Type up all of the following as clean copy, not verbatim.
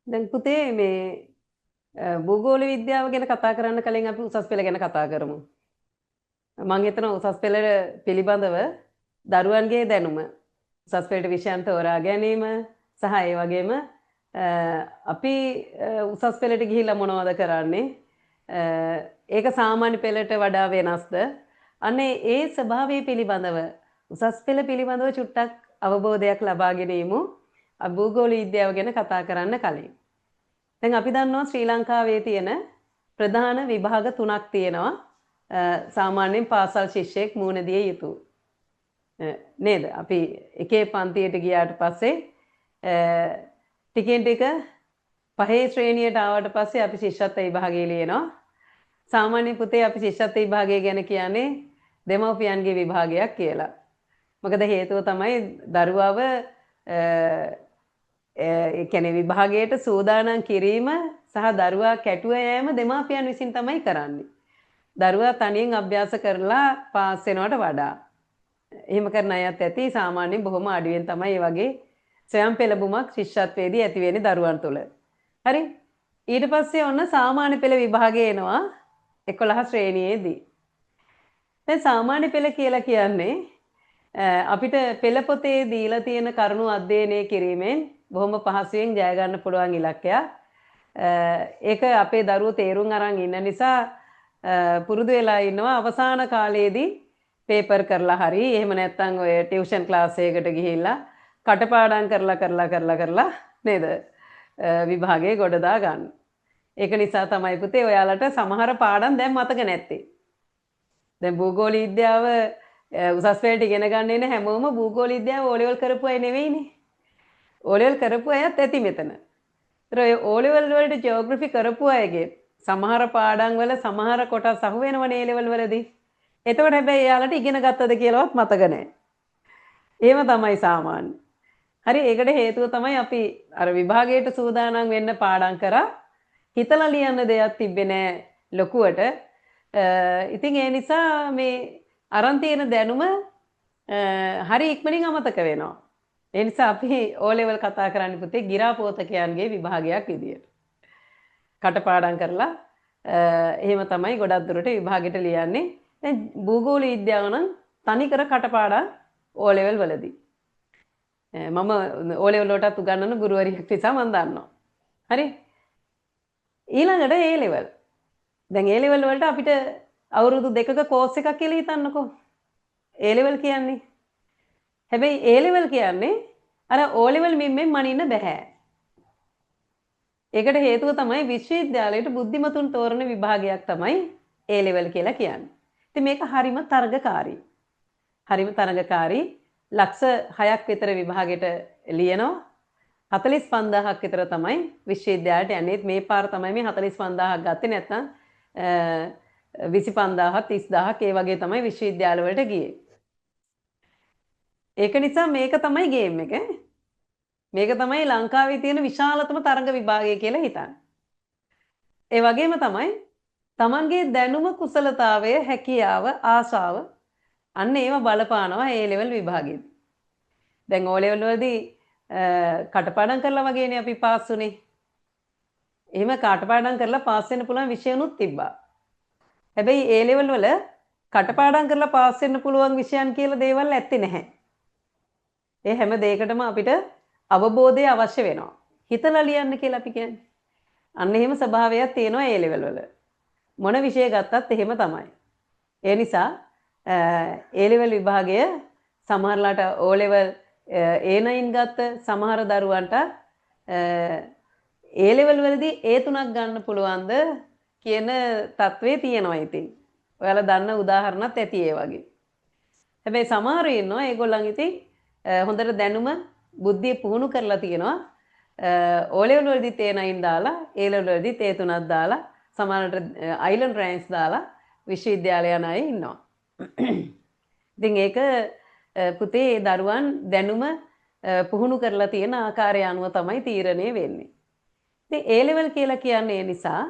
දැන් පුතේ මේ භූගෝල විද්‍යාව ගැන කතා කරන්න කලින් අපි උසස් පෙළ ගැන කතා කරමු. මම හිතනවා උසස් පෙළ පිළිබඳව දරුවන්ගේ දැනුම උසස් පෙළට විෂයන් තෝරා ගැනීම සහ ඒ වගේම අපි උසස් පෙළට ගිහිල්ලා මොනවද කරන්නේ? ඒක සාමාන්‍ය පෙළට වඩා වෙනස්ද? අනේ ඒ ස්වභාවය පිළිබඳව උසස් පෙළ පිළිබඳව චුට්ටක් අවබෝධයක් ලබා ගැනීමු. භූගෝල විද්‍යාව ගැන කතා කරන්න කලින්. දැන් අපි දන්නවා ශ්‍රී ලංකාවේ තියෙන ප්‍රධාන විභාග තුනක් තියෙනවා. සාමාන්‍යයෙන් පාසල් ශිෂ්‍යයෙක් මුහුණ දිය යුතු. නේද? අපි එකේ පන්තියට ගියාට පස්සේ ටිකෙන් ටික පහේ ශ්‍රේණියට ආවට පස්සේ අපි ශිෂ්‍යත්ව විභාගය ලියනවා. සාමාන්‍ය පුතේ අපි ශිෂ්‍යත්ව විභාගය ගැන කියන්නේ දෙමව්පියන්ගේ විභාගයක් කියලා. මොකද හේතුව තමයි දරුවව ඒ කියන්නේ විභාගයට සූදානම් කිරීම සහ දරුවා කැටුව යෑම දෙමාපියන් විසින් තමයි කරන්නේ. දරුවා තනියෙන් අභ්‍යාස කරලා පාස් වෙනවට වඩා. එහෙම කරන අයත් ඇති සාමාන්‍යයෙන් බොහොම අඩුවෙන් තමයි මේ වගේ ස්වයං පෙළඹුමක් ශිෂ්‍යත්වයේදී ඇති වෙන්නේ දරුවන් තුළ. හරි? ඊට පස්සේ ඔන්න සාමාන්‍ය පෙළ විභාගය එනවා 11 ශ්‍රේණියේදී. දැන් සාමාන්‍ය පෙළ කියලා කියන්නේ අපිට පෙළ පොතේ දීලා තියෙන කරුණු අධ්‍යයනය කිරීමෙන් බොහොම පහසුවෙන් ජය ගන්න පුළුවන් ඉලක්කයක්. ඒක අපේ දරුවෝ තේරුම් අරන් ඉන්න නිසා පුරුදු වෙලා ඉන්නවා අවසාන කාලයේදී පේපර් කරලා හරි එහෙම නැත්නම් ඔය ටියුෂන් ක්ලාස් එකකට ගිහිල්ලා කටපාඩම් කරලා නේද විභාගයේ ගොඩ දා ගන්න. ඒක නිසා තමයි පුතේ ඔයාලට සමහර පාඩම් දැන් මතක නැත්තේ. දැන් භූගෝල විද්‍යාව උසස් පෙළට ඉගෙන ගන්න එන හැමෝම භූගෝල විද්‍යාව O level කරපු අය නෙවෙයිනේ. O level කරපු අයත් ඇති මෙතන. ඒතර ඔය O level වලට ජියෝග්‍රැෆි කරපු අයගේ සමහර පාඩම් වල සමහර කොටස් අහු වෙනවනේ A level වලදී. එතකොට හැබැයි එයාලට ඉගෙන ගත්තද කියලාවත් මතක නැහැ. එහෙම තමයි සාමාන්‍ය. හරි ඒකට හේතුව තමයි අපි අර විභාගයට සූදානම් වෙන්න පාඩම් කරා හිතලා ලියන්න දෙයක් තිබ්බේ නැහැ ලොකුවට. ඉතින් ඒ නිසා මේ අරන් තියෙන දැනුම හරි ඉක්මනින් අමතක වෙනවා. ඒ නිසා අපි O level කතා කරන්නේ පුතේ ගිරාපෝතකයන්ගේ විභාගයක් විදියට. කටපාඩම් කරලා එහෙම තමයි ගොඩක් දුරට විභාගෙට ලියන්නේ. දැන් භූගෝල විද්‍යාව නම් තනිකර කටපාඩම් O level වලදී. මම O level වලටත් උගන්වන ගුරුවරියක් නිසා මම දන්නවා. හරි? ඊළඟට A level. දැන් A level වලට අපිට අවුරුදු 2ක කෝස් එකක් කියලා හිතන්නකෝ. A level කියන්නේ. හැබැයි A level කියන්නේ අර O level මිම්මෙන් මනින්න බෑ. ඒකට හේතුව තමයි විශ්වවිද්‍යාලයට බුද්ධිමතුන් තෝරන විභාගයක් තමයි A level කියලා කියන්නේ. ඉතින් මේක හරිම තරඟකාරී. හරිම තරඟකාරී. ලක්ෂ 6ක් විතර විභාගෙට ලියනවා. 45000ක් විතර තමයි විශ්වවිද්‍යාලයට යන්නේ. මේ පාර තමයි මේ 45000ක් ගත්තේ නැත්නම් 25000ක් 30000ක් ඒ වගේ තමයි විශ්වවිද්‍යාල වලට ගියේ. ඒක නිසා මේක තමයි ගේම් එක. මේක තමයි ලංකාවේ තියෙන විශාලතම තරඟ විභාගය කියලා හිතන්නේ. ඒ වගේම තමයි Tamanගේ දැනුම කුසලතාවය, හැකියාව, ආශාව අන්න ඒවා බලපානවා A level විභාගෙදී. දැන් O level වලදී කටපාඩම් කරලා වගේනේ අපි පාස් වුනේ. එහෙම කටපාඩම් කරලා පාස් වෙන්න පුළුවන් විෂයනුත් තිබ්බා. හැබැයි A level වල කටපාඩම් කරලා පාස් වෙන්න පුළුවන් විෂයන් කියලා දේවල් ඇත්තේ නැහැ. ඒ හැම දෙයකටම අපිට අවබෝධය අවශ්‍ය වෙනවා. හිතලා ලියන්න කියලා අපි කියන්නේ. අන්න එහෙම ස්වභාවයක් තියෙනවා A level වල. මොන විෂය ගත්තත් එහෙම තමයි. ඒ නිසා A level විභාගය සමහරලාට O level A9 ගත්ත සමහර දරුවන්ට A level වලදී A3ක් ගන්න පුළුවන්ද කියන තත්ත්වේ තියෙනවා ඉතින්. ඔයාලා දන්න උදාහරණත් ඇති ඒ වගේ. හැබැයි සමහරු ඉන්නවා ඒගොල්ලන් ඉතින් හොඳට දැනුම බුද්ධිය පුහුණු කරලා තියෙනවා. O level වලදී A9 දාලා A level වලදී A3ක් දාලා සමහරට අයිලන්ඩ් රෑන්ක්ස් දාලා විශ්වවිද්‍යාලය යන අය ඉන්නවා. ඉතින් ඒක පුතේ දරුවන් දැනුම පුහුණු කරලා තියෙන ආකාරය අනුව තමයි තීරණය වෙන්නේ. ඉතින් A level කියලා කියන්නේ නිසා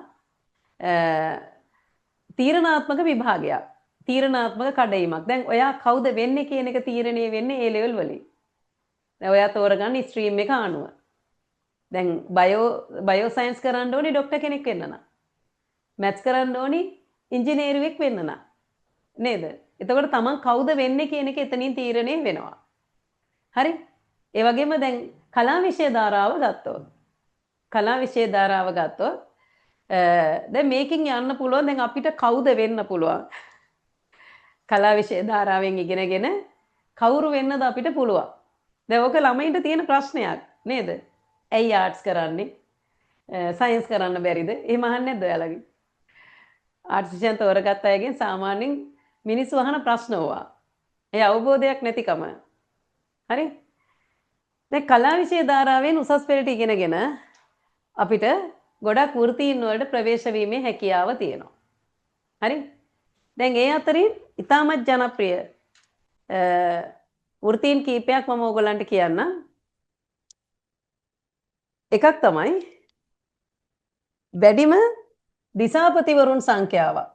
තීරණාත්මක විභාගයක්. තීරණාත්මක කඩයිමක්. දැන් ඔයා කවුද වෙන්නේ කියන එක තීරණය වෙන්නේ A level වලින්. දැන් ඔයා තෝරගන්න ස්ට්‍රීම් එක අනුව. දැන් බයෝ සයන්ස් කරන්න ඕනේ ડોක්ටර් කෙනෙක් වෙන්න නම්. මැත්ස් කරන්න ඕනේ ඉංජිනේරුවෙක් වෙන්න නම්. නේද? එතකොට තමන් කවුද වෙන්නේ කියන එක එතනින් තීරණය වෙනවා. හරි? ඒ වගේම දැන් කලා විෂය ධාරාව ගත්තොත් දැන් මේකෙන් යන්න පුළුවන් දැන් අපිට කවුද වෙන්න පුළුවන්? කලා විෂය ධාරාවෙන් ඉගෙනගෙන කවුරු වෙන්නද අපිට පුළුවන්? දැන් ඔක ළමයින්ට තියෙන ප්‍රශ්නයක් නේද? ඇයි ආර්ට්ස් කරන්නේ? සයන්ස් කරන්න බැරිද? එහෙම අහන්නේ නැද්ද ඔයාලගේ? ආර්ට්ස් විෂයන් තෝරගත්ත අයගෙන් සාමාන්‍යයෙන් මිනිස්සු අහන ප්‍රශ්න ඕවා. ඒ අවබෝධයක් නැතිකම. හරි? දැන් කලා විෂය ධාරාවෙන් උසස් පෙළට ඉගෙනගෙන අපිට ගොඩක් වෘත්තීන් වලට ප්‍රවේශ වීමේ හැකියාව තියෙනවා. හරි? දැන් ඒ අතරින් ඉතාමත් ජනප්‍රිය වෘත්තීන් කීපයක් මම ඕගොල්ලන්ට කියන්නම්. එකක් තමයි වැඩිම දිසාපතිවරුන් සංඛ්‍යාවක්.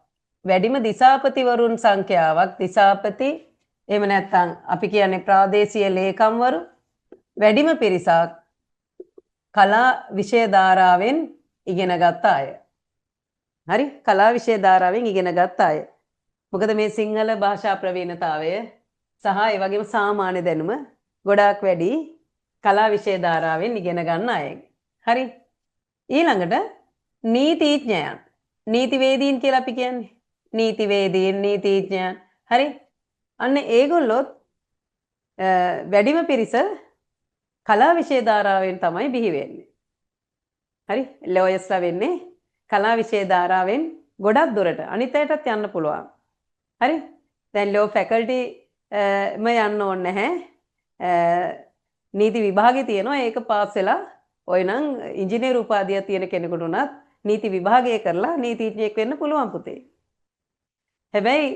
වැඩිම දිසාපතිවරුන් සංඛ්‍යාවක් දිසාපති එහෙම නැත්නම් අපි කියන්නේ ප්‍රාදේශීය ලේකම්වරු වැඩිම පිරිසක් කලා විෂය ධාරාවෙන් ඉගෙන ගත්ත අය. හරි? කලා විෂය ධාරාවෙන් ඉගෙන ගත්ත අය. මොකද මේ සිංහල භාෂා ප්‍රවීණතාවය සහ ඒ වගේම සාමාන්‍ය දැනුම ගොඩාක් වැඩි කලා විෂය ධාරාවෙන් ඉගෙන ගන්න අය. හරි? ඊළඟට නීතිඥයන් නීතිවේදීන් කියලා අපි කියන්නේ. නීතිවේදීන් නීතිඥයන්. හරි? අන්න ඒගොල්ලොත් වැඩිම පිරිස කලා විෂය ධාරාවෙන් තමයි බිහි වෙන්නේ. හරි? ලෝයර්ස්ලා වෙන්නේ කලා විෂය ධාරාවෙන් ගොඩක් දුරට අනිත් අයටත් යන්න පුළුවන්. හරි? දැන් ලෝ ෆැකල්ටි ම යන්න ඕනේ නැහැ. නීති විභාගේ තියෙනවා ඒක පාස් වෙලා ඔය නම් ඉංජිනේරු උපාධිය තියෙන කෙනෙකුට උනත් නීති විභාගය කරලා නීතිඥයෙක් වෙන්න පුළුවන් පුතේ. හැබැයි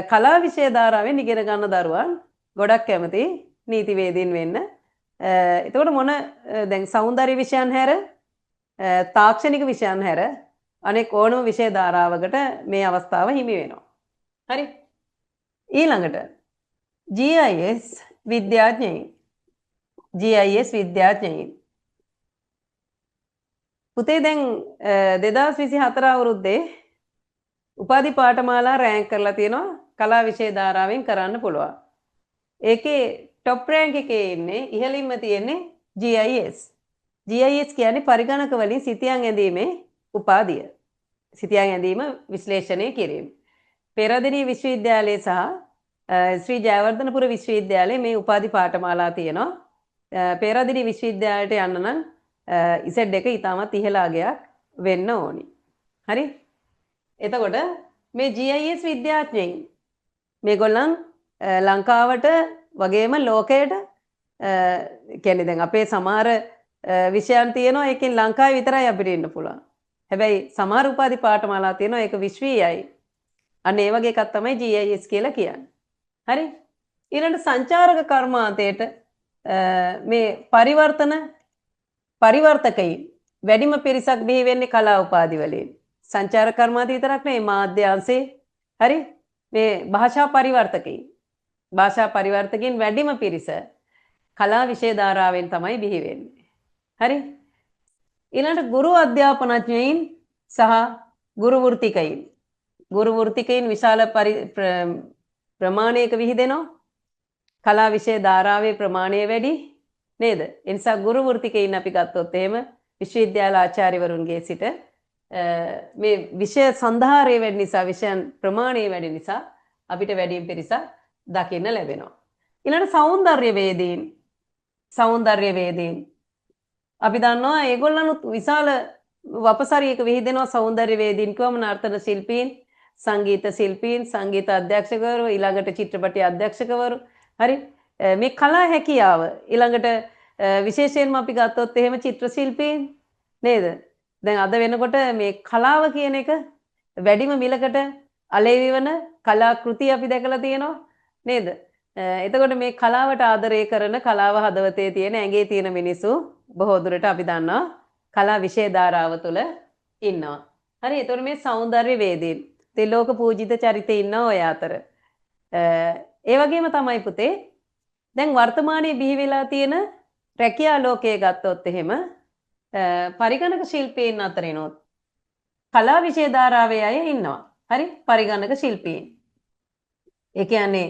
කලා විෂය ධාරාවෙන් ඉගෙන ගන්න දරුවන් ගොඩක් කැමති නීතිවේදීන් වෙන්න. එතකොට මොන දැන් සෞන්දර්ය විෂයන් හැර තාක්ෂණික විෂයන් හැර අනෙක් ඕනම විෂය ධාරාවකට මේ අවස්ථාව හිමි වෙනවා. හරි? ඊළඟට GIS විද්‍යාඥයින් GIS විද්‍යාඥයින් පුතේ දැන් 2024 අවුරුද්දේ උපාධි පාඨමාලා රෑන්ක් කරලා තියෙනවා කලා විෂය ධාරාවෙන් කරන්න පුළුවන්. ඒකේ টොප් රෑන්ක් එකේ ඉන්නේ ඉහළින්ම තියෙන්නේ GIS. GIS කියන්නේ පරිගණක වලින් සිතියම් ඇඳීමේ උපාධිය. සිතියම් ඇඳීම විශ්ලේෂණය කිරීම. පෙරදිරි විශ්වවිද්‍යාලයේ සහ ශ්‍රී ජයවර්ධනපුර විශ්වවිද්‍යාලයේ මේ උපාධි පාඨමාලා තියෙනවා. පෙරදිරි විශ්වවිද්‍යාලයට යන්න නම් ඉසෙඩ් එක ඉතාමත් ඉහළ අගයක් වෙන්න ඕනි. හරි? එතකොට මේ GIS විද්‍යාඥයින් මේගොල්ලන් ලංකාවට වගේම ලෝකයට කියන්නේ දැන් අපේ සමහර විෂයන් තියෙනවා ඒකෙන් ලංකාවේ විතරයි අපිට ඉන්න පුළුවන්. හැබැයි සමහර උපාධි පාඨමාලා තියෙනවා ඒක විශ්වීයයි. අන්න ඒ වගේ එකක් තමයි GIS කියලා කියන්නේ. හරි? ඊළඟ සංචාරක කර්මාන්තයේට මේ පරිවර්තකයින් වැඩිම පිරිසක් බිහි වෙන්නේ කලා උපාධි වලින්. සංචාරක කර්මාන්තය විතරක් නෙවෙයි මාධ්‍යාංශේ හරි මේ භාෂා පරිවර්තකයින් වැඩිම පිරිස කලා විෂය ධාරාවෙන් තමයි බිහි වෙන්නේ. හරි? ඊළඟට ගුරු අධ්‍යාපනඥයින් සහ ගුරු වෘත්තිකයින්. ගුරු වෘත්තිකයින් විශාල ප්‍රමාණයක විහිදෙනවා. කලා විෂය ධාරාවේ ප්‍රමාණය වැඩි නේද? ඒ නිසා ගුරු වෘත්තිකයින් අපි ගත්තොත් එහෙම විශ්වවිද්‍යාල ආචාර්යවරුන්ගේ සිට මේ විෂය සඳහාරය වැඩි නිසා විෂයන් ප්‍රමාණය වැඩි නිසා අපිට වැඩිම පිරිසක් දකින්න ලැබෙනවා. ඊළඟට සෞන්දර්ය වේදීන් අපි දන්නවා ඒගොල්ලනුත් විශාල වපසරියක විහිදෙනවා සෞන්දර්ය වේදීන් කිව්වම නර්තන ශිල්පීන්, සංගීත ශිල්පීන්, සංගීත අධ්‍යක්ෂකවරු, ඊළඟට චිත්‍රපටි අධ්‍යක්ෂකවරු. හරි? මේ කලා හැකියාව ඊළඟට විශේෂයෙන්ම අපි ගත්තොත් එහෙම චිත්‍ර ශිල්පීන් නේද? දැන් අද වෙනකොට මේ කලාව කියන එක වැඩිම මිලකට අලෙවි වෙන කලා කෘති අපි දැකලා තියෙනවා නේද? එතකොට මේ කලාවට ආදරය කරන කලාව හදවතේ තියෙන ඇඟේ තියෙන මිනිස්සු බොහෝ දුරට අපි දන්නවා කලා විෂය ධාරාව තුළ ඉන්නවා. හරි? එතකොට මේ සෞන්දර්ය වේදීන් තිලෝක පූජිත චරිතේ ඉන්නවා ඔය අතර. ඒ වගේම තමයි පුතේ දැන් වර්තමානයේ බිහි වෙලා තියෙන රැකියා ලෝකයේ ගත්තොත් එහෙම පරිගණක ශිල්පීන් අතරිනොත් කලා විෂය ධාරාවේ අය ඉන්නවා. හරි? පරිගණක ශිල්පීන්. ඒ කියන්නේ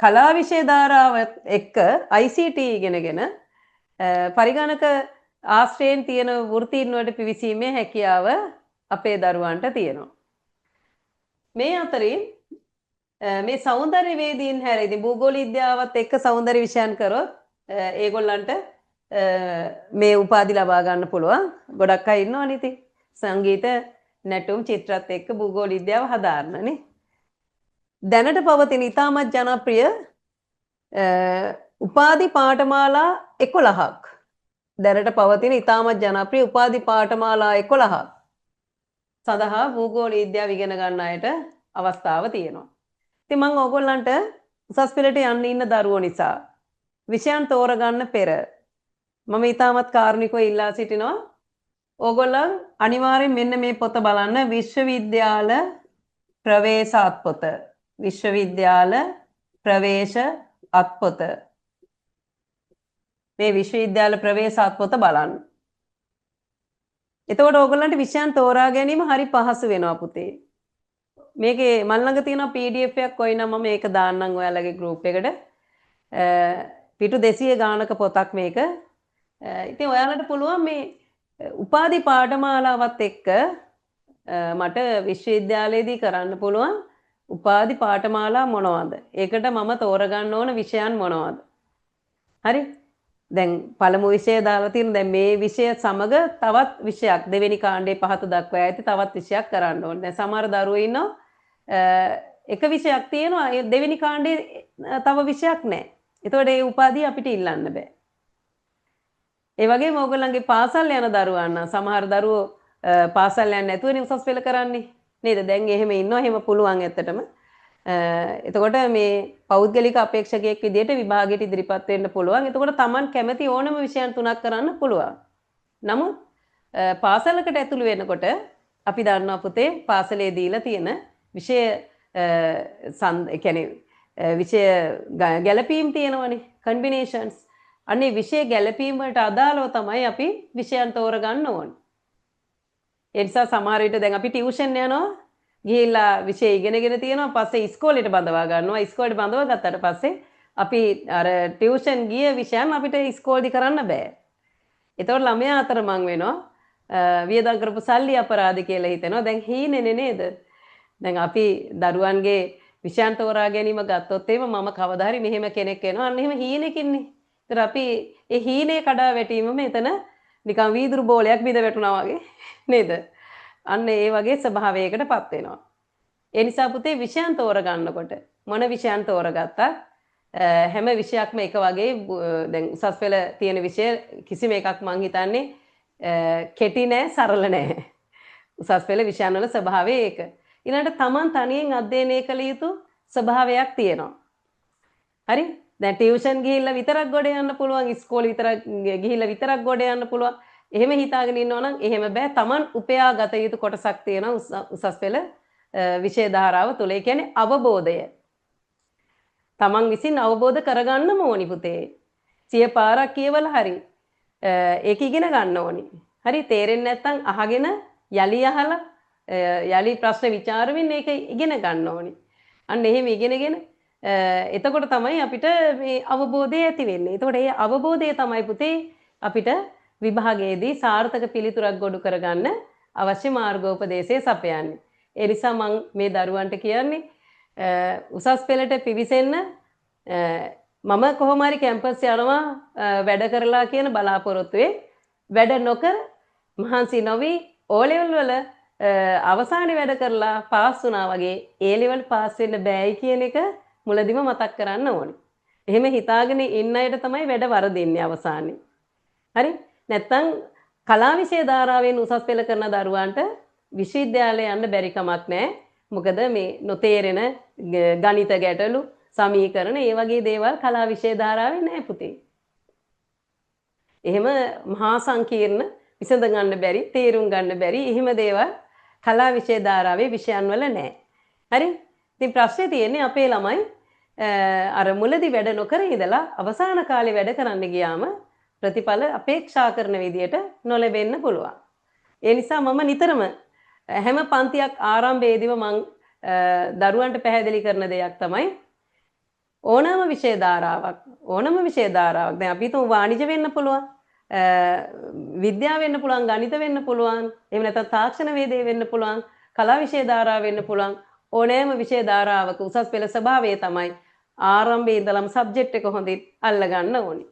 කලා විෂය ධාරාව එක්ක ICT ඉගෙනගෙන පරිගණක ආශ්‍රයෙන් තියෙන වෘත්තීන් වලට පිවිසීමේ හැකියාව අපේ දරුවන්ට තියෙනවා. මේ අතරින් මේ සෞන්දර්යවේදීන් හැර ඉතින් භූගෝල විද්‍යාවත් එක්ක සෞන්දර්ය විෂයන් කරොත් ඒගොල්ලන්ට මේ උපාධි ලබා ගන්න පුළුවන්. ගොඩක් අය ඉන්නවනේ ඉතින්. සංගීත, නැටුම්, චිත්‍රත් එක්ක භූගෝල විද්‍යාව හදාරනනේ. දැනට පවතින ඉතාමත් ජනප්‍රිය උපාධි පාඨමාලා 11ක්. දැනට පවතින ඉතාමත් ජනප්‍රිය උපාධි පාඨමාලා 11ක් සඳහා භූගෝල විද්‍යාව ඉගෙන ගන්න අයට අවස්ථාව තියෙනවා. ඉතින් මම ඕගොල්ලන්ට උසස් පෙළට යන්න ඉන්න දරුවෝ නිසා විෂයන් තෝරගන්න පෙර මම ඉතාමත් කාරුණිකව ඉල්ලා සිටිනවා ඕගොල්ලන් අනිවාර්යෙන් මෙන්න මේ පොත බලන්න විශ්වවිද්‍යාල ප්‍රවේශ අත්පොත. විශ්වවිද්‍යාල ප්‍රවේශ අත්පොත. මේ විශ්වවිද්‍යාල ප්‍රවේශ අත්පොත බලන්න. එතකොට ඕගොල්ලන්ට විෂයන් තෝරා ගැනීම හරි පහසු වෙනවා පුතේ. මේකේ මල් ළඟ තියෙන PDF එකක් කොයි නම් මම මේක දාන්නම් ඔයාලගේ group එකට. පිටු 200 ගානක පොතක් මේක. ඉතින් ඔයාලට පුළුවන් මේ උපාධි පාඨමාලාවත් එක්ක මට විශ්වවිද්‍යාලයේදී කරන්න පුළුවන් උපාධි පාඨමාලා මොනවද? ඒකට මම තෝරගන්න ඕන විෂයන් මොනවද? හරි? දැන් පළමු විෂය දාලා තියෙන දැන් මේ විෂය සමග තවත් විෂයක් දෙවෙනි කාණ්ඩේ පහත දක්වා ඇති තවත් විෂයක් කරන්න ඕනේ. දැන් සමහර දරුවෝ ඉන්නවා එක විෂයක් තියෙනවා ඒ දෙවෙනි කාණ්ඩේ තව විෂයක් නැහැ. ඒතකොට ඒ උපාධිය අපිට ඉල්ලන්න බෑ. ඒ වගේම ඕගොල්ලන්ගේ පාසල් යන දරුවන් නම් සමහර දරුවෝ පාසල් යන්නේ නැතුවනේ උසස් පෙළ කරන්නේ. නේද? දැන් එහෙම ඉන්නවා. එහෙම පුළුවන් ඇත්තටම. එතකොට මේ පෞද්ගලික අපේක්ෂකයෙක් විදිහට විභාගයට ඉදිරිපත් වෙන්න පුළුවන්. එතකොට Taman කැමති ඕනම විෂයන් 3ක් කරන්න පුළුවන්. නමුත් පාසලකට ඇතුළු වෙනකොට අපි දන්නවා පුතේ පාසලේ දීලා තියෙන විෂය විෂය ගැළපීම් තියෙනවනේ කම්බිනේෂන්ස්. අනේ විෂය ගැළපීම් වලට අදාළව තමයි අපි විෂයන් තෝරගන්න ඕනේ. ඒ නිසා සමහර විට දැන් අපි ටියුෂන් යනවා ගිහිල්ලා විෂය ඉගෙනගෙන තියෙනවා පස්සේ ඉස්කෝලේට බඳවා ගන්නවා ඉස්කෝලේට බඳව ගත්තට පස්සේ අපි අර ටියුෂන් ගිය විෂයන් අපිට ඉස්කෝලේදී කරන්න බෑ. ඒතකොට ළමයා අතරමං වෙනවා වියදම් කරපු සල්ලි අපරාධ කියලා හිතෙනවා. දැන් හීනෙනේ නේද? දැන් අපි දරුවන්ගේ විෂයන් තෝරා ගැනීම ගත්තොත් එහෙම මම කවදා හරි මෙහෙම කෙනෙක් වෙනවා. අන්න එහෙම හීනෙකින්නේ. ඒතර අපි ඒ හීනේ කඩා වැටීමම එතන නිකන් වීදුරු බෝලයක් බිඳ වැටුණා වගේ නේද? අන්න ඒ වගේ ස්වභාවයකටපත් වෙනවා. ඒ නිසා පුතේ විෂයන් තෝරගන්නකොට මොන විෂයන් තෝරගත්තත් හැම විෂයක්ම එක වගේ දැන් උසස් පෙළ තියෙන විෂය කිසිම එකක් මං හිතන්නේ කෙටි නෑ සරල නෑ. උසස් පෙළ විෂයන් වල ස්වභාවය ඒක. ඊළඟට Taman තනියෙන් අධ්‍යයනය කළ යුතු ස්වභාවයක් තියෙනවා. හරි? දැන් ටියුෂන් ගිහිල්ලා විතරක් ගොඩ යන්න පුළුවන් ඉස්කෝලේ විතරක් ගිහිල්ලා විතරක් ගොඩ යන්න පුළුවන්. එහෙම හිතාගෙන ඉන්නවා නම් එහෙම බෑ. Taman උපයා ගත යුතු කොටසක් තියෙනවා උසස් පෙළ විෂය ධාරාව තුල. ඒ කියන්නේ අවබෝධය. Taman විසින් අවබෝධ කරගන්නම ඕනි පුතේ. 100 පාරක් කියවලා හරි. ඒක ඉගෙන ගන්න ඕනි. හරි තේරෙන්නේ නැත්නම් අහගෙන යලි අහලා යලි ප්‍රශ්න විචාරමින් මේක ඉගෙන ගන්න ඕනි. අන්න එහෙම ඉගෙනගෙන එතකොට තමයි අපිට මේ අවබෝධය ඇති වෙන්නේ. එතකොට ඒ අවබෝධය තමයි පුතේ අපිට විභාගයේදී සාර්ථක පිළිතුරක් ගොඩ කරගන්න අවශ්‍ය මාර්ගෝපදේශය සපයන්නේ. ඒ නිසා මම මේ දරුවන්ට කියන්නේ උසස් පෙළට පිවිසෙන්න මම කොහොම හරි කැම්පස් යනවා වැඩ කරලා කියන බලාපොරොත්තුවේ වැඩ නොකර මහන්සි නොවි O level වල අවසානයේ වැඩ කරලා පාස් වුණා වගේ A level පාස් වෙන්න බෑයි කියන එක මුලදිම මතක් කරන්න ඕනේ. එහෙම හිතාගෙන ඉන්න අයට තමයි වැඩ වරදින්නේ අවසානයේ. හරි? නැත්තම් කලා විෂය ධාරාවෙන් උසස් පෙළ කරන දරුවන්ට විශ්වවිද්‍යාලය යන්න බැරි කමක් නැහැ. මොකද මේ නොතේරෙන ගණිත ගැටලු සමීකරණ ඒ වගේ දේවල් කලා විෂය ධාරාවේ නැහැ පුතේ. එහෙම මහා සංකීර්ණ විසඳ ගන්න බැරි, තේරුම් ගන්න බැරි එහෙම දේවල් කලා විෂය ධාරාවේ විෂයන් වල නැහැ. හරි? ඉතින් ප්‍රශ්නේ තියෙන්නේ අපේ ළමයි අර මුලදී වැඩ නොකර ඉඳලා අවසාන කාලේ වැඩ කරන්න ගියාම ප්‍රතිඵල අපේක්ෂා කරන විදියට නොලැබෙන්න පුළුවන්. ඒ නිසා මම නිතරම හැම පන්තියක් ආරම්භයේදීම මං දරුවන්ට පැහැදිලි කරන දෙයක් තමයි ඕනම විෂය ධාරාවක් දැන් අපි හිතමු වාණිජ වෙන්න පුළුවන්, විද්‍යාව වෙන්න පුළුවන්, ගණිත වෙන්න පුළුවන්, එහෙම නැත්නම් තාක්ෂණ වේදේ වෙන්න පුළුවන්, කලා විෂය ධාරාව වෙන්න පුළුවන්. ඕනෑම විෂය ධාරාවක උසස් පෙළ ස්වභාවය තමයි ආරම්භයේ ඉඳලම සබ්ජෙක්ට් එක හොඳින් අල්ලගන්න ඕනි.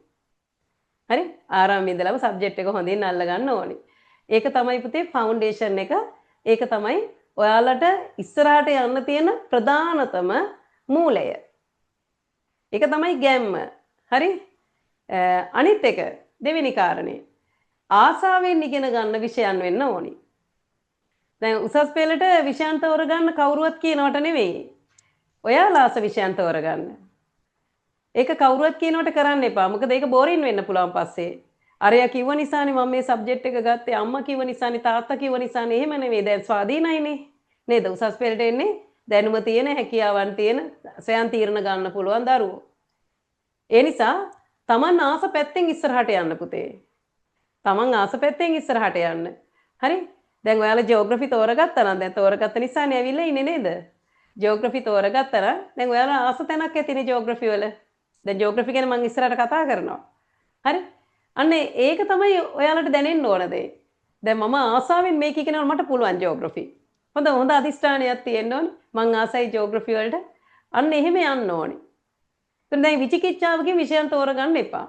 හරි? ආරම්භයේ ඉඳලම සබ්ජෙක්ට් එක හොඳින් අල්ලගන්න ඕනි. ඒක තමයි පුතේ ෆවුන්ඩේෂන් එක. ඒක තමයි ඔයාලට ඉස්සරහට යන්න තියෙන ප්‍රධානතම මූලය. ඒක තමයි ගැම්ම. හරි? අනිත් එක දෙවෙනි කාරණේ. ආසාවෙන් ඉගෙන ගන්න විෂයන් වෙන්න ඕනි. දැන් උසස් පෙළට විෂයන් තෝරගන්න කවුරුවත් කියනවට නෙවෙයි. ඔයාලා ආස විෂයන් තෝරගන්න. ඒක කවුරුවත් කියනවට කරන්න එපා. මොකද ඒක බෝරින් වෙන්න පුළුවන් පස්සේ. අරයා කිව්ව නිසානේ මම මේ සබ්ජෙක්ට් එක ගත්තේ. අම්මා කිව්ව නිසානේ, තාත්තා කිව්ව නිසානේ. එහෙම නෙවෙයි. දැන් ස්වාධීනයිනේ. නේද? උසස් පෙළට එන්නේ දැනුම තියෙන, හැකියාවන් තියෙන, ස්වයං තීරණ ගන්න පුළුවන් දරුවෝ. ඒ නිසා Taman ආස පැත්තෙන් ඉස්සරහට යන්න පුතේ. Taman ආස පැත්තෙන් ඉස්සරහට යන්න. හරි? දැන් ඔයාලා ජියෝග්‍රැෆි තෝරගත්තා නම් දැන් තෝරගත්ත නිසානේ ඇවිල්ලා ඉන්නේ නේද? ජියෝග්‍රැෆි තෝරගත්තා නම් දැන් ඔයාලා ආස තැනක් ඇතිනේ ජියෝග්‍රැෆි වල. දැන් ජියෝග්‍රැෆි ගැන මම ඉස්සරහට කතා කරනවා. හරි? අන්න ඒක තමයි ඔයාලට දැනෙන්න ඕන දේ. දැන් මම ආසාවෙන් මේක ඉගෙනනවා මට පුළුවන් ජියෝග්‍රැෆි. හොඳ අදිෂ්ඨානයක් තියෙන්න ඕනේ. මං ආසයි ජියෝග්‍රැෆි වලට. අන්න එහෙම යන්න ඕනේ. දැන් විචිකිච්ඡාවකින් විෂයන් තෝරගන්න එපා.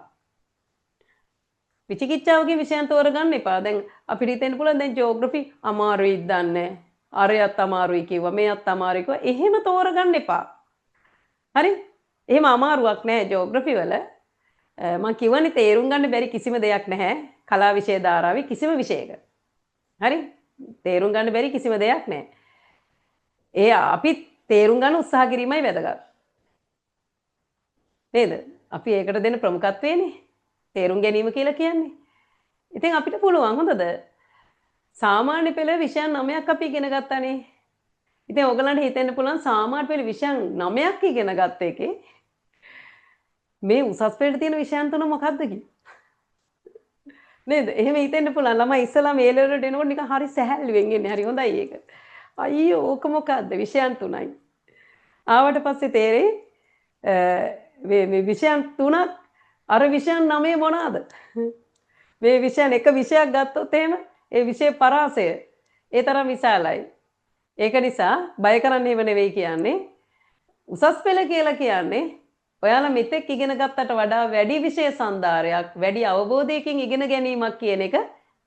විචිකිච්ඡාවකින් විෂයන් තෝරගන්න එපා. දැන් අපිට හිතෙන්න පුළුවන් දැන් ජියෝග්‍රැෆි අමාරුයි දන්නේ. අරයත් අමාරුයි කිව්වා, මෙයත් අමාරුයි කිව්වා. එහෙම තෝරගන්න එපා. හරි? එහෙම අමාරුවක් නෑ ජියෝග්‍රැෆි වල. මම කියවනේ තේරුම් ගන්න බැරි කිසිම දෙයක් නැහැ. කලා විෂය ධාරාවේ කිසිම විෂයක. හරි? තේරුම් ගන්න බැරි කිසිම දෙයක් නැහැ. ඒ අපි තේරුම් ගන්න උත්සාහ කිරීමයි වැදගත්. නේද? අපි ඒකට දෙන ප්‍රමුඛත්වයනේ තේරුම් ගැනීම කියලා කියන්නේ. ඉතින් අපිට පුළුවන් හොඳද? සාමාන්‍ය පෙළ විෂයන් 9ක් අපි ඉගෙන ගත්තානේ. ඉතින් ඕගලන්ට හිතෙන්න පුළුවන් සාමාන්‍ය පෙළ විෂයන් 9ක් ඉගෙන ගත්ත එකේ මේ උසස් පෙළට තියෙන විෂයන් තුන මොකක්ද කියලා. නේද? එහෙම හිතෙන්න පුළුවන්. ළමයි ඉස්සලා මේ ලෙවල් වලට එනකොට නිකන් හරි සැහැල්ලුවෙන් එන්නේ. හරි හොඳයි ඒක. අයියෝ ඕක මොකද්ද? විෂයන් තුනයි. ආවට පස්සේ තේරෙයි මේ විෂයන් තුනක් අර විෂයන් 9 මොනවාද? මේ විෂයන් එක විෂයක් ගත්තොත් එහෙම ඒ විෂය පරාසය ඒ තරම් විශාලයි. ඒක නිසා බය කරන්න ඒව නෙවෙයි කියන්නේ. උසස් පෙළ කියලා කියන්නේ ඔයාලා මෙතෙක් ඉගෙන ගත්තට වඩා වැඩි විෂය සම්දාරයක්, වැඩි අවබෝධයකින් ඉගෙන ගැනීමක් කියන එක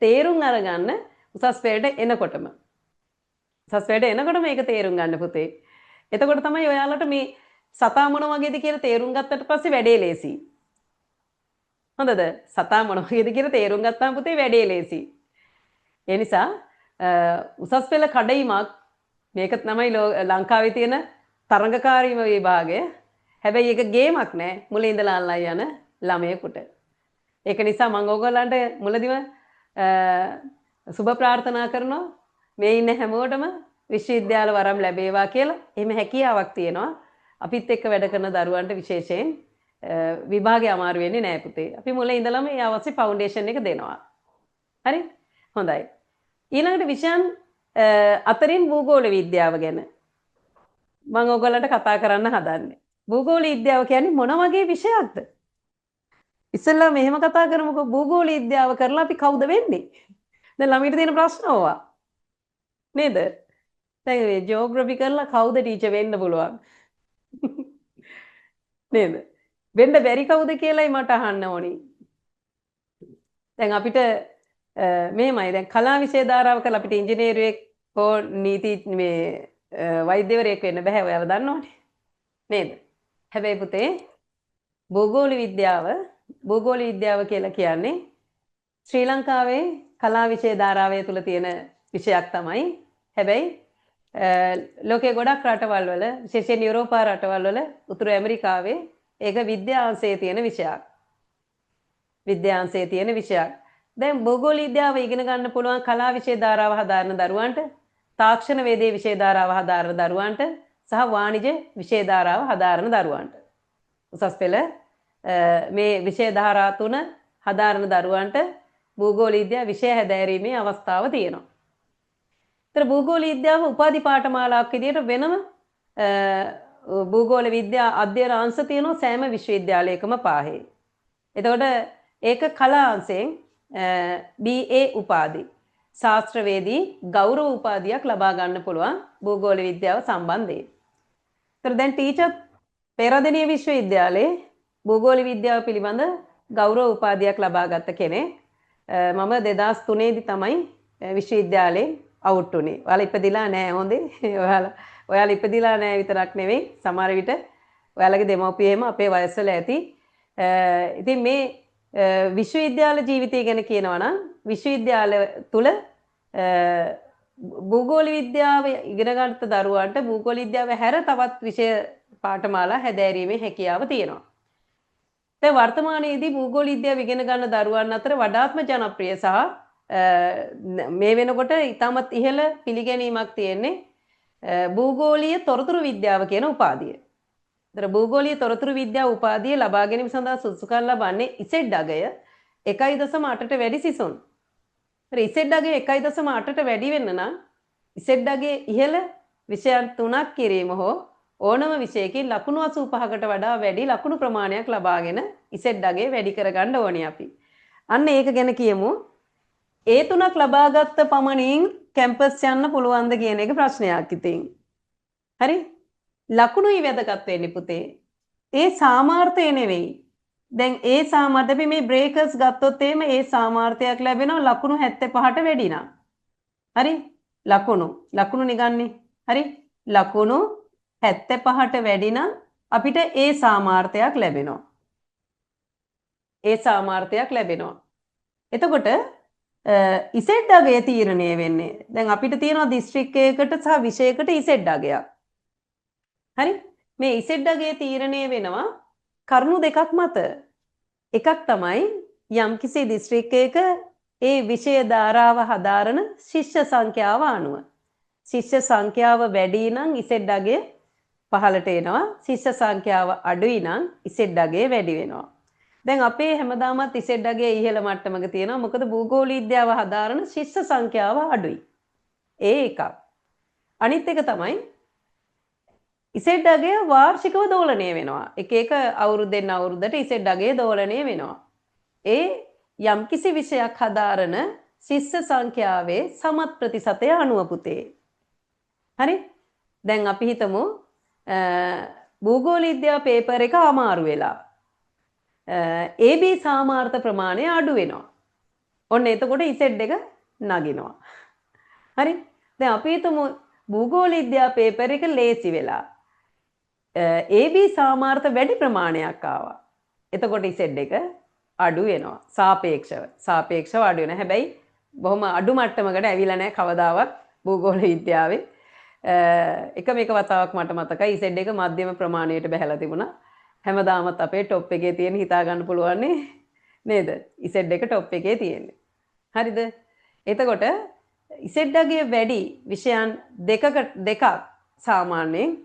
තේරුම් අරගන්න උසස් පෙළට එනකොටම. උසස් පෙළට එනකොටම මේක තේරුම් ගන්න පුතේ. එතකොට තමයි ඔයාලට මේ සතා මොන වගේද කියලා තේරුම් ගත්තට පස්සේ වැඩේ ලේසි. හොඳද? සතා මොන වගේද කියලා තේරුම් ගත්තාම පුතේ වැඩේ ලේසි. ඒ නිසා උසස් පෙළ කඩයිමක් මේක තමයි ලංකාවේ තියෙන තරඟකාරීම විභාගය. හැබැයි ඒක ගේමක් නෑ මුලින් ඉඳලා අල්ලා යන ළමයෙකුට. ඒක නිසා මම ඕගොල්ලන්ට මුලදිම සුබ ප්‍රාර්ථනා කරනවා මේ ඉන්න හැමෝටම විශ්වවිද්‍යාල වරම් ලැබේවා කියලා. එහෙම හැකියාවක් තියෙනවා. අපිත් එක්ක වැඩ කරන දරුවන්ට විශේෂයෙන් විභාගය අමාරු වෙන්නේ නෑ පුතේ. අපි මුලින් ඉඳලම මේ අවශ්‍ය ෆවුන්ඩේෂන් එක දෙනවා. හරි? හොඳයි. ඊළඟට විෂයන් අතරින් භූගෝල විද්‍යාව ගැන මම ඔයගොල්ලන්ට කතා කරන්න හදන්නේ. භූගෝල විද්‍යාව කියන්නේ මොන වගේ විෂයක්ද? ඉස්සෙල්ලා මෙහෙම කතා කරමුකෝ. භූගෝල විද්‍යාව කරලා අපි කවුද වෙන්නේ? දැන් ළමයිට තියෙන ප්‍රශ්න ඕවා. නේද? දැන් මේ ජියෝග්‍රැෆි කරලා කවුද ටීචර් වෙන්න පුළුවන්? නේද? වෙන්න බැරි කවුද කියලායි මට අහන්න ඕනි. දැන් අපිට මෙහෙමයි දැන් කලා විෂය ධාරාව කරලා අපිට ඉංජිනේරුවෙක් හෝ නීති මේ වෛද්‍යවරයෙක් වෙන්න බෑ ඔයාලා දන්නවනේ. නේද? හැබැයි පුතේ භූගෝල විද්‍යාව කියලා කියන්නේ ශ්‍රී ලංකාවේ කලා විෂය ධාරාවය තුල තියෙන විෂයක් තමයි. හැබැයි ලෝකයේ ගොඩක් රටවල් වල විශේෂයෙන් යුරෝපා රටවල් වල උතුරු ඇමරිකාවේ ඒක විද්‍යාංශයේ තියෙන විෂයක්. විද්‍යාංශයේ තියෙන විෂයක්. දැන් භූගෝල විද්‍යාව ඉගෙන ගන්න පුළුවන් කලා විෂය ධාරාව හදාරන දරුවන්ට, තාක්ෂණ වේදේ විෂය ධාරාව හදාරන දරුවන්ට සහ වාණිජ විෂය ධාරාව හදාරන දරුවන්ට. උසස් පෙළ මේ විෂය ධාරා තුන හදාරන දරුවන්ට භූගෝල විද්‍යාව විෂය හැදෑරීමේ අවස්ථාව තියෙනවා. ඒතර භූගෝල විද්‍යාව උපාධි පාඨමාලාවක් විදිහට වෙනම භූගෝල විද්‍යා අධ්‍යයන අංශ තියෙනවා සෑම විශ්වවිද්‍යාලයකම පාහේ. එතකොට ඒක කලාංශයෙන් BA උපාධි ශාස්ත්‍රවේදී ගෞරව උපාධියක් ලබා ගන්න පුළුවන් භූගෝල විද්‍යාව සම්බන්ධයෙන්. ඒතර දැන් ටීචර් පෙරදෙණිය විශ්වවිද්‍යාලයේ භූගෝල විද්‍යාව පිළිබඳ ගෞරව උපාධියක් ලබා ගත්ත කෙනෙක්. මම 2003 දී තමයි විශ්වවිද්‍යාලේ අවුට් උනේ. ඔයාලා ඉපදිලා නැහැ හොඳේ. ඔයාලා ඉපදිලා නැහැ විතරක් නෙවෙයි සමහර විට ඔයාලගේ දෙමව්පියෝම අපේ වයස්වල ඇති. ඉතින් මේ විශ්වවිද්‍යාල ජීවිතය ගැන කියනවා නම් විශ්වවිද්‍යාල තුල භූගෝල විද්‍යාව ඉගෙන ගන්නත් දරුවන්ට භූගෝල විද්‍යාව හැර තවත් විෂය පාඨමාලා හැදෑරීමේ හැකියාව තියෙනවා. දැන් වර්තමානයේදී භූගෝල විද්‍යාව ඉගෙන ගන්න දරුවන් අතර වඩාත්ම ජනප්‍රිය සහ මේ වෙනකොට ඉතාමත් ඉහළ පිළිගැනීමක් තියෙන්නේ භූගෝලීය තොරතුරු විද්‍යාව කියන උපාධිය. ඒතර භූගෝලීය තොරතුරු විද්‍යාව උපාධිය ලබා ගැනීම සඳහා සුදුසුකම් ලබන්නේ ඉසෙඩ් අගය 1.8ට වැඩි සිසුන්. ඒතර ඉසෙඩ් අගය 1.8ට වැඩි වෙන්න නම් ඉසෙඩ් අගයේ ඉහළ විෂයන් 3ක් කිරීම හෝ ඕනම විෂයකින් ලකුණු 85කට වඩා වැඩි ලකුණු ප්‍රමාණයක් ලබාගෙන ඉසෙඩ් අගය වැඩි කරගන්න ඕනේ අපි. අන්න ඒක ගැන කියමු. ඒ 3ක් ලබාගත්ත පමණින් කැම්පස් යන්න පුළුවන්ද කියන එක ප්‍රශ්නයක් ඉතින්. හරි? ලකුණුයි වැදගත් වෙන්නේ පුතේ. ඒ සාමාර්ථය නෙවෙයි. දැන් ඒ සාමාර්ථය අපි මේ බ්‍රේකර්ස් ගත්තොත් එහෙම ඒ සාමාර්ථයක් ලැබෙනවා ලකුණු 75ට වැඩි නම්. හරි? ලකුණු නිගන්නේ. හරි? ලකුණු 75ට වැඩි නම් අපිට ඒ සාමාර්ථයක් ලැබෙනවා. ඒ සාමාර්ථයක් ලැබෙනවා. එතකොට ඉසෙඩ් අගය තීරණය වෙන්නේ. දැන් අපිට තියෙනවා දිස්ත්‍රික්කයකට සහ විෂයකට ඉසෙඩ් අගයක්. හරි? මේ ඉසෙඩ් අගය තීරණය වෙනවා කරුණු දෙකක් මත. එකක් තමයි යම්කිසි දිස්ත්‍රික්කයක ඒ විෂය ධාරාව හදාරන ශිෂ්‍ය සංඛ්‍යාව අනුව. ශිෂ්‍ය සංඛ්‍යාව වැඩි නම් ඉසෙඩ් අගය පහළට එනවා. ශිෂ්‍ය සංඛ්‍යාව අඩුයි නම් ඉසෙඩ් අගය වැඩි වෙනවා. දැන් අපේ හැමදාමත් ඉසෙඩ් අගය ඉහළ මට්ටමක තියෙනවා. මොකද භූගෝල විද්‍යාව හදාරන ශිෂ්‍ය සංඛ්‍යාව අඩුයි. ඒ එකක්. අනිත් එක තමයි ඉසෙඩ් අගය වාර්ෂිකව දෝලණය වෙනවා. එක අවුරුද්දෙන් අවුරුද්දට ඉසෙඩ් අගය දෝලණය වෙනවා. ඒ යම්කිසි විෂයක් හදාරන ශිෂ්‍ය සංඛ්‍යාවේ සමත් ප්‍රතිශතය අනුව පුතේ. හරි? දැන් අපි හිතමු භූගෝල විද්‍යාව පේපර් එක අමාරු වෙලා. AB සාමාර්ථ ප්‍රමාණය අඩු වෙනවා. ඔන්න එතකොට ඉසෙඩ් එක නගිනවා. හරි? දැන් අපි හිතමු භූගෝල විද්‍යාව පේපර් එක ලේසි වෙලා. AB සාමාර්ථ වැඩි ප්‍රමාණයක් ආවා. එතකොට ඉසෙඩ් එක අඩු වෙනවා. සාපේක්ෂව අඩු වෙනවා. හැබැයි බොහොම අඩු මට්ටමකට ඇවිල්ලා නැහැ කවදාවත් භූගෝල විද්‍යාවේ. එක වතාවක් මට මතකයි ඉසෙඩ් එක මධ්‍යම ප්‍රමාණයට බහැලා තිබුණා. හැමදාමත් අපේ টොප් එකේ තියෙන හිතා ගන්න පුළුවන් නේද? ඉසෙඩ් එක টොප් එකේ තියෙන්නේ. හරිද? එතකොට ඉසෙඩ් අගය වැඩි විෂයන් දෙකක් සාමාන්‍යයෙන්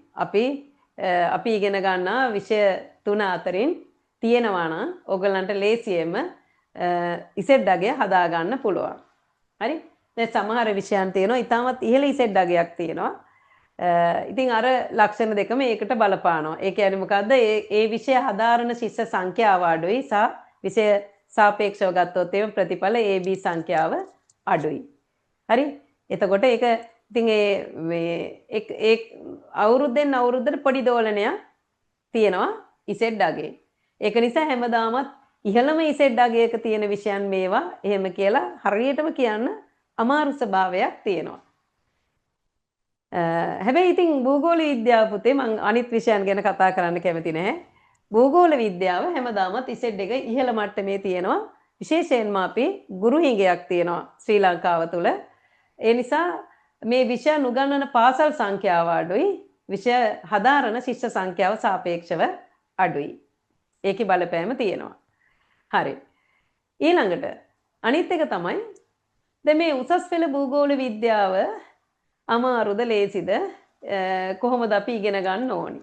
අපි ඉගෙන ගන්නා විෂය 3 අතරින් තියෙනවා නම් ඔයගලන්ට ලේසියෙන්ම ඉසෙඩ් අගය හදා ගන්න පුළුවන්. හරි? දැන් සමහර විෂයන් තියෙනවා ඊටමත් ඉහළ ඉසෙඩ් අගයක් තියෙනවා. ඉතින් අර ලක්ෂණ දෙකම ඒකට බලපානවා. ඒ කියන්නේ මොකද්ද? ඒ විෂය හදාරන ශිෂ්‍ය සංඛ්‍යාව අඩුයි සහ විෂය සාපේක්ෂව ගත්තොත් එහෙම ප්‍රතිඵල AB සංඛ්‍යාව අඩුයි. හරි? එතකොට ඒක ඉතින් ඒ අවුරුද්දෙන් අවුරුද්දට පොඩි දෝලනයක් තියෙනවා ඉසෙඩ් අගයේ. ඒක නිසා හැමදාමත් ඉහළම ඉසෙඩ් අගයක තියෙන විෂයන් මේවා එහෙම කියලා හරියටම කියන්න අමාරු ස්වභාවයක් තියෙනවා. හැබැයි ඉතින් භූගෝල විද්‍යාව පුතේ මම අනිත් විෂයන් ගැන කතා කරන්න කැමති නැහැ. භූගෝල විද්‍යාව හැමදාමත් ඉසෙඩ් එක ඉහළ මට්ටමේ තියෙනවා. විශේෂයෙන්ම අපි ගුරු හිඟයක් තියෙනවා ශ්‍රී ලංකාව තුළ. ඒ නිසා මේ විෂයන් උගන්වන පාසල් සංඛ්‍යාව අඩුයි. විෂය හදාරන ශිෂ්‍ය සංඛ්‍යාව සාපේක්ෂව අඩුයි. ඒකේ බලපෑම තියෙනවා. හරි. ඊළඟට අනිත් එක තමයි දැන් මේ උසස් පෙළ භූගෝල විද්‍යාව අමාරුද ලේසිද කොහොමද අපි ඉගෙන ගන්න ඕනි?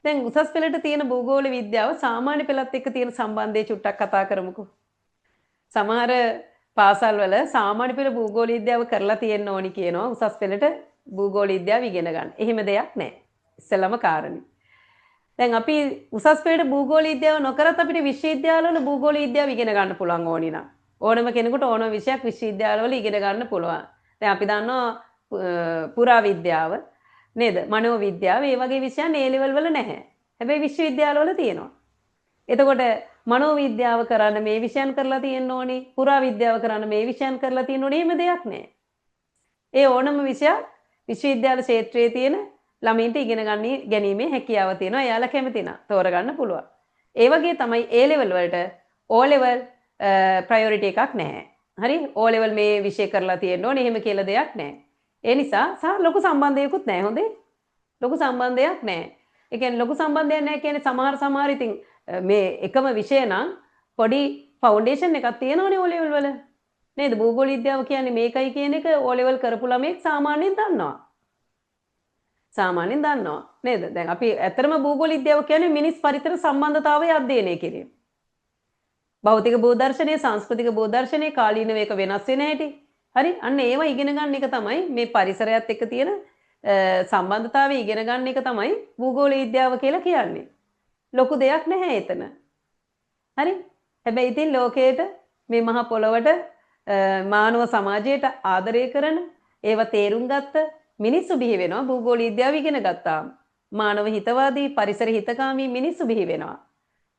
දැන් උසස් පෙළට තියෙන භූගෝල විද්‍යාව සාමාන්‍ය පෙළත් එක්ක තියෙන සම්බන්ධය චුට්ටක් කතා කරමුකෝ. සමහර පාසල්වල සාමාන්‍ය පෙළ භූගෝල විද්‍යාව කරලා තියෙන්න ඕනි කියනවා උසස් පෙළට භූගෝල විද්‍යාව ඉගෙන ගන්න. එහෙම දෙයක් නැහැ. ඉස්සෙල්ලම කාරණේ. දැන් අපි උසස් පෙළට භූගෝල විද්‍යාව නොකරත් අපිට විශ්වවිද්‍යාලවල භූගෝල විද්‍යාව ඉගෙන ගන්න පුළුවන් ඕනි නම්. ඕනම කෙනෙකුට ඕනම විෂයක් විශ්වවිද්‍යාලවල ඉගෙන ගන්න පුළුවන්. දැන් අපි දන්නවා පුරා විද්‍යාව නේද? මනෝ විද්‍යාව මේ වගේ විෂයන් A level වල නැහැ. හැබැයි විශ්වවිද්‍යාලවල තියෙනවා. එතකොට මනෝ විද්‍යාව කරන්න මේ විෂයන් කරලා තියෙන්න ඕනේ. පුරා විද්‍යාව කරන්න මේ විෂයන් කරලා තියෙන්න ඕනේ. එහෙම දෙයක් නැහැ. ඒ ඕනම විෂයක් විශ්වවිද්‍යාල ක්ෂේත්‍රයේ තියෙන ළමයින්ට ඉගෙන ගැනීමේ හැකියාව තියෙනවා. එයාලා කැමති නම් තෝරගන්න පුළුවන්. ඒ වගේ තමයි A level වලට O level ප්‍රයොරිටි එකක් නැහැ. හරි? O level මේ විෂය කරලා තියෙන්න ඕනේ. එහෙම කියලා දෙයක් නැහැ. ඒ නිසා ලොකු සම්බන්ධයකුත් නැහැ. හොඳේ. ලොකු සම්බන්ධයක් නැහැ. ඒ කියන්නේ ලොකු සම්බන්ධයක් නැහැ කියන්නේ සමහර ඉතින් මේ එකම විෂය නම් පොඩි ෆවුන්ඩේෂන් එකක් තියෙනවනේ O level වල. නේද? භූගෝල විද්‍යාව කියන්නේ මේකයි කියන එක O level කරපු ළමෙක් සාමාන්‍යයෙන් දන්නවා. සාමාන්‍යයෙන් දන්නවා. නේද? දැන් අපි ඇත්තටම භූගෝල විද්‍යාව කියන්නේ මිනිස් පරිසර සම්බන්ධතාවය අධ්‍යයනය කිරීම. භෞතික භූදර්ශනය, සංස්කෘතික භූදර්ශනය කාලීනව එක වෙනස් වෙන හැටි. හරි? අන්න ඒවා ඉගෙන ගන්න එක තමයි මේ පරිසරයත් එක්ක තියෙන සම්බන්ධතාවය ඉගෙන ගන්න එක තමයි භූගෝල විද්‍යාව කියලා කියන්නේ. ලොකු දෙයක් නැහැ එතන. හරි? හැබැයි ඉතින් ලෝකයට මේ මහ පොළොවට මානව සමාජයට ආදරය කරන ඒව තේරුම් ගත්ත මිනිස්සු බිහි වෙනවා භූගෝල විද්‍යාව ඉගෙන ගත්තාම. මානව හිතවාදී පරිසර හිතකාමී මිනිස්සු බිහි වෙනවා.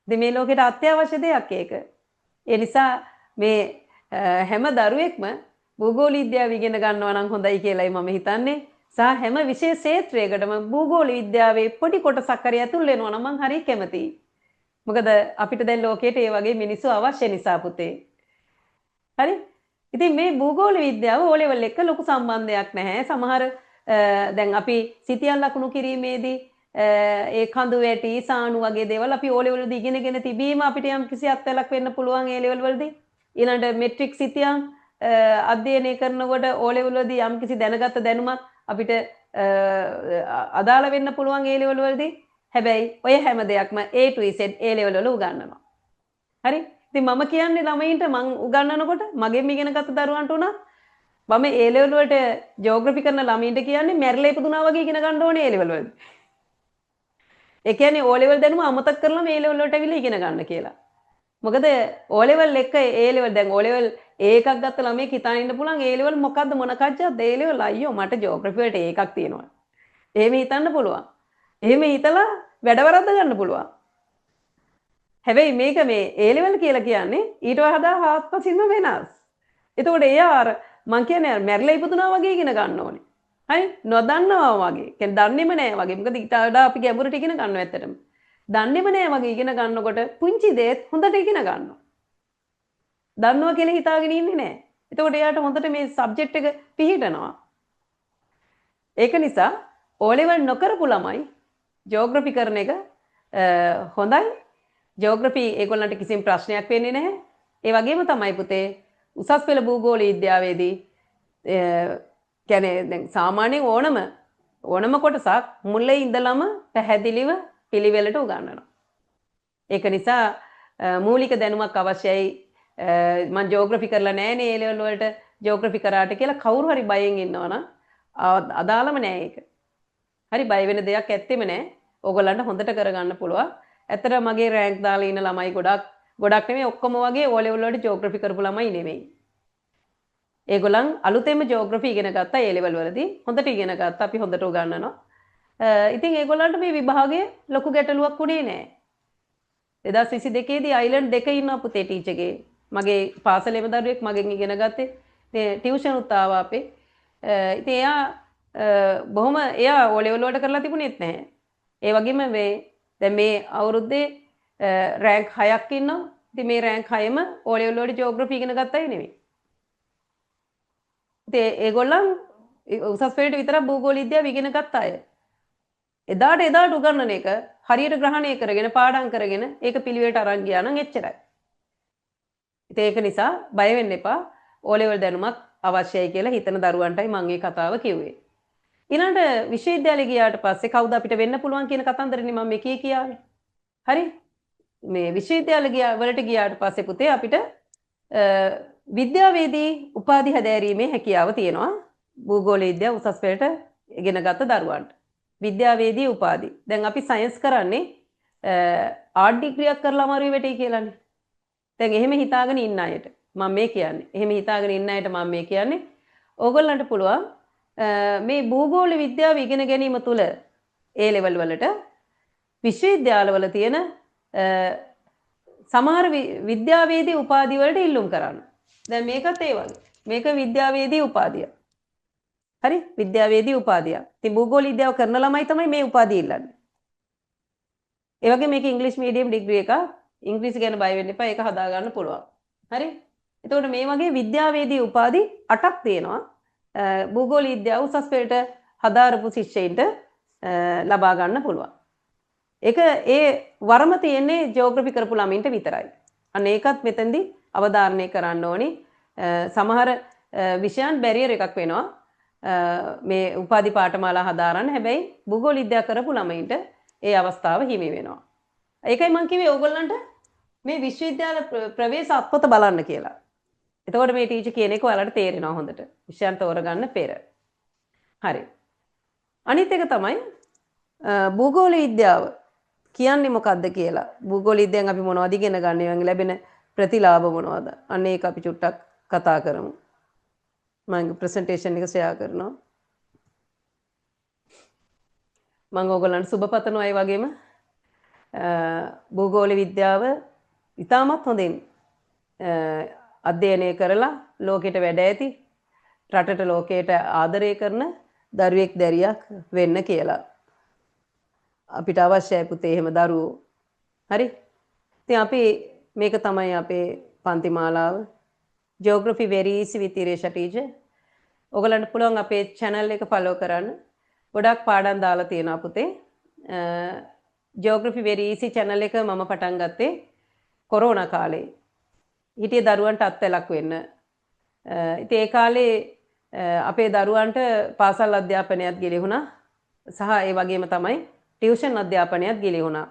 ඉතින් මේ ලෝකෙට අත්‍යවශ්‍ය දෙයක් ඒක. ඒ නිසා මේ හැම දරුවෙක්ම භූගෝල විද්‍යාව ඉගෙන ගන්නවා නම් හොඳයි කියලායි මම හිතන්නේ. සහ හැම විෂය ක්ෂේත්‍රයකටම භූගෝල විද්‍යාවේ පොඩි කොටසක් හරි ඇතුල් වෙනවා නම් මම හරි කැමතියි. මොකද අපිට දැන් ලෝකෙට ඒ වගේ මිනිස්සු අවශ්‍ය නිසා පුතේ. හරි? ඉතින් මේ භූගෝල විද්‍යාව O level එක ලොකු සම්බන්ධයක් නැහැ. සමහර දැන් අපි සිතියන් ලකුණු කිරීමේදී ඒ කඳු වැටි සාණු වගේ දේවල් අපි O level වලදී ඉගෙනගෙන තිබීම අපිට යම් කිසි අත්වලක් වෙන්න පුළුවන් A level වලදී. ඊළඟට මෙට්‍රික් සිතියන් අධ්‍යයනය කරනකොට O level වලදී යම් කිසි දැනගත දැනුමක් අපිට අදාළ වෙන්න පුළුවන් A level වලදී. හැබැයි ඔය හැම දෙයක්ම A to Z A level වල උගන්වනවා. හරි? ඉතින් මම කියන්නේ ළමයින්ට මං උගන්වනකොට මගෙන් ඉගෙනගත්ත දරුවන්ට උනත් මම A level වලට ජියෝග්‍රැෆි කරන ළමයින්ට කියන්නේ මැරිලා ඉපදුනා වගේ ඉගෙන ගන්න ඕනේ A level වලදී. ඒ කියන්නේ O level දැනුම අමතක කරලා මේ A level වලට ඇවිල්ලා ඉගෙන ගන්න කියලා. මොකද O level එක A level දැන් O level එකක් ගත්ත ළමයෙක් හිතාන ඉන්න පුළුවන් A level මොකද්ද මොන කච්චක්ද A level අයියෝ මට ජියෝග්‍රැෆි වලට එකක් තියෙනවා. එහෙම හිතන්න පුළුවන්. එහෙම හිතලා වැඩ වරද්ද ගන්න පුළුවන්. හැබැයි මේක මේ A level කියලා කියන්නේ ඊට වඩා හාත්පසින්ම වෙනස්. එතකොට එයා අර මං කියන්නේ මැරිලා ඉපදුනා වගේ ඉගෙන ගන්න ඕනේ. හරි? නොදන්නවා වගේ. කියන්නේ දන්නේම නැහැ වගේ. මොකද ඊට වඩා අපි ගැඹුරට ඉගෙන ගන්නවා ඇත්තටම. දන්නේම නැහැ වගේ ඉගෙන ගන්නකොට පුංචි දේත් හොඳට ඉගෙන ගන්නවා. දන්නවා කියලා හිතාගෙන ඉන්නේ නැහැ. එතකොට එයාට හොඳට මේ සබ්ජෙක්ට් එක පිහිටනවා. ඒක නිසා O level නොකරපු ළමයි ජියෝග්‍රැෆි කරන එක හොඳයි. ජියෝග්‍රැෆි ඒගොල්ලන්ට කිසිම ප්‍රශ්නයක් වෙන්නේ නැහැ. ඒ වගේම තමයි පුතේ උසස් පෙළ භූගෝල විද්‍යාවේදී කියන්නේ දැන් සාමාන්‍යයෙන් ඕනම කොටසක් මුලින් ඉඳලම පැහැදිලිව පිළිවෙලට උගන්වනවා. ඒක නිසා මූලික දැනුමක් අවශ්‍යයි. මම ජියෝග්‍රැෆි කරලා නැහැ නේ A level වලට ජියෝග්‍රැෆි කරාට කියලා කවුරු හරි බයෙන් ඉන්නවනම් අදාළම නැහැ ඒක. හරි බය වෙන දෙයක් ඇත්තෙම නැහැ. ඕගොල්ලන්ට හොඳට කරගන්න පුළුවන්. ඇත්තට මගේ රෑන්ක් දාලා ඉන්න ළමයි ගොඩක් නෙමෙයි ඔක්කොම වගේ O level වලට ජියෝග්‍රැෆි කරපු ළමයි නෙමෙයි. ඒගොල්ලන් අලුතෙන්ම ජියෝග්‍රැෆි ඉගෙන ගත්තා A level වලදී. හොඳට ඉගෙන ගත්තා. අපි හොඳට උගන්වනවා. ඉතින් ඒගොල්ලන්ට මේ විභාගයේ ලොකු ගැටලුවක් වුණේ නැහැ. 2022 දී අයිලන්ඩ් දෙක ඉන්නවා පුතේ ටීචර්ගේ. මගේ පාසලේම දරුවෙක් මගෙන් ඉගෙන ගත්තේ. ඉතින් ටියුෂන් උත් ආවා අපේ. ඉතින් එයා O level වලට කරලා තිබුණෙත් නැහැ. ඒ වගේම දැන් මේ අවුරුද්දේ රෑන්ක් 6ක් ඉන්නවා. ඉතින් මේ රෑන්ක් 6ම O level වලට ජියෝග්‍රැෆි ඉගෙන ගත්තයි නෙමෙයි. ඉතින් ඒගොල්ලන් උසස් පෙළට විතරක් භූගෝල විද්‍යාව ඉගෙන ගත්ත අය. එදාට උගන්වන එක හරියට ග්‍රහණය කරගෙන පාඩම් කරගෙන ඒක පිළිවෙලට අරන් ගියා නම් එච්චරයි. ඉතින් ඒක නිසා බය වෙන්න එපා. O level දැනුමක් අවශ්‍යයි කියලා හිතන දරුවන්ටයි මම මේ කතාව කිව්වේ. ඊළඟට විශ්වවිද්‍යාලය ගියාට පස්සේ කවුද අපිට වෙන්න පුළුවන් කියන කතන්දරනේ මම මේ කියාවේ. හරි? මේ විශ්වවිද්‍යාල වලට ගියාට පස්සේ පුතේ අපිට විද්‍යාවේදී උපාධි හැදෑරීමේ හැකියාව තියෙනවා. භූගෝල විද්‍යාව උසස් පෙළට ඉගෙනගත්ත දරුවන්ට. විද්‍යාවේදී උපාධි. දැන් අපි සයන්ස් කරන්නේ ආර්ට් ඩිග්‍රියක් කරලා අමාරුයි වෙටේ කියලානේ. දැන් එහෙම හිතාගෙන ඉන්න අයට මම මේ කියන්නේ. එහෙම හිතාගෙන ඉන්න අයට මම මේ කියන්නේ ඕගොල්ලන්ට පුළුවන් මේ භූගෝල විද්‍යාව ඉගෙන ගැනීම තුළ ඒ ලෙවල් වලට විශ්වවිද්‍යාලවල තියෙන සමහර විද්‍යාවේදී උපාධි වලට ඉල්ලුම් කරන්න. දැන් මේකත් ඒ වගේ. මේක විද්‍යාවේදී උපාධිය. හරි? විද්‍යාවේදී උපාධිය. ඉතින් භූගෝල විද්‍යාව කරන ළමයි තමයි මේ උපාධිය ඉල්ලන්නේ. ඒ වගේ මේක ඉංග්‍රීසි මීඩියම් ඩිග්‍රී එක. ඉංග්‍රීසි ගැන බය වෙන්න එපා. ඒක හදා ගන්න පුළුවන්. හරි? එතකොට මේ වගේ විද්‍යාවේදී උපාධි 8ක් තියෙනවා. භූගෝල විද්‍යාව උසස් පෙළට හදාරපු ශිෂ්‍යයින්ට ලබා ගන්න පුළුවන්. ඒක ඒ වරම තියෙන්නේ ජියෝග්‍රැෆි කරපු ළමින්ට විතරයි. අන්න ඒකත් මෙතෙන්දී අවධාරණය කරන්න ඕනි. සමහර විෂයන් බැරියර් එකක් වෙනවා. මේ උපාධි පාඨමාලා හදාරන්න. හැබැයි භූගෝල විද්‍යාව කරපු ළමයින්ට ඒ අවස්ථාව හිමි වෙනවා. ඒකයි මම කිව්වේ ඕගොල්ලන්ට මේ විශ්වවිද්‍යාල ප්‍රවේශ අත්පොත බලන්න කියලා. එතකොට මේ ටීචර් කියන එක ඔයාලට තේරෙනවා හොඳට. විෂයන් තෝරගන්න පෙර. හරි. අනිත් එක තමයි භූගෝල විද්‍යාව කියන්නේ මොකක්ද කියලා. භූගෝල විද්‍යාවෙන් අපි මොනවද ඉගෙන ගන්න? ඒවෙන් ලැබෙන ප්‍රතිලාභ මොනවද? අන්න ඒක අපි චුට්ටක් කතා කරමු. මම ප්‍රසන්ටේෂන් එක ෂෙයා කරනවා. මම ඕගොල්ලන්ට සුබ පතනවා ඒ වගේම භූගෝල විද්‍යාව ඉතාමත් හොඳින් අධ්‍යයනය කරලා ලෝකෙට වැඩ ඇති රටට ලෝකයට ආදරය කරන දරුවෙක් දැරියක් වෙන්න කියලා. අපිට අවශ්‍යයි පුතේ එහෙම දරුවෝ. හරි? ඉතින් අපි මේක තමයි අපේ පන්ති මාලාව. Geography very easy with Iresha teacher. ඔයගලන්ට පුළුවන් අපේ channel එක follow කරන්න. ගොඩක් පාඩම් දාලා තියෙනවා පුතේ. Geography very easy channel එක මම පටන් ගත්තේ කොරෝනා කාලේ. හිටිය දරුවන්ට අත්වැලක් වෙන්න. ඉතින් ඒ කාලේ අපේ දරුවන්ට පාසල් අධ්‍යාපනයත් ගිලිහුණා. සහ ඒ වගේම තමයි ටියුෂන් අධ්‍යාපනයත් ගිලිහුණා.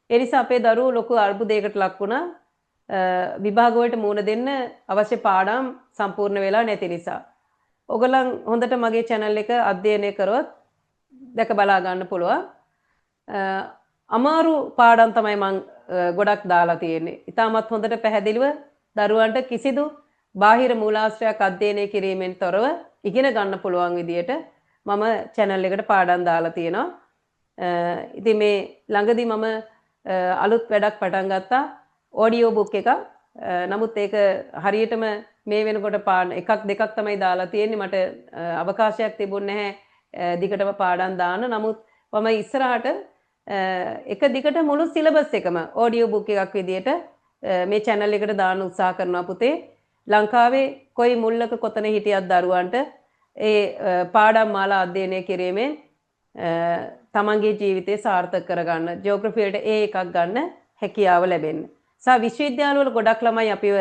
ඒ නිසා අපේ දරුවෝ ලොකු අර්බුදයකට ලක් වුණා. විභාග වලට මුහුණ දෙන්න අවශ්‍ය පාඩම් සම්පූර්ණ වෙලා නැති නිසා. ඔයගොල්ලන් හොඳට මගේ channel එක අධ්‍යයනය කරොත් දැක බලා ගන්න පුළුවන්. අමාරු පාඩම් තමයි මම ගොඩක් දාලා තියෙන්නේ. ඉතාමත් හොඳට පැහැදිලිව දරුවන්ට කිසිදු බාහිර මූලාශ්‍රයක් අධ්‍යයනය කිරීමෙන් තොරව ඉගෙන ගන්න පුළුවන් විදියට මම channel එකට පාඩම් දාලා තියෙනවා. ඉතින් මේ ළඟදී මම අලුත් වැඩක් පටන් ගත්තා ඔඩියෝ බුක් එකක්. නමුත් ඒක හරියටම මේ වෙනකොට එකක් දෙකක් තමයි දාලා තියෙන්නේ. මට අවකාශයක් තිබුණේ නැහැ දිගටම පාඩම් දාන්න. නමුත් මම ඉස්සරහට එක දිගට මුළු සිලබස් එකම ඔඩියෝ බුක් එකක් විදියට මේ channel එකට දාන්න උත්සාහ කරනවා පුතේ. ලංකාවේ කොයි මුල්ලක කොතන හිටියත් දරුවන්ට ඒ පාඩම් මාලා අධ්‍යයනය කිරීමෙන් තමන්ගේ ජීවිතය සාර්ථක කරගන්න ජියෝග්‍රැෆි වලට ඒ එකක් ගන්න හැකියාව ලැබෙන්න. සා විශ්වවිද්‍යාලවල ගොඩක් ළමයි අපිව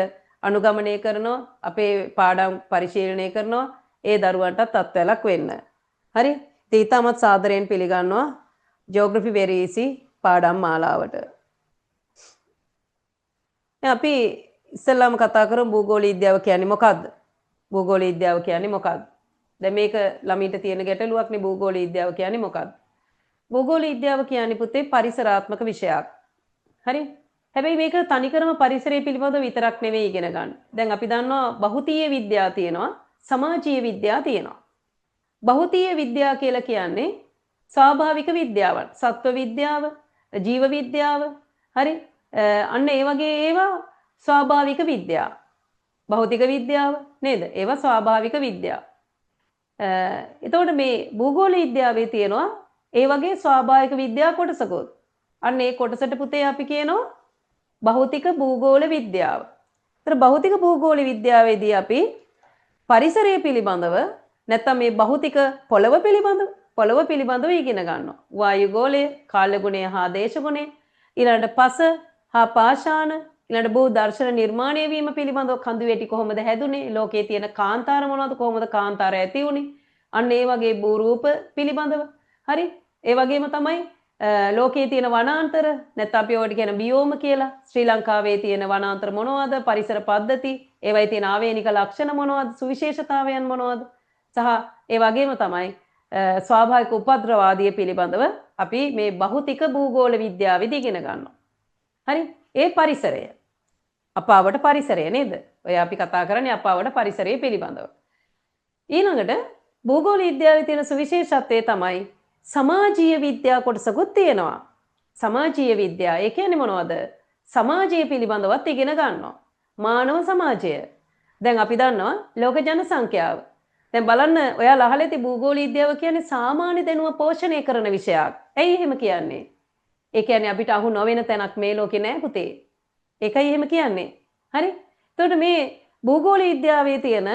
අනුගමනය කරනවා, අපේ පාඩම් පරිශීලනය කරනවා, ඒ දරුවන්ටත් අත්වැලක් වෙන්න. හරි? ඉතින් ඊටමත් සාදරයෙන් පිළිගන්නවා ජියෝග්‍රැෆි very easy පාඩම් මාලාවට. අපි ඉස්සෙල්ලාම කතා කරමු භූගෝල විද්‍යාව කියන්නේ මොකක්ද? භූගෝල විද්‍යාව කියන්නේ මොකක්ද? දැන් මේක ළමයින්ට තියෙන ගැටලුවක්නේ භූගෝල විද්‍යාව කියන්නේ මොකක්ද? භූගෝල විද්‍යාව කියන්නේ පුතේ පරිසරාත්මක විෂයක්. හරි? හැබැයි මේක තනිකරම පරිසරය පිළිබඳව විතරක් නෙවෙයි ඉගෙන ගන්න. දැන් අපි දන්නවා භෞතික විද්‍යාව තියෙනවා, සමාජීය විද්‍යාව තියෙනවා. භෞතික විද්‍යාව කියලා කියන්නේ ස්වාභාවික විද්‍යාවන්. සත්ව විද්‍යාව, ජීව විද්‍යාව, හරි? අන්න ඒ වගේ ඒවා ස්වාභාවික විද්‍යාව. භෞතික විද්‍යාව නේද? ඒවා ස්වාභාවික විද්‍යාව. එතකොට මේ භූගෝල විද්‍යාවේ තියෙනවා ඒ වගේ ස්වාභාවික විද්‍යා කොටසකුත්. අන්න ඒ කොටසට පුතේ අපි කියනවා භෞතික භූගෝල විද්‍යාව. ඒතර භෞතික භූගෝල විද්‍යාවේදී අපි පරිසරය පිළිබඳව නැත්නම් මේ භෞතික පොළව පිළිබඳව ඉගෙන ගන්නවා. වායු ගෝලය, කාල ගුණය හා දේශ ගුණය, ඊළඟට පස හා පාෂාණ, ඊළඟට භූ දර්ශන නිර්මාණය වීම පිළිබඳව කඳු වැටි කොහොමද හැදුනේ, ලෝකයේ තියෙන කාන්තාර මොනවද, කොහොමද කාන්තාර ඇති වුනේ, අන්න ඒ වගේ භූරූප පිළිබඳව. හරි? ඒ වගේම තමයි ලෝකයේ තියෙන වනාන්තර නැත්නම් අපි ඔයාලට කියන බියෝම කියලා. ශ්‍රී ලංකාවේ තියෙන වනාන්තර මොනවද? පරිසර පද්ධති, ඒවයි තියෙන ආවේනික ලක්ෂණ මොනවද? සුවිශේෂතාවයන් මොනවද? සහ ඒ වගේම තමයි ස්වාභාවික උපද්‍රවාදී පිළිබඳව අපි මේ භෞතික භූගෝල විද්‍යාවේදී ඉගෙන ගන්නවා. හරි? ඒ පරිසරය. අපාවට පරිසරය නේද? ඔය අපි කතා කරන්නේ අපාවට පරිසරය පිළිබඳව. ඊළඟට භූගෝල විද්‍යාවේ තියෙන සුවිශේෂත්වය තමයි සමාජීය විද්‍යා කොටසකුත් තියෙනවා. සමාජීය විද්‍යාව ඒ කියන්නේ මොනවද? සමාජය පිළිබඳවත් ඉගෙන ගන්නවා. මානව සමාජය. දැන් අපි දන්නවා ලෝක ජනසංඛ්‍යාව. දැන් බලන්න ඔයාලා අහලා ඇති භූගෝල විද්‍යාව කියන්නේ සාමාන්‍ය දැනුම පෝෂණය කරන විෂයක්. ඇයි එහෙම කියන්නේ? ඒ කියන්නේ අපිට අහු නොවන තැනක් මේ ලෝකේ නෑ පුතේ. ඒකයි එහෙම කියන්නේ. හරි? එතකොට මේ භූගෝල විද්‍යාවේ තියෙන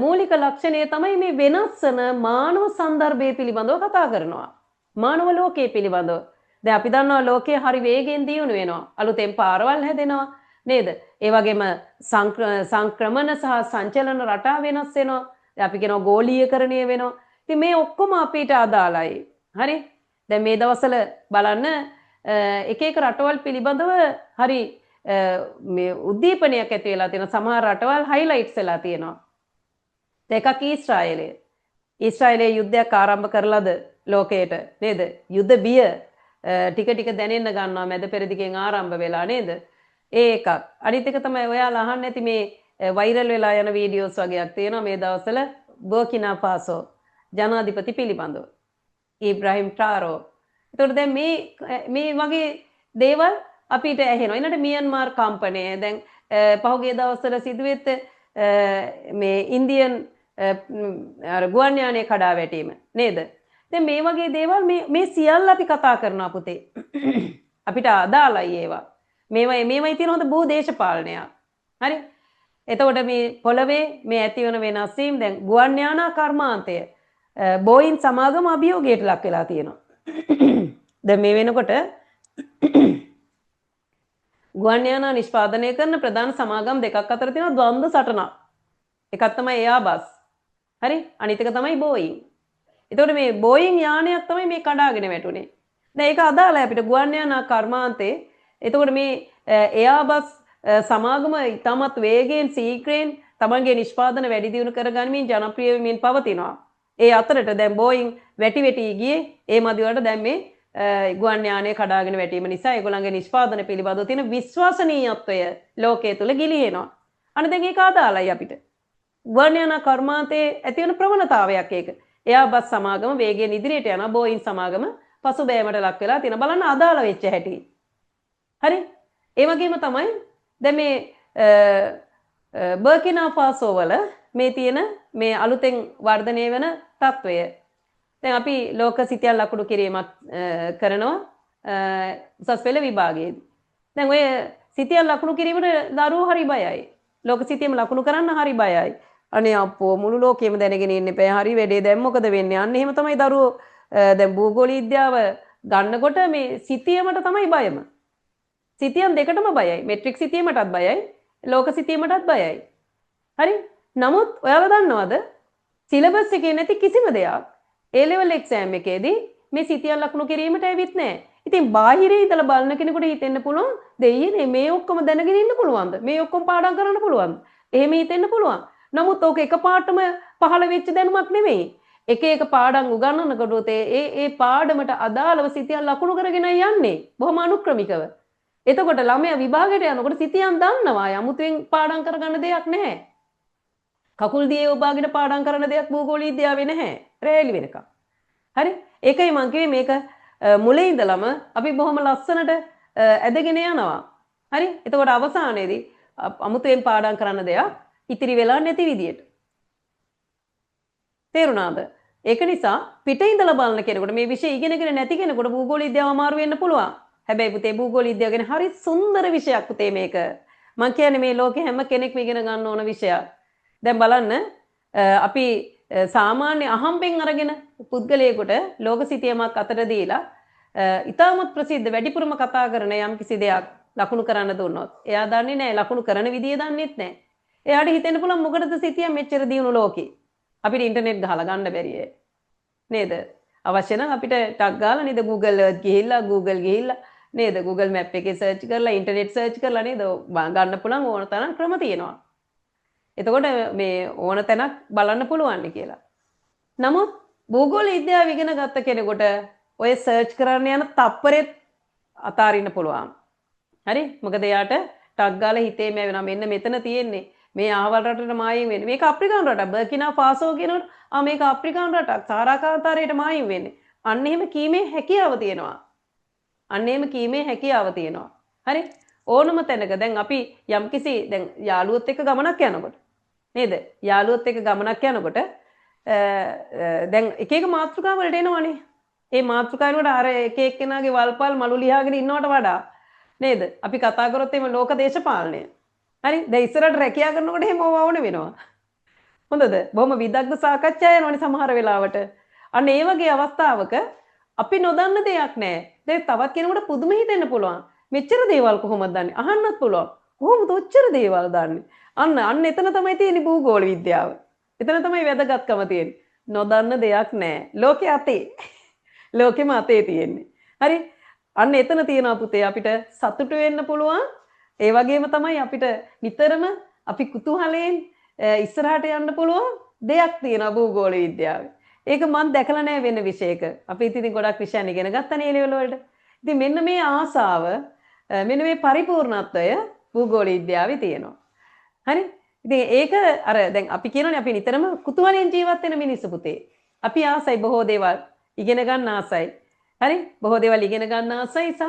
මූලික ලක්ෂණය තමයි මේ වෙනස් වෙන මානව සන්දර්භය පිළිබඳව කතා කරනවා. මානව ලෝකයේ පිළිබඳව. දැන් අපි දන්නවා ලෝකයේ හරි වේගෙන් දියුණු වෙනවා. අලුතෙන් පාරවල් හැදෙනවා නේද? ඒ වගේම සංක්‍රමණ සහ සංචලන රටා වෙනස් වෙනවා. දැන් අපි කියනවා ගෝලීයකරණය වෙනවා. ඉතින් මේ ඔක්කොම අපිට අදාළයි. හරි? දැන් මේ දවස්වල බලන්න එක එක රටවල් පිළිබඳව හරි මේ උද්දීපනයක් ඇති වෙලා තියෙන සමහර රටවල් හයිලයිට්ස් වෙලා තියෙනවා. එකක් ඊශ්‍රායලය. ඊශ්‍රායලයේ යුද්ධයක් ආරම්භ කරලාද ලෝකයට නේද? යුද්ධ බිය ටික ටික දැනෙන්න ගන්නවා මැද පෙරදිගෙන් ආරම්භ වෙලා නේද? ඒ එකක්. අනිත් එක තමයි ඔයාලා අහන්න ඇති මේ වෛරල් වෙලා යන වීඩියෝස් වගේක් තියෙනවා මේ දවස්වල බර්කිනා ෆාසෝ ජනාධිපති පිළිබඳව. ඉබ්‍රාහිම් ට්‍රාරෝ. ඒතකොට දැන් මේ වගේ දේවල් අපිට ඇහෙනවා. ඊළඟට මියන්මාර් කම්පනය දැන් පහුගිය දවස්වල සිදුවෙච්ච මේ ඉන්දියන් ගුවන් යානයේ කඩා වැටීම නේද? දැන් මේ වගේ දේවල් මේ සියල්ල අපි කතා කරනවා පුතේ. අපිට අදාළයි ඒවා. මේවයි තියෙන හොඳ බොහෝ දේශපාලනයක්. හරි? එතකොට මේ පොළවේ මේ ඇති වෙන වෙනස් වීම දැන් ගුවන් යානා කර්මාන්තය බෝයින් සමාගම අභියෝගයට ලක් වෙලා තියෙනවා. දැන් මේ වෙනකොට ගුවන් යානා නිෂ්පාදනය කරන ප්‍රධාන සමාගම් දෙකක් අතර තියෙන ද්වන්ද්ව සටනක්. එකක් තමයි එයාබස්. හරි? අනිත් එක තමයි බෝයින්. එතකොට මේ බෝයින් යානයක් තමයි මේ කඩාගෙන වැටුනේ. දැන් ඒක අදාළයි අපිට ගුවන් යානා කර්මාන්තේ. එතකොට මේ එයාබස් සමාගම ඉතාමත් වේගයෙන් සීක්‍රයෙන් තමන්ගේ නිෂ්පාදන වැඩි දියුණු කරගනිමින් ජනප්‍රිය වෙමින් පවතිනවා. ඒ අතරට දැන් බෝයින් වැටි ගියේ ඒ මදිවට දැන් මේ ගුවන් යානය කඩාගෙන වැටීම නිසා ඒගොල්ලන්ගේ නිෂ්පාදන පිළිබඳව තියෙන විශ්වසනීයත්වය ලෝකයේ තුල ගිලිහෙනවා. අන්න දැන් ඒක අදාළයි අපිට. ගුවන් යානා කර්මාන්තයේ ඇති වෙන ප්‍රවණතාවයක් ඒක. එයාබස් සමාගම වේගයෙන් ඉදිරියට යනවා බෝයින් සමාගම පසුබෑමට ලක් වෙලා තියෙන බලන්න අදාළ වෙච්ච හැටි. හරි? ඒ වගේම තමයි දැන් මේ බර්කිනා ෆාසෝ වල මේ තියෙන මේ අලුතෙන් වර්ධනය වෙන තත්වය. දැන් අපි ලෝක සිතියල් ලකුණු කිරීමක් කරනවා උසස් පෙළ විභාගයේදී. දැන් ඔය සිතියල් ලකුණු කිරීමට දරුවෝ හරි බයයි. ලෝක සිතියම ලකුණු කරන්න හරි බයයි. අනේ අප්පෝ මුළු ලෝකෙම දැනගෙන ඉන්නේ බෑ. හරි වැඩේ දැන් මොකද වෙන්නේ? අන්න එහෙම තමයි දරුවෝ දැන් භූගෝල විද්‍යාව ගන්නකොට මේ සිතියමට තමයි බයම. සිතියම් දෙකටම බයයි. මෙට්‍රික් සිතියමටත් බයයි. ලෝක සිතියමටත් බයයි. හරි? නමුත් ඔයාලා දන්නවද? සිලබස් එකේ නැති කිසිම දෙයක් A level exam එකේදී මේ සිතියම් ලකුණු කිරීමට ඇවිත් නැහැ. ඉතින් බාහිරේ ඉඳලා බලන කෙනෙකුට හිතෙන්න පුළුවන් දෙයියනේ මේ ඔක්කොම දැනගෙන ඉන්න පුළුවන්ද? මේ ඔක්කොම පාඩම් කරන්න පුළුවන්ද? එහෙම හිතෙන්න පුළුවන්. නමුත් ඕක එකපාරටම පහළ වෙච්ච දැනුමක් නෙමෙයි. එක එක පාඩම් උගන්වනකොට ඒ පාඩමට අදාළව සිතියම් ලකුණු කරගෙන යන්නේ. බොහොම අනුක්‍රමිකව. එතකොට ළමයා විභාගයට යනකොට සිතියම් දන්නවා යමුතුවෙන් පාඩම් කරගන්න දෙයක් නැහැ. කකුල් දියේ ඔබාගෙන පාඩම් කරන දෙයක් භූගෝල විද්‍යාවේ නැහැ. රැලි වෙනකම්. හරි? ඒකයි මම කිව්වේ මේක මුලින් ඉඳලම අපි බොහොම ලස්සනට ඇදගෙන යනවා. හරි? එතකොට අවසානයේදී අමුතුවෙන් පාඩම් කරන්න දෙයක් ඉතිරි වෙලා නැති විදියට. තේරුණාද? ඒක නිසා පිටින් ඉඳලා බලන කෙනෙකුට මේ විෂය ඉගෙනගෙන නැති කෙනෙකුට භූගෝල විද්‍යාව අමාරු වෙන්න පුළුවන්. හැබැයි පුතේ භූගෝල විද්‍යාව ගැන හරි සුන්දර විෂයක් පුතේ මේක. මම කියන්නේ මේ ලෝකේ හැම කෙනෙක්ම ඉගෙන ගන්න ඕන විෂයක්. දැන් බලන්න අපි සාමාන්‍ය අහම්බෙන් අරගෙන පුද්ගලයෙකුට ලෝක සිතියමක් අතට දීලා ඉතාමත් ප්‍රසිද්ධ වැඩිපුරම කතා කරන යම් කිසි දෙයක් ලකුණු කරන්න දුන්නොත් එයා දන්නේ නැහැ ලකුණු කරන විදිය දන්නෙත් නැහැ. එයාට හිතෙන්න පුළුවන් මොකටද සිතියම් මෙච්චර දියුණු ලෝකේ. අපිට ඉන්ටර්නෙට් ගහලා ගන්න බැරිය. නේද? අවශ්‍ය නම් අපිට ටක් ගාලා නේද Google Earth ගිහිල්ලා Google ගිහිල්ලා නේද Google Map එකේ සර්ච් කරලා ඉන්ටර්නෙට් සර්ච් කරලා නේද ගන්න පුළුවන් ඕන තරම් ක්‍රම තියෙනවා. එතකොට මේ ඕන තැනක් බලන්න පුළුවන් කියලා. නමුත් භූගෝල විද්‍යාව ඉගෙන ගත්ත කෙනෙකුට ඔය සර්ච් කරන්න යන තප්පරෙත් අතාරින්න පුළුවන්. හරි? මොකද එයාට ටක් ගාලා හිතේ මැවෙනවා මෙන්න මෙතන තියෙන්නේ මේ ආවල් රටට මායිම් වෙන්නේ. මේක අප්‍රිකානු රටක්. බර්කිනා ෆාසෝ කියනකොට මේක අප්‍රිකානු රටක්. සාරාකාන්තාරයට මායිම් වෙන්නේ. අන්න එහෙම කීමේ හැකියාව තියෙනවා. අන්න එහෙම කීමේ හැකියාව තියෙනවා. හරි? ඕනම තැනක දැන් අපි යම්කිසි දැන් යාළුවොත් එක්ක ගමනක් යනකොට නේද? යාළුවොත් එක්ක ගමනක් යනකොට දැන් එක එක මාතෘකා වලට එනවනේ. ඒ මාතෘකා වලට අර එක එක්කෙනාගේ වල්පල් මලු ලියාගෙන ඉන්නවට වඩා නේද? අපි කතා කරොත් එimhe ලෝක දේශපාලනය. හරි? දැන් ඉස්සරහට රැකියා කරනකොට එහෙම ඕන වෙනවා. හොඳද? බොහොම විදග්ධ සාකච්ඡා යනවනේ සමහර වෙලාවට. අන්න ඒ වගේ අවස්ථාවක අපි නොදන්න දෙයක් නැහැ. දැන් තවත් කෙනෙකුට පුදුම හිතෙන්න පුළුවන්. මෙච්චර දේවල් කොහොමද දන්නේ? අහන්නත් පුළුවන්. කොහොමද ඔච්චර දේවල් දන්නේ? අන්න එතන තමයි තියෙන්නේ භූගෝල විද්‍යාව. එතන තමයි වැදගත්කම තියෙන්නේ. නොදන්න දෙයක් නැහැ. ලෝකේ අතේ. ලෝකෙම අතේ තියෙන්නේ. හරි? අන්න එතන තියෙනවා පුතේ අපිට සතුටු වෙන්න පුළුවන්. ඒ වගේම තමයි අපිට නිතරම අපි කුතුහලයෙන් ඉස්සරහට යන්න පුළුවන් දෙයක් තියෙනවා භූගෝල විද්‍යාවේ. ඒක මම දැකලා නැහැ වෙන විෂයක. අපි ඉතින් ගොඩක් විෂයන් ඉගෙන ගත්තනේ ඒ ලෙවල් වලට. ඉතින් මෙන්න මේ ආසාව මෙන්න මේ පරිපූර්ණත්වය භූගෝල විද්‍යාවේ තියෙනවා. හරි? ඉතින් ඒක අර දැන් අපි කියනනේ අපි නිතරම කුතුහලයෙන් ජීවත් වෙන මිනිස්සු පුතේ. අපි ආසයි බොහෝ දේවල් ඉගෙන ගන්න ආසයි. හරි? බොහෝ දේවල් ඉගෙන ගන්න ආසයි සහ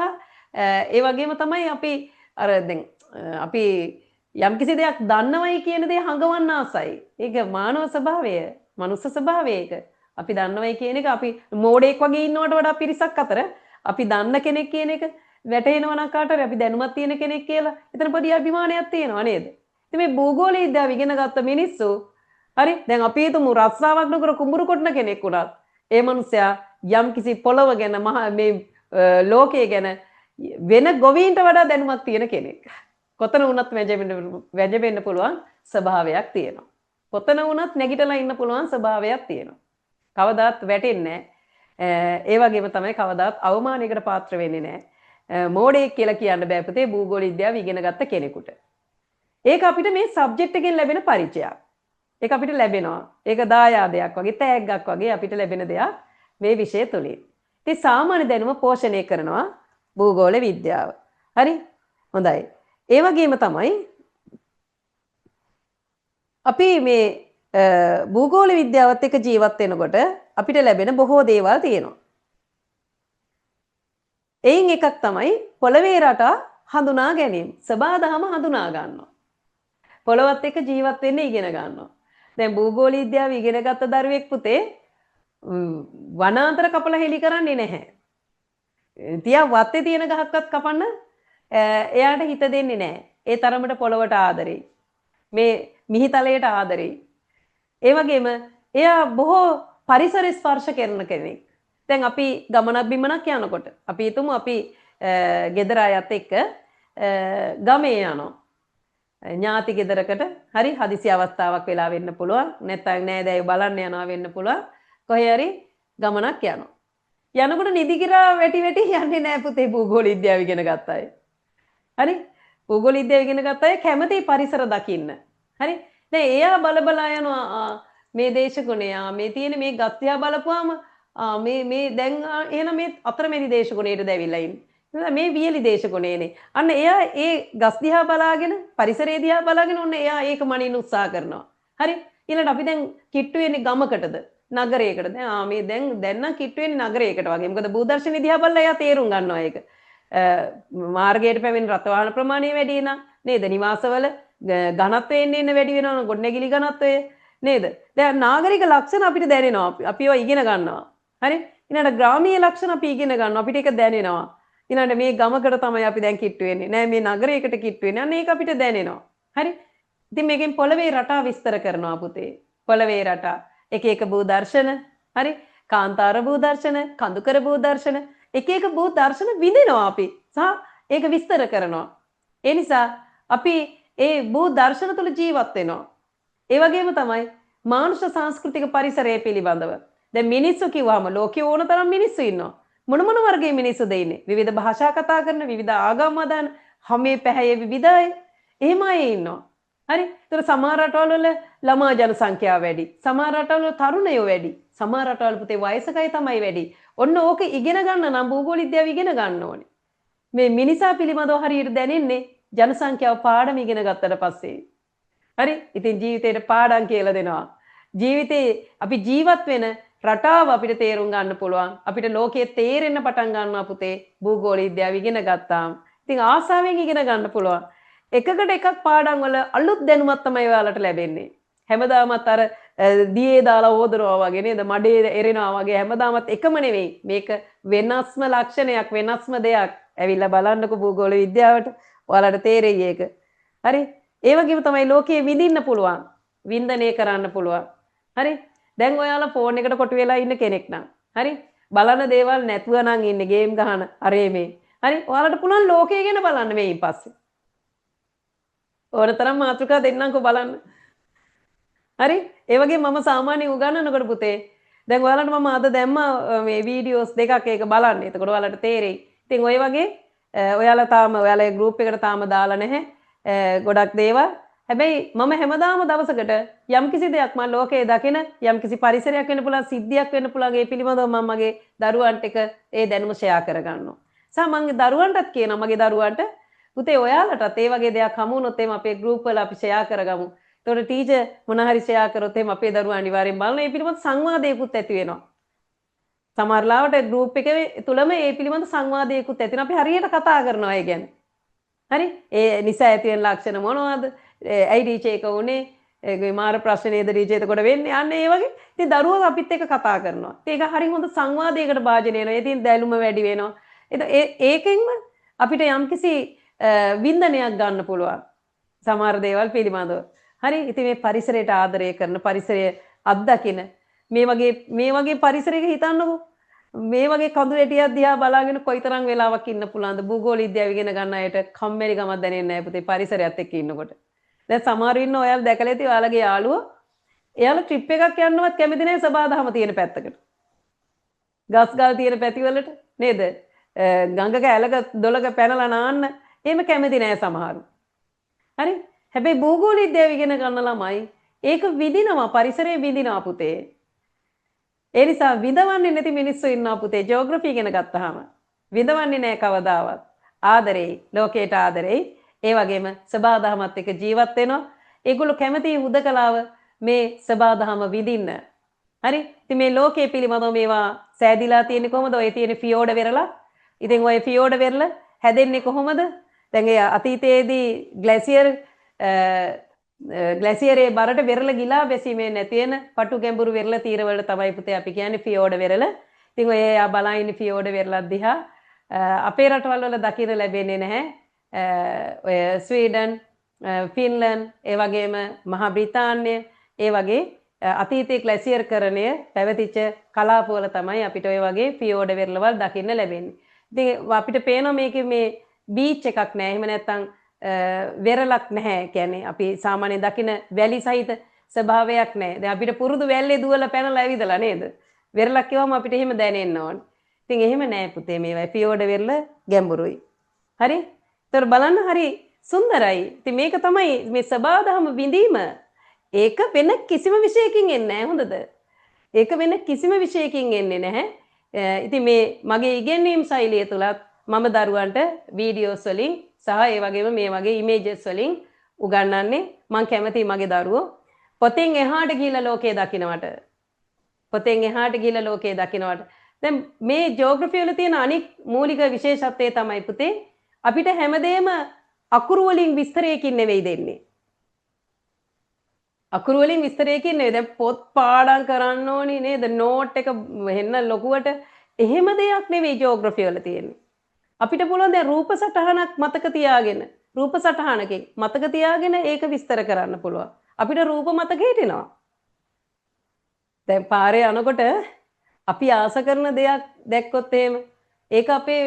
ඒ වගේම තමයි අපි අර දැන් අපි යම්කිසි දෙයක් දන්නවයි කියන දේ හඟවන්න ආසයි. ඒක මානව ස්වභාවය, මනුස්ස ස්වභාවය ඒක. අපි දන්නවයි කියන එක අපි මෝඩෙක් වගේ ඉන්නවට වඩා පිරිසක් අතර අපි දන්න කෙනෙක් කියන එක වැටහෙනවා නම් කාටද අපි දැනුමක් තියෙන කෙනෙක් කියලා. එතන පොඩි අභිමානයක් තියෙනවා නේද? ඉතින් මේ භූගෝල විද්‍යාව ඉගෙන ගත්ත මිනිස්සු හරි දැන් අපි හිතමු රස්සාවක් නොකර කුඹුරු කොටන කෙනෙක් වුණත් ඒ මිනිසයා යම්කිසි පොළව ගැන මේ ලෝකයේ ගැන වෙන ගොවීන්ට වඩා දැනුමක් තියෙන කෙනෙක්. කොතන වුණත් වැජෙන්න පුළුවන් ස්වභාවයක් තියෙනවා. කොතන වුණත් නැගිටලා ඉන්න පුළුවන් ස්වභාවයක් තියෙනවා. කවදාත් වැටෙන්නේ නැහැ. ඒ වගේම තමයි කවදාත් අවමානයකට පාත්‍ර වෙන්නේ නැහැ. මෝඩයෙක් කියලා කියන්න බෑ පුතේ භූගෝල විද්‍යාව ඉගෙන ගත්ත කෙනෙකුට. ඒක අපිට මේ සබ්ජෙක්ට් එකෙන් ලැබෙන පරිචයක්. ඒක අපිට ලැබෙනවා. ඒක දායාදයක් වගේ තෑග්ගක් වගේ අපිට ලැබෙන දෙයක් මේ විෂය තුලින්. ඉතින් සාමාන්‍ය දැනුම පෝෂණය කරනවා භූගෝල විද්‍යාව. හරි? හොඳයි. ඒ වගේම තමයි අපි මේ භූගෝල විද්‍යාවත් එක්ක ජීවත් වෙනකොට අපිට ලැබෙන බොහෝ දේවල් තියෙනවා. එයින් එකක් තමයි පොළවේ රටා හඳුනා ගැනීම. සබාදහම හඳුනා ගන්නවා. පොළවත් එක්ක ජීවත් වෙන්න ඉගෙන ගන්නවා. දැන් භූගෝල විද්‍යාව ඉගෙන ගත්ත දරුවෙක් පුතේ වනාන්තර කපලා හෙලි කරන්නේ නැහැ. තියා වත්තේ තියෙන ගහක්වත් කපන්න එයාට හිත දෙන්නේ නැහැ. ඒ තරමට පොළවට ආදරෙයි. මේ මිහිතලයට ආදරෙයි. ඒ වගේම එයා බොහෝ පරිසර ස්පර්ශ කරන කෙනෙක්. දැන් අපි ගමනක් බිමනක් යනකොට අපි හිතමු අපි ගෙදර අයත් එක්ක ගමේ යනවා. ඥාති ගෙදරකට හරි හදිසි අවස්ථාවක් වෙලා වෙන්න පුළුවන්. නැත්නම් නෑදෑයෝ බලන්න යනවා වෙන්න පුළුවන්. කොහේ හරි ගමනක් යනවා. යනකොට නිදිකිරා වැටි යන්නේ නෑ පුතේ භූගෝල විද්‍යාව ඉගෙන ගත්ත අය. හරි? භූගෝල විද්‍යාව ඉගෙන ගත්ත අය කැමති පරිසර දකින්න. හරි? දැන් එයා බලා යනවා මේ දේශගුණයා මේ තියෙන මේ ගස් දිහා බලපුවාම මේ දැන් එහෙනම් මේ අතරමැදි දේශගුණයට දැවිලා ඉන්නේ. මේ වියලි දේශගුණේනේ. අන්න එයා ඒ ගස් දිහා බලාගෙන පරිසරය දිහා බලාගෙන ඔන්න එයා ඒක මනින්න උත්සාහ කරනවා. හරි? ඊළඟට අපි දැන් කිට්ටු වෙන්නේ ගමකටද නගරයකටද? දැන් මේ දැන් නම් කිට්ටු වෙන්නේ නගරයකට වගේ. මොකද භූදර්ශන දිහා බලලා එයා තේරුම් ගන්නවා ඒක. මාර්ගයට පැමිණෙන රථ වාහන ප්‍රමාණය වැඩි වෙනා නේද? නිවාසවල ඝනත්වය එන්න වැඩි වෙනවා. ගොඩනැගිලි ඝනත්වය නේද? දැන් නාගරික ලක්ෂණ අපිට දැනෙනවා. අපි ඒවා ඉගෙන ගන්නවා. හරි? ඊළඟට ග්‍රාමීය ලක්ෂණ අපි ඉගෙන ගන්නවා. අපිට ඒක දැනෙනවා. ඊළඟට මේ ගමකට තමයි අපි දැන් කිට්ටු වෙන්නේ. නෑ මේ නගරයකට කිට්ටු වෙන්නේ. අන්න ඒක අපිට දැනෙනවා. හරි? ඉතින් මේකෙන් පොළවේ රටා විස්තර කරනවා පුතේ. පොළවේ රටා එක එක භූ දර්ශන, හරි? කාන්තාර භූ දර්ශන, කඳුකර භූ දර්ශන, එක එක භූ දර්ශන විඳිනවා අපි. සහ ඒක විස්තර කරනවා. ඒ නිසා අපි ඒ භූ දර්ශන තුල ජීවත් වෙනවා. ඒ වගේම තමයි මානුෂ සංස්කෘතික පරිසරය පිළිබඳව. දැන් මිනිස්සු කිව්වම ලෝකේ ඕන තරම් මිනිස්සු ඉන්නවා. මොන වර්ගයේ මිනිස්සුද ඉන්නේ? විවිධ භාෂා කතා කරන, විවිධ ආගම් අදහන, හැමේ පැහැයේ විවිධයි. එහෙම අය ඉන්නවා. හරි? ඒතර සමහර රටවල් වල ළමා ජනසංඛ්‍යාව වැඩි. සමහර රටවල් වල තරුණයෝ වැඩි. සමහර රටවල් පුතේ වයසකයි තමයි වැඩි. ඔන්න ඕක ඉගෙන ගන්න නම් භූගෝල විද්‍යාව ඉගෙන ගන්න ඕනේ. මේ මිනිසා පිළිබඳව හරියට දැනෙන්නේ ජනසංඛ්‍යාව පාඩම ඉගෙන ගත්තට පස්සේ. හරි? ඉතින් ජීවිතේට පාඩම් කියලා දෙනවා. ජීවිතේ අපි ජීවත් වෙන රටාව අපිට තේරුම් ගන්න පුළුවන්. අපිට ලෝකයේ තේරෙන්න පටන් ගන්නවා පුතේ භූගෝල විද්‍යාව ඉගෙන ගත්තාම. ඉතින් ආසාවෙන් ඉගෙන ගන්න පුළුවන්. එකකට එකක් පාඩම් වල අලුත් දැනුමක් තමයි ඔයාලට ලැබෙන්නේ. හැමදාමත් අර දියේ දාලා හොදනවා වගේ නේද? මඩේ එරෙනවා වගේ හැමදාමත් එකම නෙවෙයි. මේක වෙනස්ම ලක්ෂණයක්, වෙනස්ම දෙයක්. ඇවිල්ලා බලන්නකෝ භූගෝල විද්‍යාවට. ඔයාලට තේරෙයි ඒක. හරි? ඒ වගේම තමයි ලෝකයේ විඳින්න පුළුවන්. වින්දනය කරන්න පුළුවන්. හරි? දැන් ඔයාලා ෆෝන් එකට කොටු වෙලා ඉන්න කෙනෙක් නම්. හරි? බලන දේවල් නැතුව නම් ඉන්නේ ගේම් ගහන අරේ මේ. හරි? ඔයාලට පුළුවන් ලෝකය ගැන බලන්න මේන් පස්සේ. ඕනතරම් මාතෘකා දෙන්නම්කෝ බලන්න. හරි? ඒ වගේ මම සාමාන්‍යයෙන් උගන්වනකොට පුතේ දැන් ඔයාලට මම අද දැම්ම මේ වීඩියෝස් දෙකක් ඒක බලන්න. එතකොට ඔයාලට තේරෙයි. ඉතින් ඔය වගේ ඔයාලා තාම ඔයාලේ ගෲප් එකට තාම දාලා නැහැ. ගොඩක් දේවල්. හැබැයි මම හැමදාම දවසකට යම්කිසි දෙයක් මම ලෝකයේ දකින යම්කිසි පරිසරයක් වෙන්න පුළුවන් සිද්ධියක් වෙන්න පුළුවන් ඒ පිළිබඳව මම මගේ දරුවන්ට ඒ දැනුම ෂෙයා කරගන්නවා. සහ මගේ දරුවන්ටත් කියනවා මගේ දරුවන්ට පුතේ ඔයාලටත් ඒ වගේ දෙයක් හමු වුණොත් එහෙම අපේ ගෲප් වල අපි ෂෙයා කරගමු. එතකොට ටීචර් මොන හරි ෂෙයා කරොත් එහෙම අපේ දරුවා අනිවාර්යෙන් බලන ඒ පිළිබඳ සංවාදයකුත් ඇති වෙනවා. සමහර ලාවට ගෲප් එකේ තුලම ඒ පිළිබඳ සංවාදයකුත් ඇති වෙනවා. අපි හරියට කතා කරනවා ඒ ගැන. හරි? ඒ නිසා ඇති වෙන ලක්ෂණ මොනවද? ඇයි ටීචර් එක උනේ? ඒ මාර ප්‍රශ්නේද ටීචර් එතකොට වෙන්නේ? අන්න ඒ වගේ. ඉතින් දරුවෝ අපිත් එක්ක කතා කරනවා. ඉතින් ඒක හරි හොඳ සංවාදයකට භාජනය වෙනවා. ඉතින් දැනුම වැඩි වෙනවා. ඒකෙන්ම අපිට යම්කිසි වින්දනයක් ගන්න පුළුවන්. සමහර දේවල් පිළිබඳව. හරි? ඉතින් මේ පරිසරයට ආදරය කරන පරිසරය අත්දකින මේ වගේ පරිසරයක හිතන්නකෝ. මේ වගේ කඳු ඇටියක් දිහා බලාගෙන කොයිතරම් වෙලාවක් ඉන්න පුළුවන්ද? භූගෝල විද්‍යාව ඉගෙන ගන්න අයට කම්මැලි ගමක් දැනෙන්නේ නැහැ පුතේ පරිසරයත් එක්ක ඉන්නකොට. දැන් සමහර ඉන්න ඔයාලා දැකලා ඇති ඔයාලගේ යාළුවෝ එයාලා ට්‍රිප් එකක් යන්නවත් කැමති නැහැ සබාදහම තියෙන පැත්තකට. ගස් ගල් තියෙන පැතිවලට නේද? ගඟක ඇලක දොලක පැනලා නාන්න එහෙම කැමති නැහැ සමහරු. හරි? හැබැයි භූගෝල විද්‍යාව ඉගෙන ගන්න ළමයි ඒක විඳිනවා පරිසරයේ විඳිනවා පුතේ. ඒ නිසා විඳවන්නේ නැති මිනිස්සු ඉන්නවා පුතේ ජියෝග්‍රැෆි ඉගෙන ගත්තාම. විඳවන්නේ නැහැ කවදාවත්. ආදරෙයි, ලෝකයට ආදරෙයි. ඒ වගේම සබාදහමත් එක්ක ජීවත් වෙනවා. ඒගොල්ලෝ කැමති හුදකලාව මේ සබාදහම විඳින්න. හරි? ඉතින් මේ ලෝකයේ පිළිබඳව මේවා සෑදිලා තියෙන්නේ කොහොමද? ඔය තියෙන ෆියෝඩ වෙරළා. ඉතින් ඔය ෆියෝඩ වෙරළ හැදෙන්නේ කොහොමද? දැන් ඒ අතීතයේදී ග්ලැසියරේ බරට වෙරළ ගිලා බැසීමේ නැති වෙන පටු ගැඹුරු වෙරළ තීරවල තමයි පුතේ අපි කියන්නේ ෆියෝඩ වෙරළ. ඉතින් ඔය බලන් ඉන්නේ ෆියෝඩ වෙරළක් දිහා අපේ රටවල් වල දකින්න ලැබෙන්නේ නැහැ. ඔය ස්වීඩන්, ෆින්ලන්ඩ්, ඒ වගේම මහා බ්‍රිතාන්‍ය, ඒ වගේ අතීතයේ ග්ලැසියර්කරණය පැවතිච්ච කලාපවල තමයි අපිට ඔය වගේ ෆියෝඩ වෙරළවල් දකින්න ලැබෙන්නේ. ඉතින් අපිට පේනවා මේකේ මේ බීච් එකක් නැහැ. එහෙම නැත්නම් වෙරළක් නැහැ. කියන්නේ අපි සාමාන්‍යයෙන් දකින වැලි සහිත ස්වභාවයක් නැහැ. දැන් අපිට පුරුදු වැල්ලේ දුවලා පැනලා ඇවිදලා නේද? වෙරළක් කියවම අපිට එහෙම දැනෙන්න ඕන. ඉතින් එහෙම නැහැ පුතේ මේවා. ෆියෝඩ වෙරළ ගැඹුරුයි. හරි? ඒතර බලන්න හරි සුන්දරයි. ඉතින් මේක තමයි මේ සබාදහම විඳීම. ඒක වෙන කිසිම විශේෂයකින් එන්නේ නැහැ. හොඳද? ඒක වෙන කිසිම විශේෂයකින් එන්නේ නැහැ. ඉතින් මේ මගේ ඉගෙනීම් ශෛලිය තුලත් මම දරුවන්ට වීඩියෝස් වලින් සහ ඒ වගේම මේ වගේ ඉමේජස් වලින් උගන්වන්නේ මම කැමතියි මගේ දරුවෝ පොතෙන් එහාට ගිහිල්ලා ලෝකය දකින්නවට. පොතෙන් එහාට ගිහිල්ලා ලෝකය දකින්නවට. දැන් මේ ජියෝග්‍රැෆි වල තියෙන අනික් මූලික විශේෂත්වය තමයි පුතේ අපිට හැමදේම අකුරු වලින් විස්තරයකින් නෙවෙයි දෙන්නේ. අකුරු වලින් විස්තරයකින් නෙවෙයි. දැන් පොත් පාඩම් කරන්න ඕනි නේද? නෝට් එක හෙන්න ලොකුවට එහෙම දෙයක් නෙවෙයි ජියෝග්‍රැෆි වල තියෙන්නේ. අපිට පුළුවන් දැන් රූප සටහනක් මතක තියාගෙන රූප සටහනකින් මතක තියාගෙන ඒක විස්තර කරන්න පුළුවන්. අපිට රූප මතක හිටිනවා. දැන් පාරේ යනකොට අපි ආස කරන දෙයක් දැක්කොත් එහෙම ඒක අපේ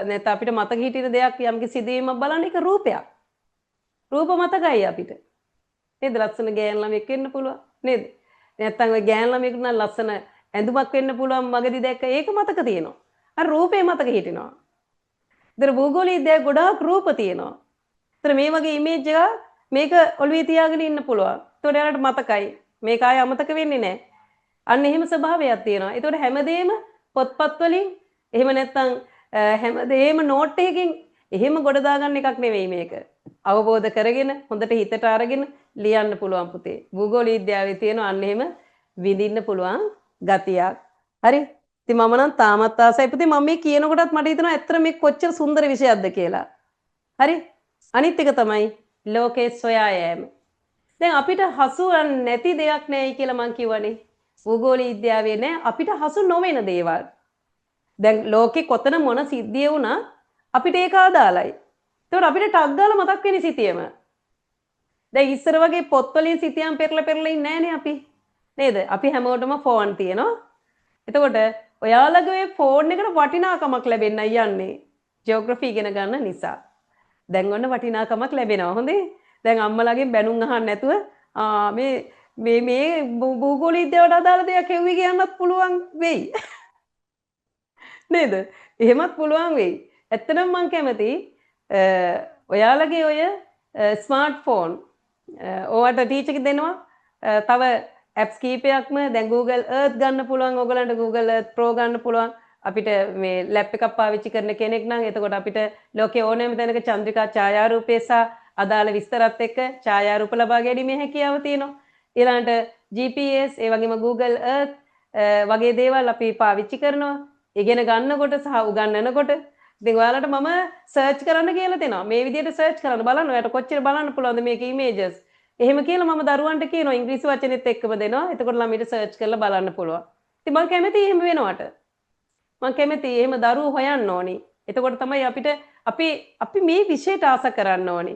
නැත්නම් අපිට මතක හිටින දෙයක් යම්කිසි සිදුවීමක් බලන්න ඒක රූපයක්. රූප මතකයි අපිට. නේද? ලස්සන ගෑන් ළමෙක් වෙන්න පුළුවන්. නේද? නැත්තම් ඔය ගෑන් ළමයෙකුට නම් ලස්සන ඇඳුමක් වෙන්න පුළුවන් මගදී දැක්ක ඒක මතක තියෙනවා. අර රූපේ මතක හිටිනවා. ඒතර භූගෝලීය විද්‍යාවේ ගොඩාක් රූප තියෙනවා. ඒතර මේ වගේ ඉමේජ් එකක් මේක ඔළුවේ තියාගෙන ඉන්න පුළුවන්. ඒතකොට එයාලට මතකයි. මේක ආයෙ අමතක වෙන්නේ නැහැ. අන්න එහෙම ස්වභාවයක් තියෙනවා. ඒතකොට හැමදේම පොත්පත් වලින් එහෙම නැත්තම් හැමදේම නෝට් එකකින් එහෙම ගොඩ දාගන්න එකක් නෙවෙයි මේක. අවබෝධ කරගෙන හොඳට හිතට අරගෙන ලියන්න පුළුවන් පුතේ. භූගෝලීය විද්‍යාවේ තියෙන අන්න එහෙම විඳින්න පුළුවන් ගතියක්. හරි? ඉතින් මම නම් තාමත් ආසයි පුතේ මම මේ කියනකොටත් මට හිතෙනවා ඇත්තට මේ කොච්චර සුන්දර විෂයක්ද කියලා. හරි? අනිත් එක තමයි ලෝකේ සොයා යෑම. දැන් අපිට හසු නැති දෙයක් නැයි කියලා මං කිව්වනේ. භූගෝලීය විද්‍යාවේ නෑ අපිට හසු නොවන දේවල්. දැන් ලෝකේ කොතන මොන සිද්ධිය වුණා අපිට ඒක ආදාළයි. ඒතකොට අපිට ටක් ගාලා මතක් වෙන්නේ සිතියම. දැන් ඉස්සර වගේ පොත්වලින් සිතියම් පෙරලා ඉන්නේ නෑනේ අපි. නේද? අපි හැමෝටම ෆෝන් තියෙනවා. එතකොට ඔයාලගේ ෆෝන් එකට වටිනාකමක් ලැබෙන්නයි යන්නේ. ජියෝග්‍රැෆි ඉගෙන ගන්න නිසා. දැන් ඔන්න වටිනාකමක් ලැබෙනවා. හොඳේ. දැන් අම්මලාගෙන් බැනුම් අහන්න නැතුව මේ භූගෝලීය විද්‍යාවට අදාළ දෙයක් හෙව්වි කියන්නත් පුළුවන් වෙයි. නේද? එහෙමත් පුළුවන් වෙයි. ඇත්තටම මම කැමති ඔයාලගේ ඔය ස්මාර්ට්ෆෝන් ඕවට ටීචර් එක දෙනවා. තව ඇප්ස් කීපයක්ම දැන් Google Earth ගන්න පුළුවන්. ඔයගලන්ට Google Earth Pro ගන්න පුළුවන්. අපිට මේ ලැප් එකක් පාවිච්චි කරන කෙනෙක් නම් එතකොට අපිට ලෝකේ ඕනෑම තැනක චන්ද්‍රිකා ඡායාරූපය සහ අදාළ විස්තරත් එක්ක ඡායාරූප ලබා ගැනීමේ හැකියාව තියෙනවා. ඊළඟට GPS ඒ වගේම Google Earth වගේ දේවල් අපි පාවිච්චි කරනවා. ඉගෙන ගන්නකොට සහ උගන්වනකොට. ඉතින් ඔයාලට මම සර්ච් කරන්න කියලා දෙනවා. මේ විදිහට සර්ච් කරන්න බලන්න. ඔයාලට කොච්චර බලන්න පුළුවන්ද මේකේ ඉමේජස්. එහෙම කියලා මම දරුවන්ට කියනවා ඉංග්‍රීසි වචනෙත් එක්කම දෙනවා. එතකොට ළමයිට සර්ච් කරලා බලන්න පුළුවන්. ඉතින් මම කැමතියි එහෙම වෙනවට. මම කැමතියි එහෙම දරුවෝ හොයන්න ඕනි. එතකොට තමයි අපිට අපි මේ විෂයට ආස කරන්න ඕනි.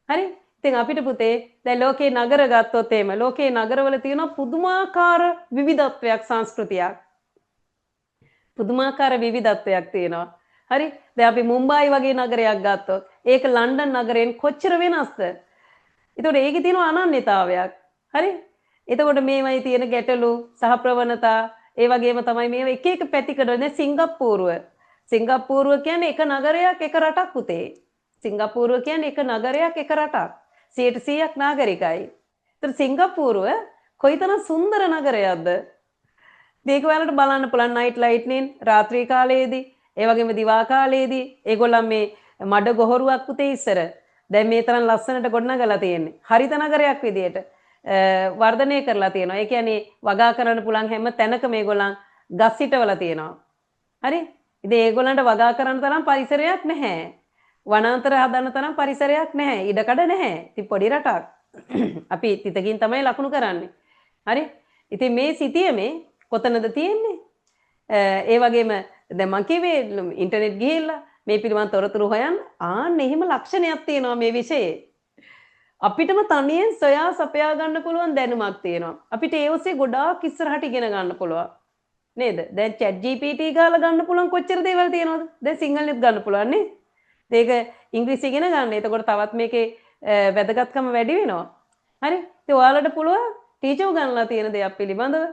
හරි? ඉතින් අපිට පුතේ දැන් ලෝකේ නගර ගත්තොත් එහෙම ලෝකේ නගරවල තියෙන පුදුමාකාර විවිධත්වයක් සංස්කෘතියක්. පුදුමාකාර විවිධත්වයක් තියෙනවා. හරි? දැන් අපි මුම්බායි වගේ නගරයක් ගත්තොත් ඒක ලන්ඩන් නගරයෙන් කොච්චර වෙනස්ද? ඒතකොට ඒකේ තියෙන අනන්‍යතාවයක්. හරි? එතකොට මේවයි තියෙන ගැටලු සහ ප්‍රවණතා ඒ වගේම තමයි මේව එක එක පැතිකඩ දැන් සිංගප්පූරුව කියන්නේ එක නගරයක් එක රටක් පුතේ. සිංගප්පූරුව කියන්නේ එක නගරයක් එක රටක්. 100%ක් නාගරිකයි. ඒතර සිංගප්පූරුව කොයිතරම් සුන්දර නගරයක්ද? මේක ඔයාලට බලන්න පුළුවන් නයිට් ලයිට්නින් රාත්‍රී කාලයේදී ඒ වගේම දිවා කාලයේදී ඒගොල්ලන් මේ මඩ ගොහරුවක් පුතේ ඉස්සර දැන් මේ තරම් ලස්සනට ගොඩනගලා තියෙන්නේ. හරිත නගරයක් විදියට වර්ධනය කරලා තියෙනවා. ඒ කියන්නේ වගා කරන්න පුළුවන් හැම තැනකම මේගොල්ලන් ගස් හිටවලා තියෙනවා. හරි? ඉතින් ඒගොල්ලන්ට වගා කරන්න තරම් පරිසරයක් නැහැ. වනාන්තර හදන්න තරම් පරිසරයක් නැහැ. ඉඩකඩ නැහැ. ඉතින් පොඩි රටක්. අපි තිතකින් තමයි ලකුණු කරන්නේ. හරි? ඉතින් මේ සිටියමේ කොතනද තියෙන්නේ? ඒ වගේම දැන් මං කිව්වේ ඉන්ටර්නෙට් ගිහිල්ලා මේ පිළිබඳ තොරතුරු හොයන්න ආන්න එහෙම ලක්ෂණයක් තියෙනවා මේ විෂයේ. අපිටම තනියෙන් සොයා සපයා ගන්න පුළුවන් දැනුමක් තියෙනවා. අපිට ඒ ඔස්සේ ගොඩාක් ඉස්සරහට ඉගෙන ගන්න පුළුවන්. නේද? දැන් chat GPT ගාලා ගන්න පුළුවන් කොච්චර දේවල් තියෙනවද? දැන් සිංහලෙත් ගන්න පුළුවන් නේ. ඒක ඉංග්‍රීසි ඉගෙන ගන්න. එතකොට තවත් මේකේ වැදගත්කම වැඩි වෙනවා. හරි? ඉතින් ඔයාලට පුළුවන් ටීචර් උගන්ලා තියෙන දේවල් පිළිබඳව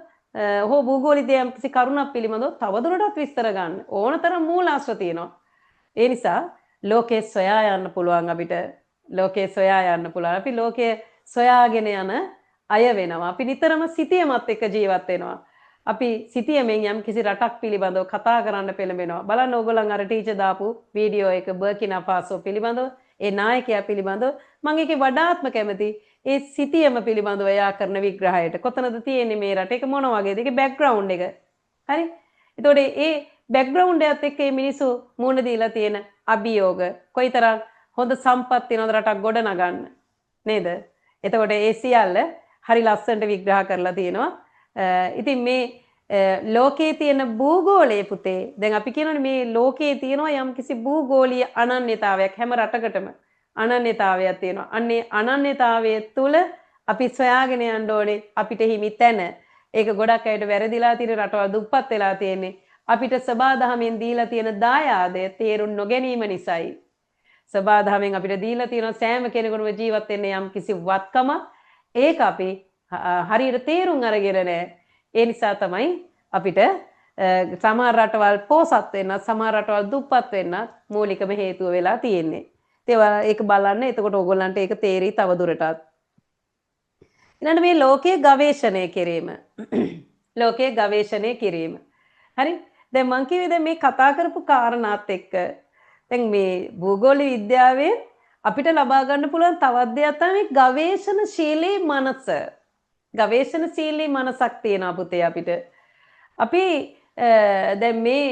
හෝ භූගෝලීය කිසි කරුණක් පිළිබඳව තවදුරටත් විස්තර ගන්න ඕනතරම් මූලාශ්‍ර තියෙනවා. ඒ නිසා ලෝකේ සොයා යන්න පුළුවන් අපිට. ලෝකේ සොයා යන්න පුළුවන්. අපි ලෝකයේ සොයාගෙන යන අය වෙනවා. අපි නිතරම සිතියමත් එක්ක ජීවත් වෙනවා. අපි සිතියමෙන් යම් කිසි රටක් පිළිබඳව කතා කරන්න පෙළඹෙනවා. බලන්න ඕගොල්ලන් අර ටීචර් දාපු වීඩියෝ එක බර්කිනා ෆාසෝ පිළිබඳව ඒ නායකයා පිළිබඳව මම ඒකේ වඩාත්ම කැමති ඒ සිතියම පිළිබඳව එයා කරන විග්‍රහයට. කොතනද තියෙන්නේ මේ රට? ඒක මොන වගේද? ඒකේ බෑග්ග්‍රවුන්ඩ් එක. හරි? එතකොට ඒ බෑග්ග්‍රවුන්ඩ් එකත් එක්ක මේ මිනිස්සු මුණ දීලා තියෙන අභියෝග කොයිතරම් හොඳ සම්පත් වෙනවද රටක් ගොඩ නගන්න. නේද? එතකොට ඒ සියල්ල හරි ලස්සනට විග්‍රහ කරලා තියෙනවා. ඉතින් මේ ලෝකයේ තියෙන භූගෝලයේ පුතේ දැන් අපි කියනවානේ මේ ලෝකයේ තියෙනවා යම්කිසි භූගෝලීය අනන්‍යතාවයක් හැම රටකටම අනන්‍යතාවයක් තියෙනවා. අන්නේ අනන්‍යතාවය තුළ අපි සොයාගෙන යන්න ඕනේ අපිට හිමි තැන. ඒක ගොඩක් අයට වැරදිලා තියෙන රටවල් දුප්පත් වෙලා තියෙන්නේ. අපිට සබාදහමෙන් දීලා තියෙන දායාදය තේරුම් නොගැනීම නිසායි. සබාදහමෙන් අපිට දීලා තියෙන සෑම කෙනෙකුටම ජීවත් වෙන්න යම් කිසි වත්කම ඒක අපි හරියට තේරුම් අරගෙන නැහැ. ඒ නිසා තමයි අපිට සමහර රටවල් පෝසත් වෙන්නත් සමහර රටවල් දුප්පත් වෙන්නත් මූලිකම හේතුව වෙලා තියෙන්නේ. ඒක බලන්න එතකොට ඕගොල්ලන්ට ඒක තේරෙයි තව දුරටත්. ඊළඟට මේ ලෝකයේ ගවේෂණය කිරීම. ලෝකයේ ගවේෂණය කිරීම. හරි? දැන් මං කිව්වේ දැන් මේ කතා කරපු කාරණාත් එක්ක දැන් මේ භූගෝල විද්‍යාවෙන් අපිට ලබා ගන්න පුළුවන් තවත් දෙයක් තමයි ගවේෂණශීලී මනස. ගවේෂණශීලී මනසක් තියෙනවා පුතේ අපිට. අපි දැන් මේ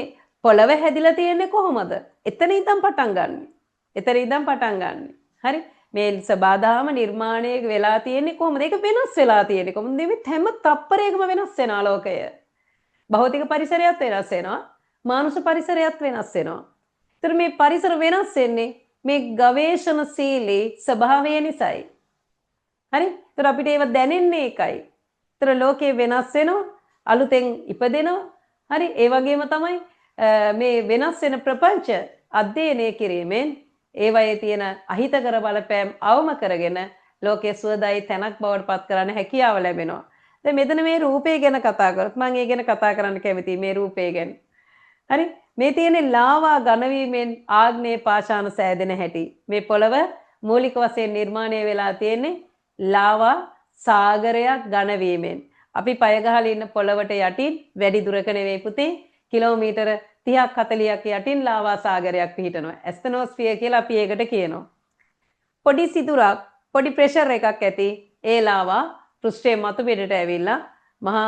පොළව හැදිලා තියෙන්නේ කොහොමද? එතන ඉඳන් පටන් ගන්න. එතන ඉඳන් පටන් ගන්න. හරි? මේ සබාදාම නිර්මාණය වෙලා තියෙන්නේ කොහොමද? ඒක වෙනස් වෙලා තියෙන්නේ කොහොමද? මේ හැම තප්පරයකම වෙනස් වෙනවා ලෝකය. භෞතික පරිසරයත් වෙනස් වෙනවා. මානුෂ පරිසරයත් වෙනස් වෙනවා. ඒතර මේ පරිසර වෙනස් වෙන්නේ මේ ගවේෂණශීලී ස්වභාවය නිසායි. හරි? ඒතර අපිට ඒව දැනෙන්නේ ඒකයි. ඒතර ලෝකේ වෙනස් වෙනවා, අලුතෙන් ඉපදෙනවා. හරි? ඒ වගේම තමයි මේ වෙනස් වෙන ප්‍රපංච අධ්‍යයනය කිරීමෙන් ඒවයේ තියෙන අහිතකර බලපෑම් අවම කරගෙන ලෝකයේ සුවදායි තැනක් බවට පත් කරන්න හැකියාව ලැබෙනවා. දැන් මෙතන මේ රූපය ගැන කතා කරොත් මම ඒ ගැන කතා කරන්න කැමතියි මේ රූපය ගැන. හරි? මේ තියෙන ලාවා ඝනවීමෙන් ආග්නේය පාෂාණ සෑදෙන හැටි. මේ පොළව මූලික වශයෙන් නිර්මාණය වෙලා තියෙන්නේ ලාවා සාගරයක් ඝනවීමෙන්. අපි පය ගහලා ඉන්න පොළවට යටින් වැඩි දුරක නෙවෙයි පුතේ කිලෝමීටර 30ක් 40ක් යටින් ලාවා සාගරයක් පිහිටනවා. ඇස්තනෝස්ෆියර් කියලා අපි ඒකට කියනවා. පොඩි සිදුරක් පොඩි ප්‍රෙෂර් එකක් ඇති ඒ ලාවා පෘෂ්ඨයේ මතු පිටට ඇවිල්ලා මහා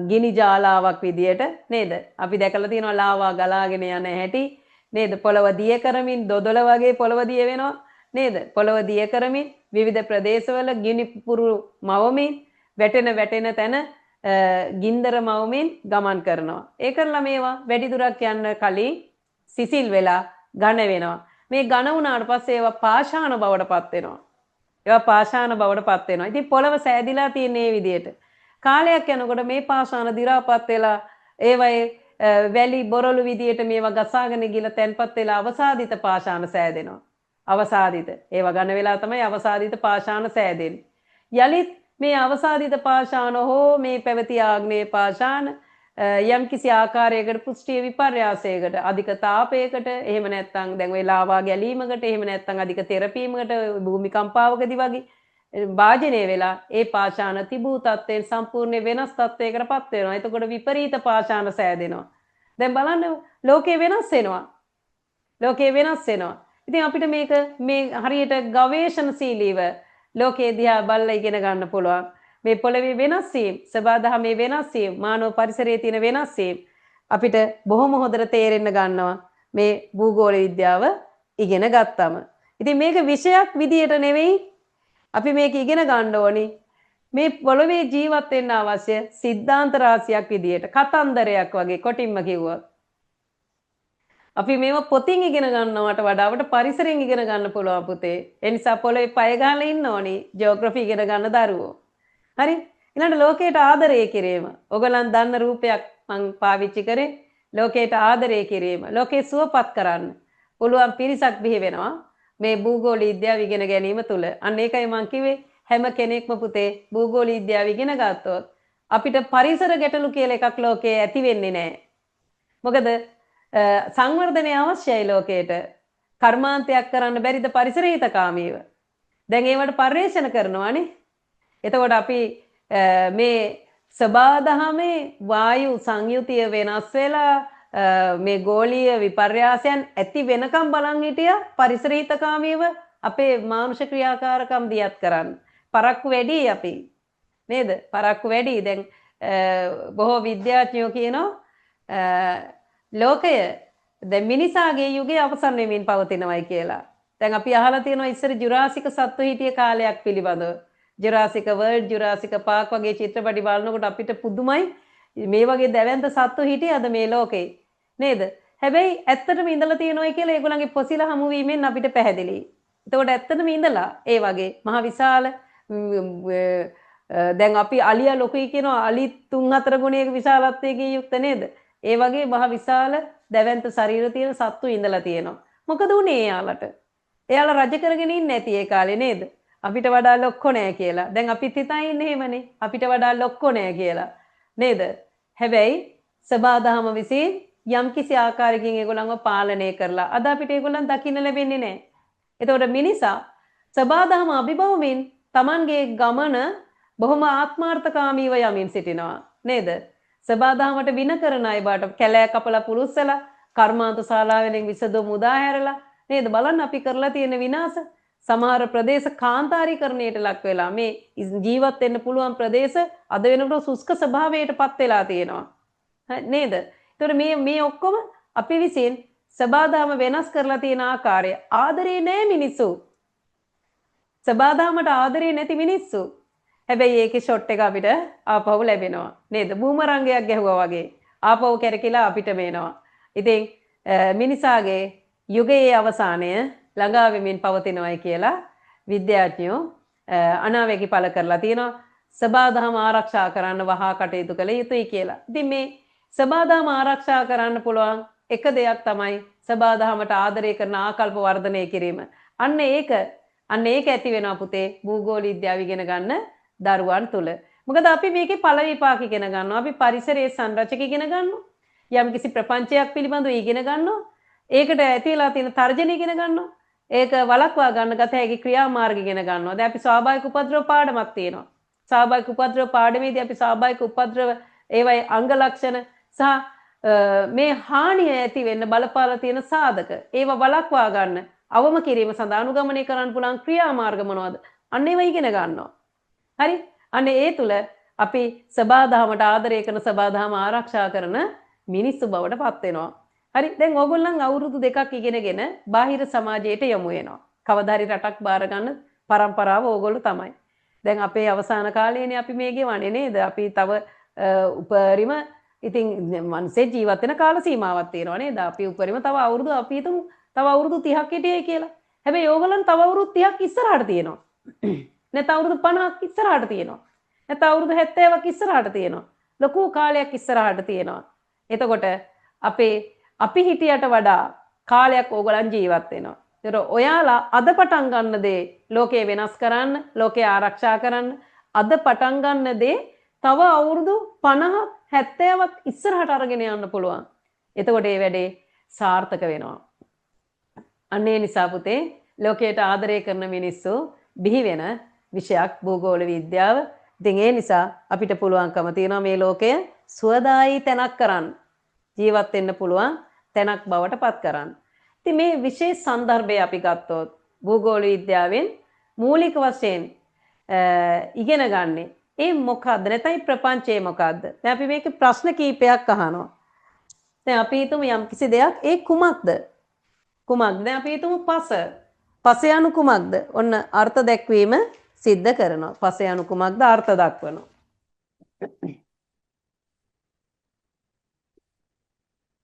ගිනි ජාලාවක් විදියට නේද? අපි දැකලා තියෙනවා ලාවා ගලාගෙන යන හැටි නේද? පොළව දිය කරමින් දොදොල වගේ පොළව දිය වෙනවා නේද? පොළව දිය කරමින් විවිධ ප්‍රදේශවල ගිනි පුපුරු මවමින් වැටෙන තැන ගින්දර මවමින් ගමන් කරනවා. ඒ කරලා මේවා වැඩි දුරක් යන්න කලින් සිසිල් වෙලා ඝන වෙනවා. මේ ඝන වුණාට පස්සේ ඒවා පාෂාණ බවට පත් වෙනවා. ඒවා පාෂාණ බවට පත් වෙනවා. ඉතින් පොළව සෑදිලා තියෙන මේ විදියට. කාලයක් යනකොට මේ පාෂාණ දි รา පත් වෙලා ඒවයේ වැලි බොරළු විදියට මේවා ගසාගෙන ගිල තැන්පත් වෙලා අවසාදිත පාෂාණ සෑදෙනවා. අවසාදිත. ඒවා ඝන වෙලා තමයි අවසාදිත පාෂාණ සෑදෙන්නේ. යලිත් මේ අවසාදිත පාෂාණ හෝ මේ පැවති ආග්නේය පාෂාණ යම් කිසි ආකාරයකට පෘෂ්ඨීය විපර්යාසයකට අධික තාපයකට එහෙම නැත්නම් දැන් ওই ලාවා ගැලීමකට එහෙම නැත්නම් අධික තෙරපීමකට භූමිකම්පාවකදී වගේ භාජනය වෙලා ඒ පාෂාණ තිබූ තත්ත්වයෙන් සම්පූර්ණ වෙනස් තත්ත්වයකටපත් වෙනවා. එතකොට විපරීත පාෂාණ සෑදෙනවා. දැන් බලන්න ලෝකේ වෙනස් වෙනවා. ලෝකේ වෙනස් වෙනවා. ඉතින් අපිට මේක මේ හරියට ගවේෂණශීලීව ලෝකයේ දිහා බලලා ඉගෙන ගන්න පුළුවන්. මේ පොළවේ වෙනස් වීම, සබාදහමේ වෙනස් වීම, මානව පරිසරයේ තියෙන වෙනස් වීම අපිට බොහොම හොඳට තේරෙන්න ගන්නවා මේ භූගෝල විද්‍යාව ඉගෙන ගත්තම. ඉතින් මේක විෂයක් විදියට නෙවෙයි අපි මේක ඉගෙන ගන්න ඕනි. මේ පොළවේ ජීවත් වෙන්න අවශ්‍ය සිද්ධාන්ත රාශියක් විදියට කතන්දරයක් වගේ කොටින්ම කිව්වොත්. අපි මේව පොතින් ඉගෙන ගන්නවට වඩා අපට පරිසරයෙන් ඉගෙන ගන්න පුළුවන් පුතේ. ඒ නිසා පොළවේ පය ගහලා ඉන්න ඕනි ජියෝග්‍රැෆි ඉගෙන ගන්න දරුවෝ. හරි? ඊළඟ ලෝකයට ආදරය කිරීම. ඔයගලන් දන්න රූපයක් මං පාවිච්චි කරේ. ලෝකයට ආදරය කිරීම. ලෝකේ සුවපත් කරන්න පුළුවන් පිරිසක් බිහි වෙනවා මේ භූගෝල විද්‍යාව ඉගෙන ගැනීම තුළ. අන්න ඒකයි මං කිව්වේ හැම කෙනෙක්ම පුතේ භූගෝල විද්‍යාව ඉගෙන ගත්තොත් අපිට පරිසර ගැටලු කියලා එකක් ලෝකේ ඇති වෙන්නේ නැහැ. මොකද සංවර්ධනය අවශ්‍යයි ලෝකයට. කර්මාන්තයක් කරන්න බැරිද පරිසර හිතකාමීව? දැන් ඒවට පරිශ්‍රණ කරනවානේ. එතකොට අපි මේ සබාදහමේ වායු සංයුතිය වෙනස් වෙලා මේ ගෝලීය විපර්යාසයන් ඇති වෙනකම් බලන් හිටියා පරිසර හිතකාමීව අපේ මානුෂ ක්‍රියාකාරකම් දියත් කරන්න. පරක්කු වැඩි අපි. නේද? පරක්කු වැඩි. දැන් බොහෝ විද්‍යාඥයෝ කියනවා ලෝකය දැන් මිනිසාගේ යුගය අවසන් වෙමින් පවතිනවායි කියලා. දැන් අපි අහලා තියෙනවා ඉස්සර ජුරාසික සත්තු හිටිය කාලයක් පිළිබඳව. ජුරාසික වර්ල්ඩ් ජුරාසික පාක් වගේ චිත්‍රපටි බලනකොට අපිට පුදුමයි මේ වගේ දැවැන්ත සත්තු හිටියද මේ ලෝකේ නේද? හැබැයි ඇත්තටම ඉඳලා තියෙනවයි කියලා ඒගොල්ලන්ගේ පොසිල හමු වීමෙන් අපිට පැහැදිලි. එතකොට ඇත්තටම ඉඳලා ඒ වගේ මහ විශාල දැන් අපි අලියා ලොකුයි කියනවා අලි 3-4 ගුණයක විශාලත්වයකින් යුක්ත නේද? ඒ වගේ මහ විශාල දැවැන්ත ශරීර තියෙන සත්තු ඉඳලා තියෙනවා. මොකද උනේ එයාලට? එයාලා රජ කරගෙන ඉන්නේ නැති ඒ කාලේ නේද? අපිට වඩා ලොක්කෝ නෑ කියලා. දැන් අපිත් හිතා ඉන්නේ එහෙමනේ. අපිට වඩා ලොක්කෝ නෑ කියලා. නේද? හැබැයි සබාදහම විසින් යම්කිසි ආකාරයකින් ඒගොල්ලන්ව පාලනය කරලා අද අපිට ඒගොල්ලන් දකින්න ලැබෙන්නේ නෑ. එතකොට මිනිසා සබාදහම අභිභවමින් Tamanගේ ගමන බොහොම ආත්මාර්ථකාමීව යමින් සිටිනවා. නේද? සබාදහමට වින කරන අය බාට කැලෑ කපලා පුරුස්සලා කර්මාන්ත ශාලාවෙන් විසදෝ මුදා හැරලා නේද? බලන්න අපි කරලා තියෙන විනාශ. සමහර ප්‍රදේශ කාන්තාරීකරණයට ලක් වෙලා මේ ජීවත් වෙන්න පුළුවන් ප්‍රදේශ අද වෙනකොට සුස්ක ස්වභාවයටපත් වෙලා තියෙනවා. නේද? ඒතකොට මේ ඔක්කොම අපි විසින් සබාදහම වෙනස් කරලා තියෙන ආකාරය ආදරේ නෑ මිනිස්සු. සබාදහමට ආදරේ නැති මිනිස්සු. හැබැයි ඒකේ ෂොට් එක අපිට ආපහු ලැබෙනවා. නේද? බූමරංගයක් ගැහුවා වගේ. ආපහු කැරකිලා අපිට මේනවා. ඉතින් මිනිසාගේ යුගයේ අවසානය ළඟා වෙමින් පවතිනවායි කියලා විද්‍යාඥයෝ අනාවැකි පළ කරලා තියෙනවා. සබාදහම ආරක්ෂා කරන්න වහා කටයුතු කළ යුතුයි කියලා. ඉතින් මේ සබාදහම ආරක්ෂා කරන්න පුළුවන් එක දෙයක් තමයි සබාදහමට ආදරය කරන ආකල්ප වර්ධනය කිරීම. අන්න ඒක ඇති වෙනවා පුතේ භූගෝල විද්‍යාව ඉගෙන ගන්න දරුවන් තුල. මොකද අපි මේකේ ඵල විපාක ඉගෙන ගන්නවා. අපි පරිසරයේ සංරචක ඉගෙන ගන්නවා. යම්කිසි ප්‍රපංචයක් පිළිබඳව ඉගෙන ගන්නවා. ඒකට ඇතිලා තියෙන තර්ජන ඉගෙන ගන්නවා. ඒක වළක්වා ගන්න ගත හැකි ක්‍රියාමාර්ග ඉගෙන ගන්නවා. දැන් අපි ස්වාභාවික උපද්‍රව පාඩමක් තියෙනවා. ස්වාභාවික උපද්‍රව පාඩමේදී අපි ස්වාභාවික උපද්‍රව ඒවයි අංග ලක්ෂණ සහ මේ හානිය ඇති වෙන්න බලපාලා තියෙන සාධක ඒව වළක්වා ගන්න අවම කිරීම සඳහා අනුගමනය කරන්න පුළුවන් ක්‍රියාමාර්ග මොනවද? අන්න ඒව ඉගෙන ගන්නවා. හරි? අන්න ඒ තුල අපි සබාදහමට ආදරය කරන සබාදහම ආරක්ෂා කරන මිනිස්සු බවට පත් වෙනවා. හරි? දැන් ඕගොල්ලන් අවුරුදු 2ක් ඉගෙනගෙන බාහිර සමාජයට යමු වෙනවා. කවදා හරි රටක් බාර ගන්න පරම්පරාව ඕගොල්ලෝ තමයි. දැන් අපේ අවසාන කාලේනේ අපි මේ ගෙවන්නේ නේද? අපි තව උපරිම ඉතින් මනුස්සේ ජීවත් වෙන කාල සීමාවක් තියෙනවා නේද? අපි උපරිම තව අවුරුදු අපි හිතමු තව අවුරුදු 30ක් හිටියයි කියලා. හැබැයි ඕගොල්ලන් තව අවුරුදු 30ක් ඉස්සරහට තියෙනවා. නැත්නම් අවුරුදු 50ක් ඉස්සරහට තියෙනවා. නැත්නම් අවුරුදු 70ක් ඉස්සරහට තියෙනවා. ලොකු කාලයක් ඉස්සරහට තියෙනවා. එතකොට අපි හිටියට වඩා කාලයක් ඕගොල්ලන් ජීවත් වෙනවා. ඒතර ඔයාලා අද පටන් ගන්න දේ ලෝකේ වෙනස් කරන්න, ලෝකේ ආරක්ෂා කරන්න අද පටන් ගන්න දේ තව අවුරුදු 50ක් 70ක් ඉස්සරහට අරගෙන යන්න පුළුවන්. එතකොට මේ වැඩේ සාර්ථක වෙනවා. අන්න ඒ නිසා පුතේ ලෝකයට ආදරය කරන මිනිස්සු බිහි වෙන විෂයක් භූගෝල විද්‍යාව. ඉතින් ඒ නිසා අපිට පුළුවන්කම තියෙනවා මේ ලෝකය සුවදායි තැනක් කරන්න. ජීවත් වෙන්න පුළුවන් තැනක් බවට පත් කරන්න. ඉතින් මේ විශේෂ සන්දර්භය අපි ගත්තොත් භූගෝල විද්‍යාවෙන් මූලික වශයෙන් ඉගෙන ගන්නේ ඒ මොකද්ද? නැත්නම් ප්‍රපංචය මොකද්ද? දැන් අපි මේක ප්‍රශ්න කීපයක් අහනවා. දැන් අපි හිතමු යම් කිසි දෙයක් ඒ කුමක්ද? කුමක්ද? දැන් අපි හිතමු පස. පස යනු කුමක්ද? ඔන්න අර්ථ දැක්වීම සිද්ධ කරනවා. පස යනු කුමක්ද? අර්ථ දක්වනවා.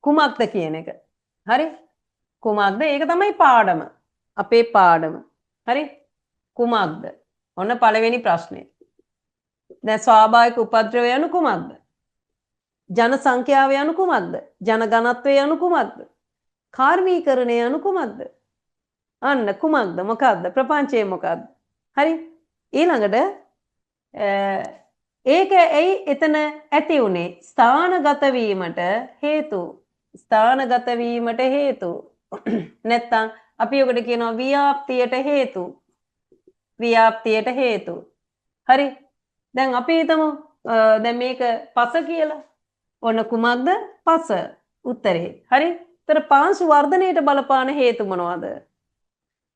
කුමක්ද කියන එක. හරි? කුමක්ද? ඒක තමයි පාඩම. අපේ පාඩම. හරි? කුමක්ද? ඔන්න පළවෙනි ප්‍රශ්නේ. දැන් ස්වාභාවික උපද්‍රවය යනු කුමක්ද? ජන සංඛ්‍යාව යනු කුමක්ද? ජන ඝනත්වය යනු කුමක්ද? කාර්මීකරණය යනු කුමක්ද? අන්න කුමක්ද? මොකක්ද? ප්‍රපංචය මොකක්ද? හරි? ඊළඟට ඒක ඇයි එතන ඇති උනේ? ස්ථානගත වීමට හේතු. ස්ථානගත වීමට හේතු. නැත්තම් අපි ඔකට කියනවා ව්‍යාප්තියට හේතු. ව්‍යාප්තියට හේතු. හරි? දැන් අපි හිතමු දැන් මේක පස කියලා. ඔන්න කුමක්ද? පස. උත්තරේ. හරි? ඒතර පාංශු වර්ධනයට බලපාන හේතු මොනවද?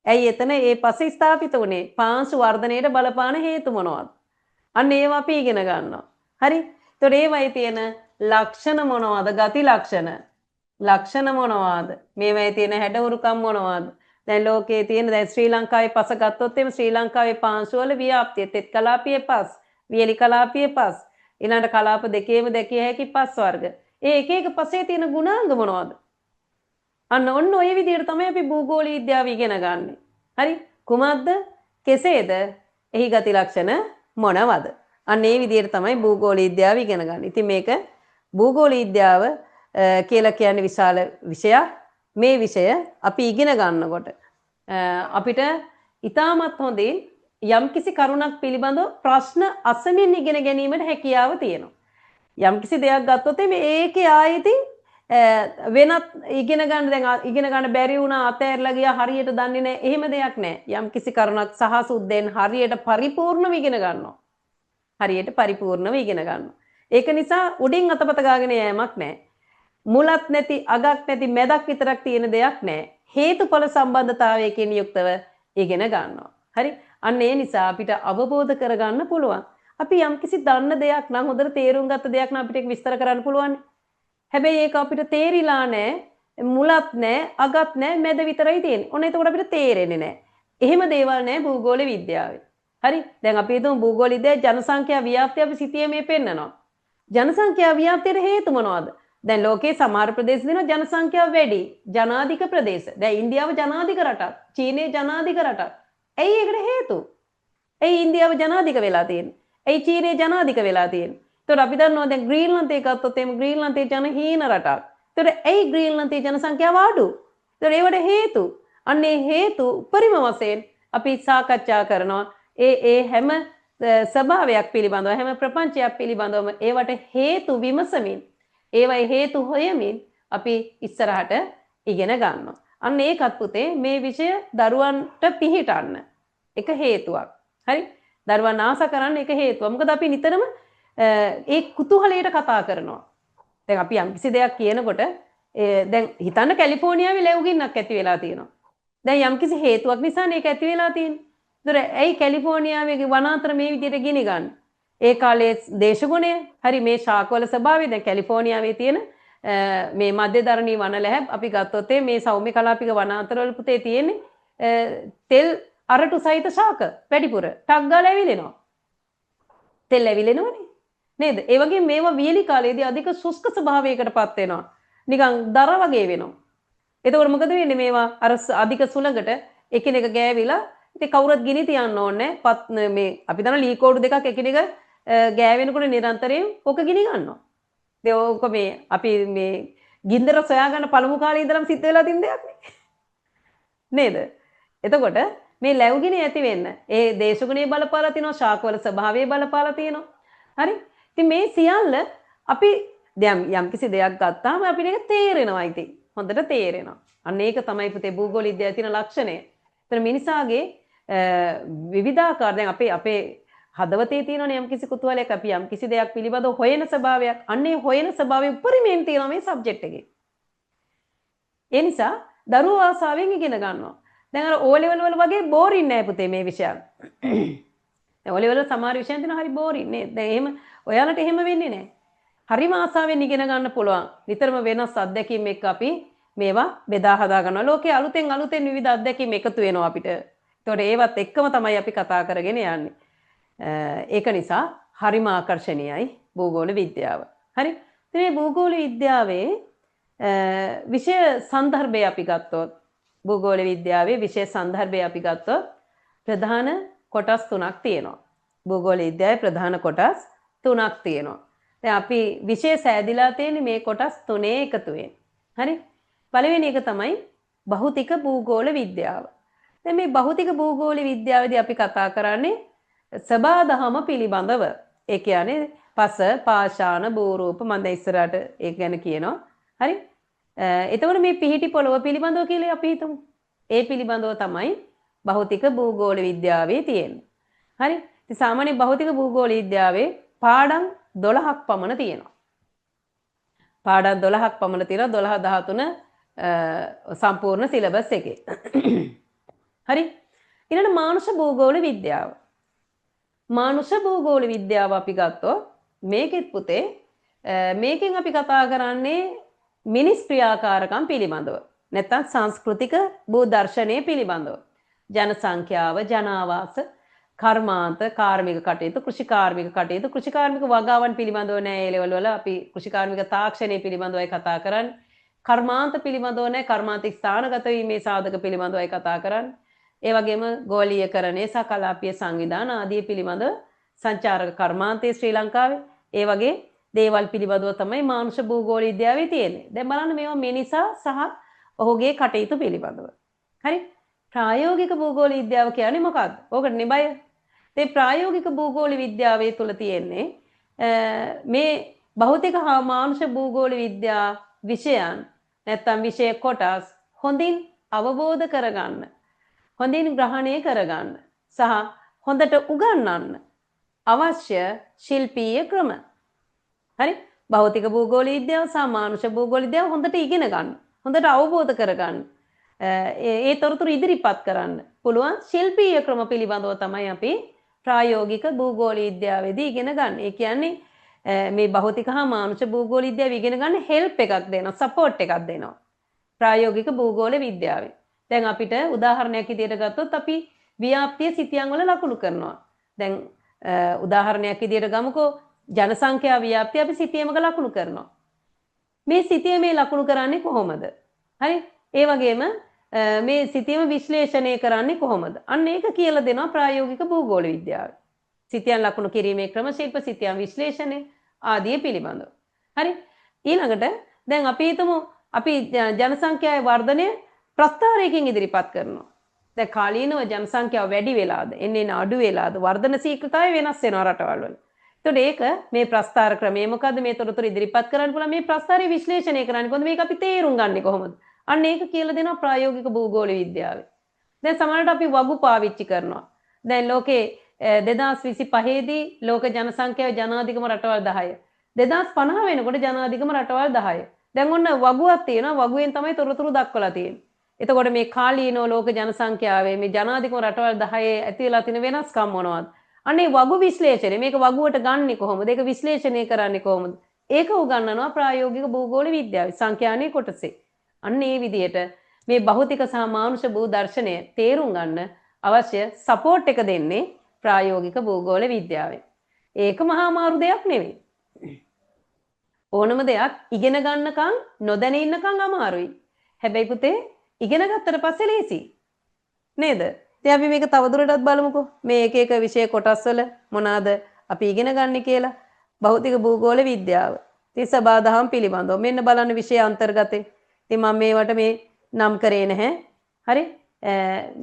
ඇයි එතන ඒ පස ස්ථාපිත වුනේ? පාංශු වර්ධනයට බලපාන හේතු මොනවද? අන්න ඒවා අපි ඉගෙන ගන්නවා. හරි? ඒතර ඒවයි තියෙන ලක්ෂණ මොනවද? ගති ලක්ෂණ. ලක්ෂණ මොනවද? මේවයි තියෙන හැඩහුරුකම් මොනවද? දැන් ලෝකයේ තියෙන දැන් ශ්‍රී ලංකාවේ පස ගත්තොත් එimhe ශ්‍රී ලංකාවේ පාංශු වල ව්‍යාප්තිය තෙත් කලාපීය පස්, වියලි කලාපීය පස්, ඊළඟ කලාප දෙකේම දැකිය හැකි පස් වර්ග. ඒ එක එක පසේ තියෙන ගුණාංග මොනවද? අන්න ඔන්න ඔය විදිහට තමයි අපි භූගෝල විද්‍යාව ඉගෙන ගන්නෙ. හරි? කුමක්ද? කෙසේද? එහි ගති ලක්ෂණ මොනවද? අන්න ඒ විදිහට තමයි භූගෝල විද්‍යාව ඉගෙන ගන්න. ඉතින් මේක භූගෝල විද්‍යාව කියලා කියන්නේ විශාල විෂයක්. මේ විෂය අපි ඉගෙන ගන්නකොට අපිට ඉතාමත් හොඳින් යම්කිසි කරුණක් පිළිබඳව ප්‍රශ්න අසමින් ඉගෙන ගැනීමට හැකියාව තියෙනවා. යම්කිසි දෙයක් ගත්තොත් මේකේ ආයෙත් වෙනත් ඉගෙන ගන්න බැරි වුණා අතෑරලා ගියා හරියට දන්නේ නැහැ. එහෙම දෙයක් නැහැ. යම්කිසි කරුණක් සහ සුද්ධෙන් හරියට පරිපූර්ණව ඉගෙන ගන්නවා. හරියට පරිපූර්ණව ඉගෙන ගන්නවා. ඒක නිසා උඩින් අතපත ගාගෙන යෑමක් නැහැ. මුලත් නැති අගක් නැති මැදක් විතරක් තියෙන දෙයක් නැහැ. හේතුඵල සම්බන්ධතාවයකින් යුක්තව ඉගෙන ගන්නවා. හරි? අන්න ඒ නිසා අපිට අවබෝධ කරගන්න පුළුවන්. අපි යම්කිසි දන්න දෙයක් නම් හොඳට තේරුම් ගත්ත දෙයක් නම් අපිට ඒක විස්තර කරන්න පුළුවන්. හැබැයි ඒක අපිට තේරිලා නැහැ. මුලත් නැහැ, අගත් නැහැ, මැද විතරයි තියෙන්නේ. ඔන්න එතකොට අපිට තේරෙන්නේ නැහැ. එහෙම දේවල් නැහැ භූගෝල විද්‍යාවේ. හරි? දැන් අපි හිතමු භූගෝල විද්‍යාවේ ජනසංඛ්‍යා ව්‍යාප්තිය අපි සිතියේ මේ පෙන්නනවා. ජනසංඛ්‍යා ව්‍යාප්තියට හේතු මොනවද? දැන් ලෝකේ සමහර ප්‍රදේශ දින ජනසංඛ්‍යාව වැඩි. ජනාධික ප්‍රදේශ. දැන් ඉන්දියාව ජනාධික රටක්. චීනය ජනාධික රටක්. ඇයි ඒකට හේතු? ඇයි ඉන්දියාව ජනාධික වෙලා තියෙන්නේ? ඇයි චීනය ජනාධික වෙලා තියෙන්නේ? එතකොට අපි දන්නවා දැන් ග්‍රීන්ලන්තේ ගත්තොත් එimhe ග්‍රීන්ලන්තේ ජනහීන රටක්. එතකොට ඇයි ග්‍රීන්ලන්තේ ජනසංඛ්‍යාව අඩු? එතකොට ඒවට හේතු. අන්නේ හේතු උපරිම වශයෙන් අපි සාකච්ඡා කරනවා. ඒ හැම ස්වභාවයක් පිළිබඳව හැම ප්‍රපංචයක් පිළිබඳවම ඒවට හේතු විමසමින් ඒවයි හේතු හොයමින් අපි ඉස්සරහට ඉගෙන ගන්නවා. අන්න ඒකත් පුතේ මේ විෂය දරුවන්ට පිහිටන්න එක හේතුවක්. හරි? දරුවන් ආස කරන්න එක හේතුවක්. මොකද අපි නිතරම ඒ කුතුහලයට කතා කරනවා. දැන් අපි යම්කිසි දෙයක් කියනකොට දැන් හිතන්න කැලිෆෝනියාවේ ලැබුගින්නක් ඇති වෙලා තියෙනවා. දැන් යම්කිසි හේතුවක් නිසා මේක ඇති වෙලා තියෙන්නේ. ඒතර ඇයි කැලිෆෝනියාවේ වනාන්තර මේ විදිහට ගිනි ගන්න? ඒ කාලේ දේශගුණය හරි මේ ශාකවල ස්වභාවය දැන් කැලිෆෝනියාවේ තියෙන මේ මධ්‍යධරණී වනලැහැබ් අපි ගත්තොත් මේ සෞම්‍ය කලාපික වනාන්තරවල පුතේ තියෙන්නේ තෙල් අරටු සහිත ශාක වැඩිපුර ටක් ගාලා ඇවිලෙනවා. තෙල් ඇවිලෙනවනේ. නේද? ඒ වගේ මේවා වියලි කාලේදී අධික ශුෂ්ක ස්වභාවයකටපත් වෙනවා. නිකන් දර වගේ වෙනවා. එතකොට මොකද වෙන්නේ මේවා අර අධික සුළඟට එකිනෙක ගෑවිලා ඉතින් කවුරුත් ගිනි තියන්න ඕනේ. මේ අපි දන්න ලී කෝඩු දෙකක් එකිනෙක ගෑවෙනකොට නිරන්තරයෙන් ඔක ගිනි ගන්නවා. දැන් ඔක මේ අපි මේ ගින්දර සොයා ගන්න පළමු කාලේ ඉඳලම සිද්ධ වෙලා තින් දෙයක් නේද? එතකොට මේ ලැබුගිනි ඇති වෙන්න ඒ දේශගුණයේ බලපාලා තියෙනවා, ශාකවල ස්වභාවයේ බලපාලා තියෙනවා. හරි? ඉතින් මේ සියල්ල අපි දැන් යම්කිසි දෙයක් ගත්තාම අපිට ඒක තේරෙනවා. ඉතින් හොඳට තේරෙනවා. අන්න ඒක තමයි පුතේ භූගෝල විද්‍යාවේ තියෙන ලක්ෂණය. එතන මිනිසාගේ විවිධාකාර දැන් අපේ හදවතේ තියෙනවනේ යම්කිසි කුතුහලයක් අපි යම්කිසි දෙයක් පිළිබඳව හොයන ස්වභාවයක්. අන්නේ හොයන ස්වභාවය උපරිමයෙන් තියෙනවා මේ සබ්ජෙක්ට් එකේ. ඒ නිසා දරුවෝ ආසාවෙන් ඉගෙන ගන්නවා. දැන් අර O level වල වගේ බෝරින් නෑ පුතේ මේ විෂයන්. දැන් O level වල සමහර විෂයන් තියෙනවා හරි බෝරින් නේ. දැන් එහෙම ඔයාලට එහෙම වෙන්නේ නෑ. හරිම ආසාවෙන් ඉගෙන ගන්න පුළුවන්. නිතරම වෙනස් අත්දැකීම් එක්ක අපි මේවා බෙදා හදා ගන්නවා. ලෝකයේ අලුතෙන් විවිධ අත්දැකීම් එකතු වෙනවා අපිට. ඒතකොට ඒවත් එක්කම තමයි අපි කතා කරගෙන යන්නේ. ඒක නිසා හරිම ආකර්ශනීයයි භූගෝල විද්‍යාව. හරි? ඉතින් මේ භූගෝල විද්‍යාවේ විෂය සන්දර්භය අපි ගත්තොත් භූගෝල විද්‍යාවේ විෂය සන්දර්භය අපි ගත්තොත් ප්‍රධාන කොටස් තුනක් තියෙනවා. භූගෝල විද්‍යාවේ ප්‍රධාන කොටස් තුනක් තියෙනවා. දැන් අපි විෂය සෑදිලා තියෙන්නේ මේ කොටස් තුනේ එකතුවෙන්. හරි? පළවෙනි එක තමයි භෞතික භූගෝල විද්‍යාව. දැන් මේ භෞතික භූගෝල විද්‍යාවේදී අපි කතා කරන්නේ සබාදහම පිළිබඳව. ඒ කියන්නේ පස, පාෂාණ, භූරූප මම දැන් ඉස්සරහට ඒක ගැන කියනවා. හරි? එතකොට මේ පිහිටි පොළොව පිළිබඳව කියලා අපි හිතමු. ඒ පිළිබඳව තමයි භෞතික භූගෝල විද්‍යාවේ තියෙන්නේ. හරි? ඉතින් සාමාන්‍ය භෞතික භූගෝල විද්‍යාවේ පාඩම් 12ක් පමණ තියෙනවා. පාඩම් 12ක් පමණ තියෙනවා 12 13 සම්පූර්ණ සිලබස් එකේ. හරි? ඊළඟ මානුෂ භූගෝල විද්‍යාව. මානුෂ භූගෝල විද්‍යාව අපි ගත්තොත් මේකෙත් පුතේ මේකෙන් අපි කතා කරන්නේ මිනිස් ක්‍රියාකාරකම් පිළිබඳව. නැත්නම් සංස්කෘතික භූ දර්ශනය පිළිබඳව. ජන සංඛ්‍යාව, ජනාවාස, කර්මාන්ත, කාර්මික කටයුතු, කෘෂිකාර්මික කටයුතු, කෘෂිකාර්මික වගාවන් පිළිබඳව නෑ ඒ ලෙවල් වල අපි කෘෂිකාර්මික තාක්ෂණය පිළිබඳවයි කතා කරන්නේ. කර්මාන්ත පිළිබඳව නෑ කර්මාන්ත ස්ථානගත වීමේ සාධක පිළිබඳවයි කතා කරන්නේ. ඒ වගේම ගෝලීයකරණය සහ කලාපීය සංවිධාන ආදී පිළිබඳ සංචාරක කර්මාන්තයේ ශ්‍රී ලංකාවේ ඒ වගේ දේවල් පිළිබඳව තමයි මානුෂ භූගෝල විද්‍යාවේ තියෙන්නේ. දැන් බලන්න මේවා මිනිසා සහ ඔහුගේ කටයුතු පිළිබඳව. හරි? ප්‍රායෝගික භූගෝල විද්‍යාව කියන්නේ මොකක්ද? ඕකට නේ බය. ඒ ප්‍රායෝගික භූගෝල විද්‍යාවේ තුල තියෙන්නේ මේ භෞතික හා මානුෂ භූගෝල විද්‍යා විෂයන් නැත්නම් විෂය කොටස් හොඳින් අවබෝධ කරගන්න, හොඳින් ග්‍රහණය කරගන්න සහ හොඳට උගන්වන්න අවශ්‍ය ශිල්පීය ක්‍රම. හරි? භෞතික භූගෝල විද්‍යාව සහ මානුෂ භූගෝල විද්‍යාව හොඳට ඉගෙන ගන්න, හොඳට අවබෝධ කරගන්න, ඒ තොරතුරු ඉදිරිපත් කරන්න පුළුවන් ශිල්පීය ක්‍රම පිළිබඳව තමයි අපි ප්‍රායෝගික භූගෝල විද්‍යාවේදී ඉගෙන ගන්න. ඒ කියන්නේ මේ භෞතික හා මානුෂ භූගෝල විද්‍යාව ඉගෙන ගන්න හෙල්ප් එකක් දෙනවා, සපෝට් එකක් දෙනවා ප්‍රායෝගික භූගෝල විද්‍යාවේ. දැන් අපිට උදාහරණයක් විදිහට ගත්තොත් අපි ව්‍යාප්තිය සිතියම් වල ලකුණු කරනවා. දැන් උදාහරණයක් විදිහට ගමුකෝ ජනසංඛ්‍යා ව්‍යාප්තිය අපි සිතියමක ලකුණු කරනවා. මේ සිතියමේ ලකුණු කරන්නේ කොහොමද? හරි? ඒ වගේම මේ සිතියම විශ්ලේෂණය කරන්නේ කොහොමද? අන්න ඒක කියලා දෙනවා ප්‍රායෝගික භූගෝල විද්‍යාවේ. සිතියම් ලකුණු කිරීමේ ක්‍රම ශිල්ප, සිතියම් විශ්ලේෂණය ආදී පිළිබඳව. හරි? ඊළඟට දැන් අපි හිතමු අපි ජනසංඛ්‍යාවේ වර්ධනය ප්‍රස්ථාරයකින් ඉදිරිපත් කරනවා. දැන් කාලීනව ජනසංඛ්‍යාව වැඩි වෙලාද, එන්නේ අඩු වෙලාද, වර්ධන ශීඝ්‍රතාවය වෙනස් වෙනවා රටවල් වල. එතකොට ඒක මේ ප්‍රස්ථාර ක්‍රමය මොකද්ද? මේ තොරතුරු ඉදිරිපත් කරන්න පුළුවන්. මේ ප්‍රස්ථාරය විශ්ලේෂණය කරන්නේ කොහොමද? මේක අපි තේරුම් ගන්නේ කොහොමද? අන්න ඒක කියලා දෙනවා ප්‍රායෝගික භූගෝල විද්‍යාවේ. දැන් සමහරවිට අපි වගු පාවිච්චි කරනවා. දැන් ලෝකේ 2025 දී ලෝක ජනසංඛ්‍යාවේ ජනාධිකම රටවල් 10. 2050 වෙනකොට ජනාධිකම රටවල් 10. දැන් ඔන්න වගුවක් තියෙනවා. වගුවෙන් තමයි තොරතුරු දක්වලා තියෙන්නේ. එතකොට මේ කාලීනෝ ලෝක ජනසංඛ්‍යාවේ මේ ජනාධිකම රටවල් 10 ඇති වෙලා තියෙන වෙනස්කම් මොනවද? අනේ වගු විශ්ලේෂණය මේක වගුවට ගන්නෙ කොහොමද? ඒක විශ්ලේෂණය කරන්නේ කොහොමද? ඒක උගන්වනවා ප්‍රායෝගික භූගෝල විද්‍යාවේ සංඛ්‍යානේ කොටසේ. අන්න ඒ විදිහට මේ භෞතික සහ මානුෂ භූ දර්ශනය තේරුම් ගන්න අවශ්‍ය සපෝට් එක දෙන්නේ ප්‍රායෝගික භූගෝල විද්‍යාවෙන්. ඒක මහා අමාරු දෙයක් නෙවෙයි. ඕනම දෙයක් ඉගෙන ගන්නකම් නොදැන ඉන්නකම් අමාරුයි. හැබැයි පුතේ ඉගෙන ගත්තට පස්සේ ලේසි. නේද? ඉතින් අපි මේක තවදුරටත් බලමුකෝ. මේ එක එක විෂය කොටස් වල මොනවාද අපි ඉගෙන ගන්න කියලා. භෞතික භූගෝල විද්‍යාව. තිස්ස බාධාම් පිළිබඳව. මෙන්න බලන්න විෂය අන්තර්ගතේ. ඉතින් මම මේවට මේ නම් කරේ නැහැ. හරි?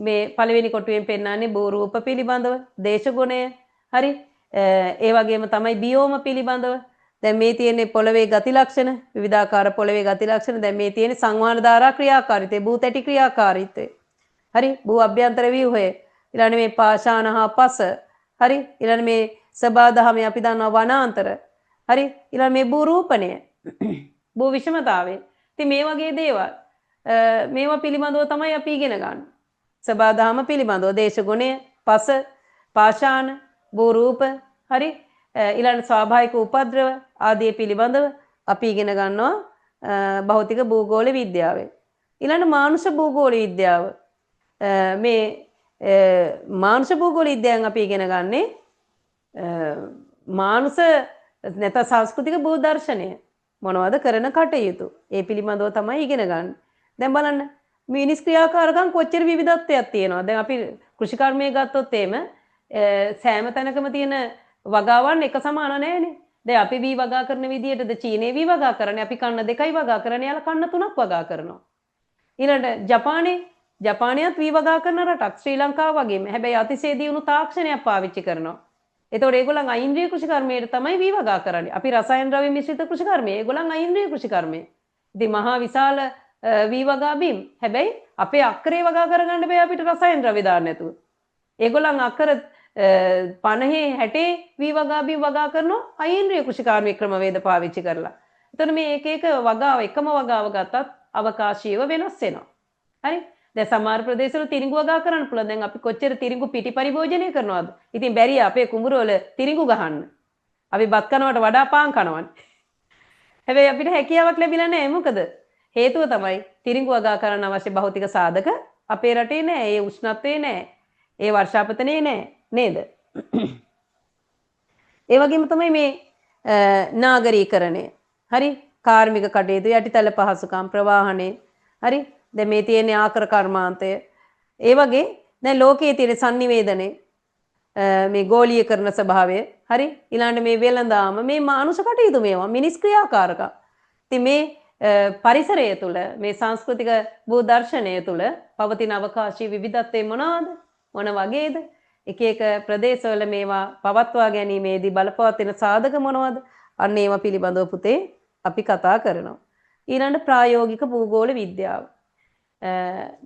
මේ පළවෙනි කොටුවෙන් පෙන්නන්නේ භූ රූප පිළිබඳව, දේශගුණය. හරි? ඒ වගේම තමයි බියෝම පිළිබඳව. දැන් මේ තියෙන්නේ පොළවේ ගති ලක්ෂණ, විවිධාකාර පොළවේ ගති ලක්ෂණ. දැන් මේ තියෙන්නේ සංවහන ධාරා ක්‍රියාකාරීත්වය, භූ තැටි ක්‍රියාකාරීත්වය. හරි? භූ අභ්‍යන්තර ව්‍යුහය. ඊළඟ මේ පාෂාණ හා පස. හරි? ඊළඟ මේ සබාධහමේ අපි දන්නවා වනාන්තර. හරි? ඊළඟ මේ භූ රූපණය. භූ විෂමතාවය. ඉතින් මේ වගේ දේවල් මේවා පිළිබඳව තමයි අපි ඉගෙන ගන්න. සබාධහම පිළිබඳව දේශගුණය, පස, පාෂාණ, භූ රූප, හරි? ඊළඟ ස්වාභාවික උපද්‍රව ආදී පිළිබඳව අපි ඉගෙන ගන්නවා භෞතික භූගෝල විද්‍යාවෙන්. ඊළඟ මානුෂ භූගෝල විද්‍යාව. මේ මානුෂ භූගෝල විද්‍යාවෙන් අපි ඉගෙන ගන්නේ මානුෂ නැත්නම් සංස්කෘතික භූ දර්ශනය මොනවද කරන කටයුතු. ඒ පිළිබඳව තමයි ඉගෙන ගන්න. දැන් බලන්න මිනිස් ක්‍රියාකාරකම් කොච්චර විවිධත්වයක් තියෙනවා. දැන් අපි කෘෂිකර්මයේ ගත්තොත් එහෙම සෑම තැනකම තියෙන වගාවන් එක සමාන නැහැනේ. දැන් අපි වී වගා කරන විදිහටද චීනේ වී වගා කරන්නේ. අපි කන්න දෙකයි වගා කරන්නේ. යාලා කන්න තුනක් වගා කරනවා. ඊළඟට ජපානයත් වී වගා කරන රටක් ශ්‍රී ලංකාව වගේම. හැබැයි අතිශය දියුණු තාක්ෂණයක් පාවිච්චි කරනවා. ඒතකොට ඒගොල්ලන් අයින්ද්‍රිය කෘෂිකර්මයට තමයි වී වගා කරන්නේ. අපි රසායන ද්‍රව්‍ය මිශ්‍රිත කෘෂිකර්මය. ඒගොල්ලන් අයින්ද්‍රිය කෘෂිකර්මය. ඉතින් මහා විශාල වී වගා බිම්. හැබැයි අපේ අක්කරේ වගා කරගන්න බෑ අපිට රසායන ද්‍රව්‍ය දාන්න නැතුව. ඒගොල්ලන් අක්කර 50 60 වී වගා බිම් වගා කරනවා අයින්ද්‍රිය කෘෂිකාර්මික ක්‍රමවේද පාවිච්චි කරලා. එතකොට මේ එක එක වගාව එකම වගාව ගත්තත් අවකාශීයව වෙනස් වෙනවා. හරි? දැන් සමහර ප්‍රදේශවල තිරිඟු වගා කරන්න පුළුවන්. දැන් අපි කොච්චර තිරිඟු පිටි පරිභෝජනය කරනවද? ඉතින් බැරිය අපේ කුඹුර වල තිරිඟු ගහන්න. අපි බත් කනවට වඩා පාන් කනවනේ. හැබැයි අපිට හැකියාවක් ලැබිලා නැහැ. මොකද? හේතුව තමයි තිරිඟු වගා කරන්න අවශ්‍ය භෞතික සාධක අපේ රටේ නැහැ. ඒ උෂ්ණත්වයේ නැහැ. ඒ වර්ෂාපතනේ නැහැ. නේද? ඒ වගේම තමයි මේ නාගරීකරණය. හරි? කාර්මික කටයුතු යටිතල පහසුකම් ප්‍රවාහනේ. හරි? දැන් මේ තියෙන ආකර කර්මාන්තය. ඒ වගේ දැන් ලෝකයේ තියෙන sannivedane මේ ගෝලීයකරණ ස්වභාවය. හරි? ඊළඟට මේ වෙළඳාම මේ මානුෂ කටයුතු මේවා මිනිස් ක්‍රියාකාරකම්. ඉතින් මේ පරිසරය තුළ මේ සංස්කෘතික භූ දර්ශනය තුළ පවතින අවකාශීය විවිධත්වය මොනවාද? මොන වගේද? එක එක ප්‍රදේශවල මේවා පවත්වා ගැනීමේදී බලපවතින සාධක මොනවද? අන්න ඒවා පිළිබඳව පුතේ අපි කතා කරනවා. ඊළඟ ප්‍රායෝගික භූගෝල විද්‍යාව.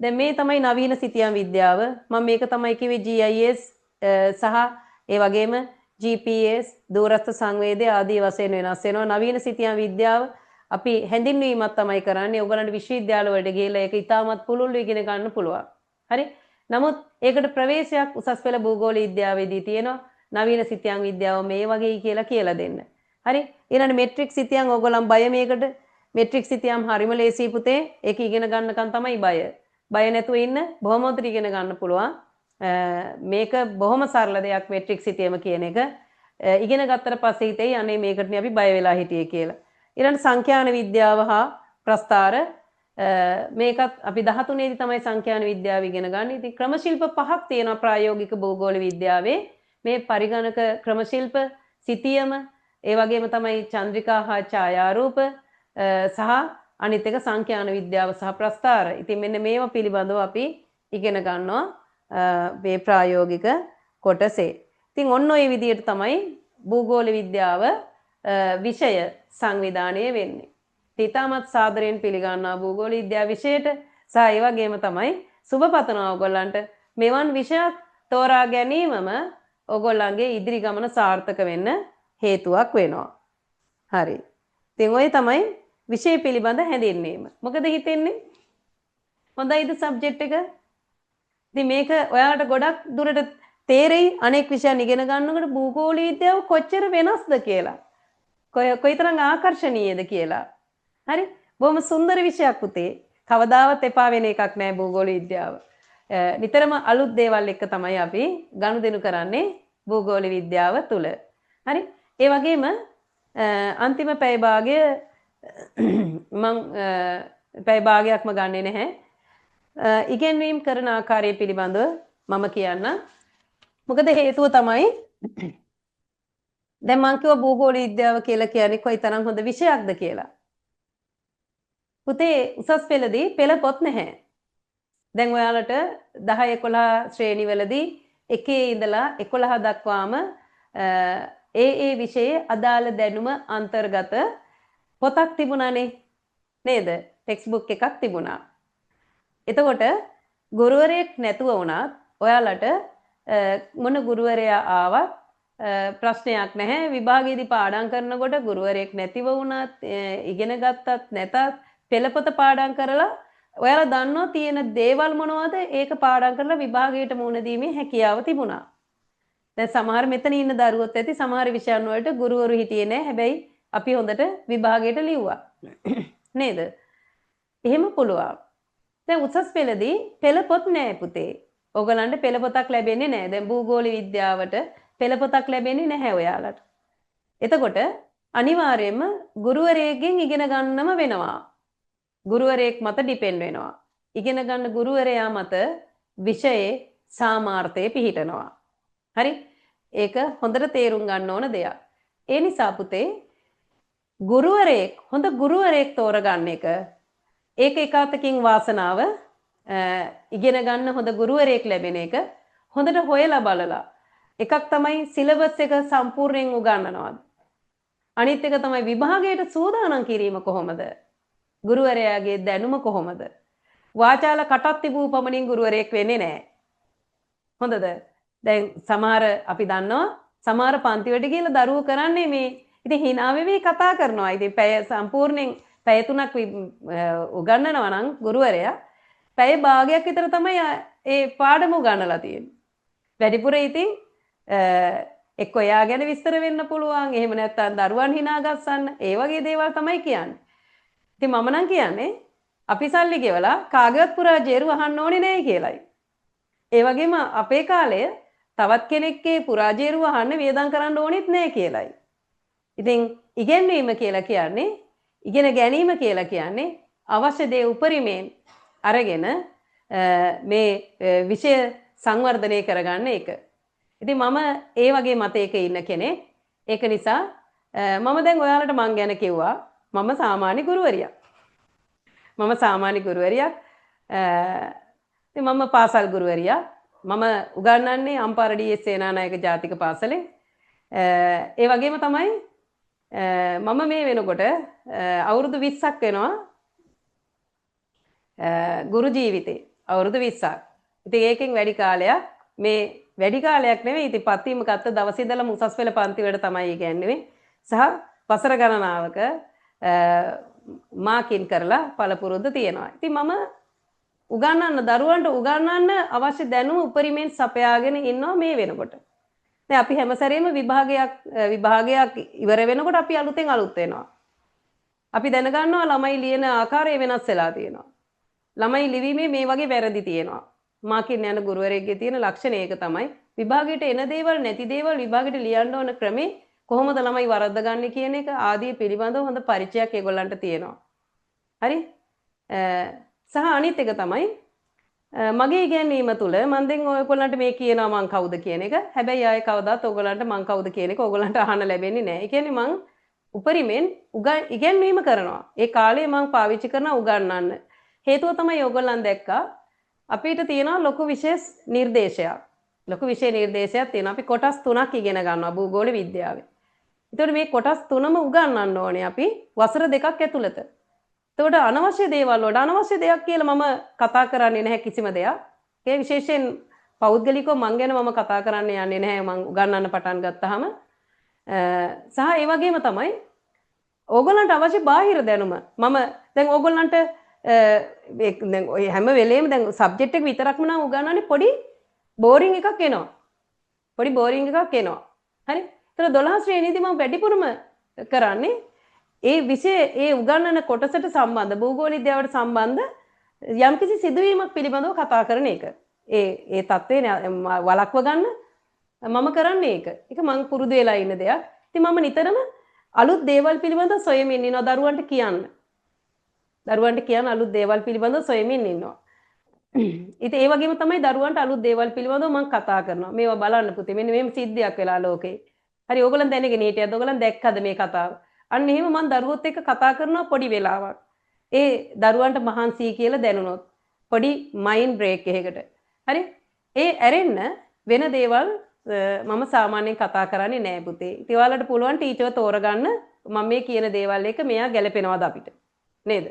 දැන් මේ තමයි නවීන සිතියම් විද්‍යාව. මම මේක තමයි කිව්වේ GIS සහ ඒ වගේම GPS දූරස්ථ සංවේදය ආදී වශයෙන් වෙනස් වෙනවා. නවීන සිතියම් විද්‍යාව අපි හැඳින්වීමක් තමයි කරන්නේ. ඔයගලන්ට විශ්වවිද්‍යාල වලට ගිහලා ඒක ඉතාමත් පුළුල්ව ඉගෙන ගන්න පුළුවන්. හරි? නමුත් ඒකට ප්‍රවේශයක් උසස් පෙළ භූගෝල විද්‍යාවේදී තියෙනවා. නවීන සිතියම් විද්‍යාව මේ වගේ කියලා දෙන්න. හරි? ඊළඟ මෙට්‍රික් සිතියම් ඔයගලන් බය මේකට මෙට්‍රික් සිතියම් හරිම ලේසි පුතේ. ඒක ඉගෙන ගන්නකන් තමයි බය. බය නැතුව ඉන්න බොහොම හොඳට ඉගෙන ගන්න පුළුවන්. මේක බොහොම සරල දෙයක් මෙට්‍රික් සිතියම කියන එක. ඉගෙන ගත්තට පස්සේ හිතෙයි අනේ මේකටනේ අපි බය වෙලා හිටියේ කියලා. ඊළඟ සංඛ්‍යාන විද්‍යාව හා ප්‍රස්ථාර මේකත් අපි 13 දී තමයි සංඛ්‍යාන විද්‍යාව ඉගෙන ගන්න. ඉතින් ක්‍රමශිල්ප පහක් තියෙනවා ප්‍රායෝගික භූගෝල විද්‍යාවේ. මේ පරිගණක ක්‍රමශිල්ප, සිතියම, ඒ වගේම තමයි චන්ද්‍රිකා හා ඡායාරූප සහ අනිත් එක සංඛ්‍යාන විද්‍යාව සහ ප්‍රස්ථාර. ඉතින් මෙන්න මේවා පිළිබඳව අපි ඉගෙන ගන්නවා මේ ප්‍රායෝගික කොටසේ. ඉතින් ඔන්න ඔය විදිහට තමයි භූගෝල විද්‍යාව විෂය සංවිධානය වෙන්නේ. ඉතාමත් සාදරයෙන් පිළිගන්නා භූගෝල විද්‍යාව විෂයට සහ ඒ වගේම තමයි සුබ පතනවා ඔයගොල්ලන්ට මෙවන් විෂයක් තෝරා ගැනීමම ඔයගොල්ලන්ගේ ඉදිරි ගමන සාර්ථක වෙන්න හේතුවක් වෙනවා. හරි. ඉතින් ඔය තමයි විෂය පිළිබඳ හැඳින්වීම. මොකද හිතෙන්නේ? හොඳයිද සබ්ජෙක්ට් එක? ඉතින් මේක ඔයාලට ගොඩක් දුරට තේරෙයි අනෙක් විෂයන් ඉගෙන ගන්නකොට භූගෝල විද්‍යාව කොච්චර වෙනස්ද කියලා. කොයිතරම් ආකර්ශනීයද කියලා. හරි? බොහොම සුන්දර විෂයක් පුතේ. කවදාවත් එපා වෙන එකක් නෑ භූගෝල විද්‍යාව. නිතරම අලුත් දේවල් එක්ක තමයි අපි ගනුදෙනු කරන්නේ භූගෝල විද්‍යාව තුල. හරි? ඒ වගේම අන්තිම පැය භාගය මම පැය භාගයක්ම ගන්නෙ නැහැ. ඉගෙනීම් කරන ආකාරය පිළිබඳව මම කියන්නම්. මොකද හේතුව තමයි දැන් මං කිව්වා භූගෝල විද්‍යාව කියලා කියන්නේ කොයිතරම් හොඳ විෂයක්ද කියලා. පුතේ උසස් පෙළදී පෙළ පොත් නැහැ. දැන් ඔයාලට 10 11 ශ්‍රේණිවලදී 1 ඉඳලා 11 දක්වාම ඒ විෂයේ අදාළ දැනුම අන්තර්ගත පොතක් තිබුණානේ නේද? ටෙක්ස්ට් බුක් එකක් තිබුණා. එතකොට ගුරුවරයෙක් නැතුව වුණත් ඔයාලට මොන ගුරුවරයා ආවත් ප්‍රශ්නයක් නැහැ. විභාගයේදී පාඩම් කරනකොට ගුරුවරයෙක් නැතිව වුණත් ඉගෙන ගත්තත් නැතත් පෙළපොත පාඩම් කරලා ඔයාලා දන්නවා තියෙන දේවල් මොනවද ඒක පාඩම් කරලා විභාගයට මුහුණ දීමේ හැකියාව තිබුණා. දැන් සමහර මෙතන ඉන්න දරුවොත් ඇති සමහර විෂයන් වලට ගුරුවරු හිටියේ නැහැ. හැබැයි අපි හොඳට විභාගයට ලිව්වා. නේද? එහෙම පුළුවන්. දැන් උසස් පෙළදී පෙළපොත් නෑ පුතේ. ඕගලන්ට පෙළපොතක් ලැබෙන්නේ නෑ. දැන් භූගෝල විද්‍යාවට පෙළපොතක් ලැබෙන්නේ නැහැ ඔයාලට. එතකොට අනිවාර්යයෙන්ම ගුරුවරයෙක්ගෙන් ඉගෙන ගන්නම වෙනවා. ගුරුවරයෙක් මත ඩිපෙන්ඩ් වෙනවා. ඉගෙන ගන්න ගුරුවරයා මත විෂයේ සාමාර්ථය පිහිටනවා. හරි? ඒක හොඳට තේරුම් ගන්න ඕන දෙයක්. ඒ නිසා පුතේ හොඳ ගුරුවරයෙක් තෝරගන්න එක ඒක එකාතකින් වාසනාව ඉගෙන ගන්න හොඳ ගුරුවරයෙක් ලැබෙන එක හොඳට හොයලා බලලා එකක් තමයි සිලබස් එක සම්පූර්ණයෙන් උගන්වනවාද අනිත් එක තමයි විභාගයට සූදානම් කිරීම කොහොමද ගුරුවරයාගේ දැනුම කොහොමද වාචාල කටක් තිබූ පමණින් ගුරුවරයෙක් වෙන්නේ නැහැ හොඳද දැන් සමහර අපි දන්නවා සමහර පන්ති වලට ගිහලා දරුවෝ කරන්නේ මේ ඉතින් hina වෙවි කතා කරනවා ඉතින් පැය සම්පූර්ණයෙන් පැය 3ක් උගන්වනවා නම් ගුරුවරයා පැය භාගයක් විතර තමයි ඒ පාඩම උගන්වලා තියෙන්නේ. වැඩිපුර ඉතින් එක්ක එයා ගැන විස්තර වෙන්න පුළුවන්. එහෙම නැත්නම් දරුවන් hina ගස්සන්න. ඒ වගේ දේවල් තමයි කියන්නේ. ඉතින් මම නම් කියන්නේ අපි සල්ලි ගෙවලා කාගේවත් පුරා ජේරු අහන්න ඕනේ නැහැ කියලායි. ඒ වගේම අපේ කාලය තවත් කෙනෙක්ගේ පුරා ජේරු අහන්න වියදම් කරන්න ඕනෙත් නැහැ කියලායි. ඉතින් ඉගෙනීම කියලා කියන්නේ ඉගෙන ගැනීම කියලා කියන්නේ අවශ්‍ය දේ උපරිමයෙන් අරගෙන මේ විෂය සංවර්ධනය කරගන්න එක. ඉතින් මම ඒ වගේ මතයක ඉන්න කෙනෙක්. ඒක නිසා මම දැන් ඔයාලට මං ගැන කිව්වා මම සාමාන්‍ය ගුරුවරියක්. මම පාසල් ගුරුවරියක්. මම උගන්වන්නේ අම්පාර ඩී.එස්. සේනානායක ජාතික පාසලේ. ඒ වගේම තමයි මම මේ වෙනකොට අවුරුදු 20ක් වෙනවා ගුරු ජීවිතේ. අවුරුදු 20ක්. ඉතින් ඒකෙන් වැඩි කාලයක් මේ වැඩි කාලයක් නෙවෙයි ඉතින් පත්වීම ගත්ත දවසේ ඉඳලම උසස් පෙළ පන්ති වලට තමයි ඉගෙනුනේ. සහ වසර ගණනාවක මාකින් කරලා පළපුරුද්ද තියෙනවා. ඉතින් මම දරුවන්ට උගන්වන්න අවශ්‍ය දැනුම උපරිමයෙන් සපයාගෙන ඉන්නවා මේ වෙනකොට. දැන් අපි හැම සැරේම විභාගයක් ඉවර වෙනකොට අපි අලුත් වෙනවා. අපි දැනගන්නවා ළමයි ලියන ආකාරය වෙනස් වෙලා තියෙනවා. ළමයි ලිවීමේ මේ වගේ වැරදි තියෙනවා. මාකින් යන ගුරුවරයෙක්ගේ තියෙන ලක්ෂණ ඒක තමයි. විභාගයට එන දේවල් නැති දේවල් විභාගයට ලියන්න ඕන ක්‍රමේ කොහොමද ළමයි වරද්දගන්නේ කියන එක ආදී පිළිබඳව හොඳ පරිචයක් ඒගොල්ලන්ට තියෙනවා. හරි? සහ අනිත් එක තමයි මගේ ඉගැන්වීම තුළ මම දැන් ඔයගොල්ලන්ට මේ කියනවා මං කවුද කියන එක. හැබැයි ආයේ කවදාත් ඔයගොල්ලන්ට මං කවුද කියන එක ඔයගොල්ලන්ට අහන්න ලැබෙන්නේ නැහැ. ඒ කියන්නේ මං උපරිමෙන් ඉගැන්වීම කරනවා. ඒ කාලේ මං පාවිච්චි කරන උගන්වන්න. හේතුව තමයි ඔයගොල්ලන් දැක්කා අපිට තියෙනවා ලොකු විශේෂ නිර්දේශයක්. ලොකු විෂය නිර්දේශයක් තියෙනවා. අපි කොටස් 3ක් ඉගෙන ගන්නවා භූගෝල විද්‍යාවේ. ඒතකොට මේ කොටස් 3ම උගන්වන්න ඕනේ අපි වසර 2ක් ඇතුළත. එතකොට අනවශ්‍ය දේවල් වලට අනවශ්‍ය දෙයක් කියලා මම කතා කරන්නේ නැහැ කිසිම දෙයක්. ඒ විශේෂයෙන් පෞද්ගලිකව මං ගැන මම කතා කරන්න යන්නේ නැහැ මං උගන්වන්න පටන් ගත්තාම. සහ ඒ වගේම තමයි ඕගොල්ලන්ට අවශ්‍ය බාහිර දැනුම මම දැන් ඕගොල්ලන්ට දැන් ඔය හැම වෙලේම දැන් සබ්ජෙක්ට් එක විතරක්ම නම් උගන්වන්නේ පොඩි බෝරින් එකක් එනවා. පොඩි බෝරින් එකක් එනවා. හරි? ඒතර 12 ශ්‍රේණියේදී මම වැඩිපුරම කරන්නේ ඒ විෂය ඒ උගන්වන කොටසට සම්බන්ධ භූගෝල විද්‍යාවට සම්බන්ධ යම්කිසි සිදුවීමක් පිළිබඳව කතා කරන එක. ඒ தත්ත්වේ වළක්ව ගන්න මම කරන්නේ ඒක. ඒක මම පුරුදු වෙලා ඉන්න දෙයක්. ඉතින් මම නිතරම අලුත් දේවල් පිළිබඳව සොයමින් ඉනවා දරුවන්ට කියන්න. දරුවන්ට කියන්න අලුත් දේවල් පිළිබඳව සොයමින් ඉන්නවා. ඉතින් ඒ වගේම තමයි දරුවන්ට අලුත් දේවල් පිළිබඳව මම කතා කරනවා. මේවා බලන්න පුතේ මෙන්න මේම සිද්ධියක් වෙලා ලෝකේ. හරි ඕගොල්ලන් දැනගෙන හිටියද? ඕගොල්ලන් දැක්කද මේ කතාව? අන්න එහෙම මම දරුවොත් එක්ක කතා කරනවා පොඩි වෙලාවක්. ඒ දරුවන්ට මහන්සි කියලා දැනුනොත් පොඩි මයින්ඩ් බ්‍රේක් එකකට. හරි? ඒ ඇරෙන්න වෙන දේවල් මම සාමාන්‍යයෙන් කතා කරන්නේ නෑ පුතේ. ඉතින් ඔයාලට පුළුවන් ටීචර්ව තෝරගන්න මම මේ කියන දේවල් එක මෙයා ගැලපෙනවද අපිට. නේද?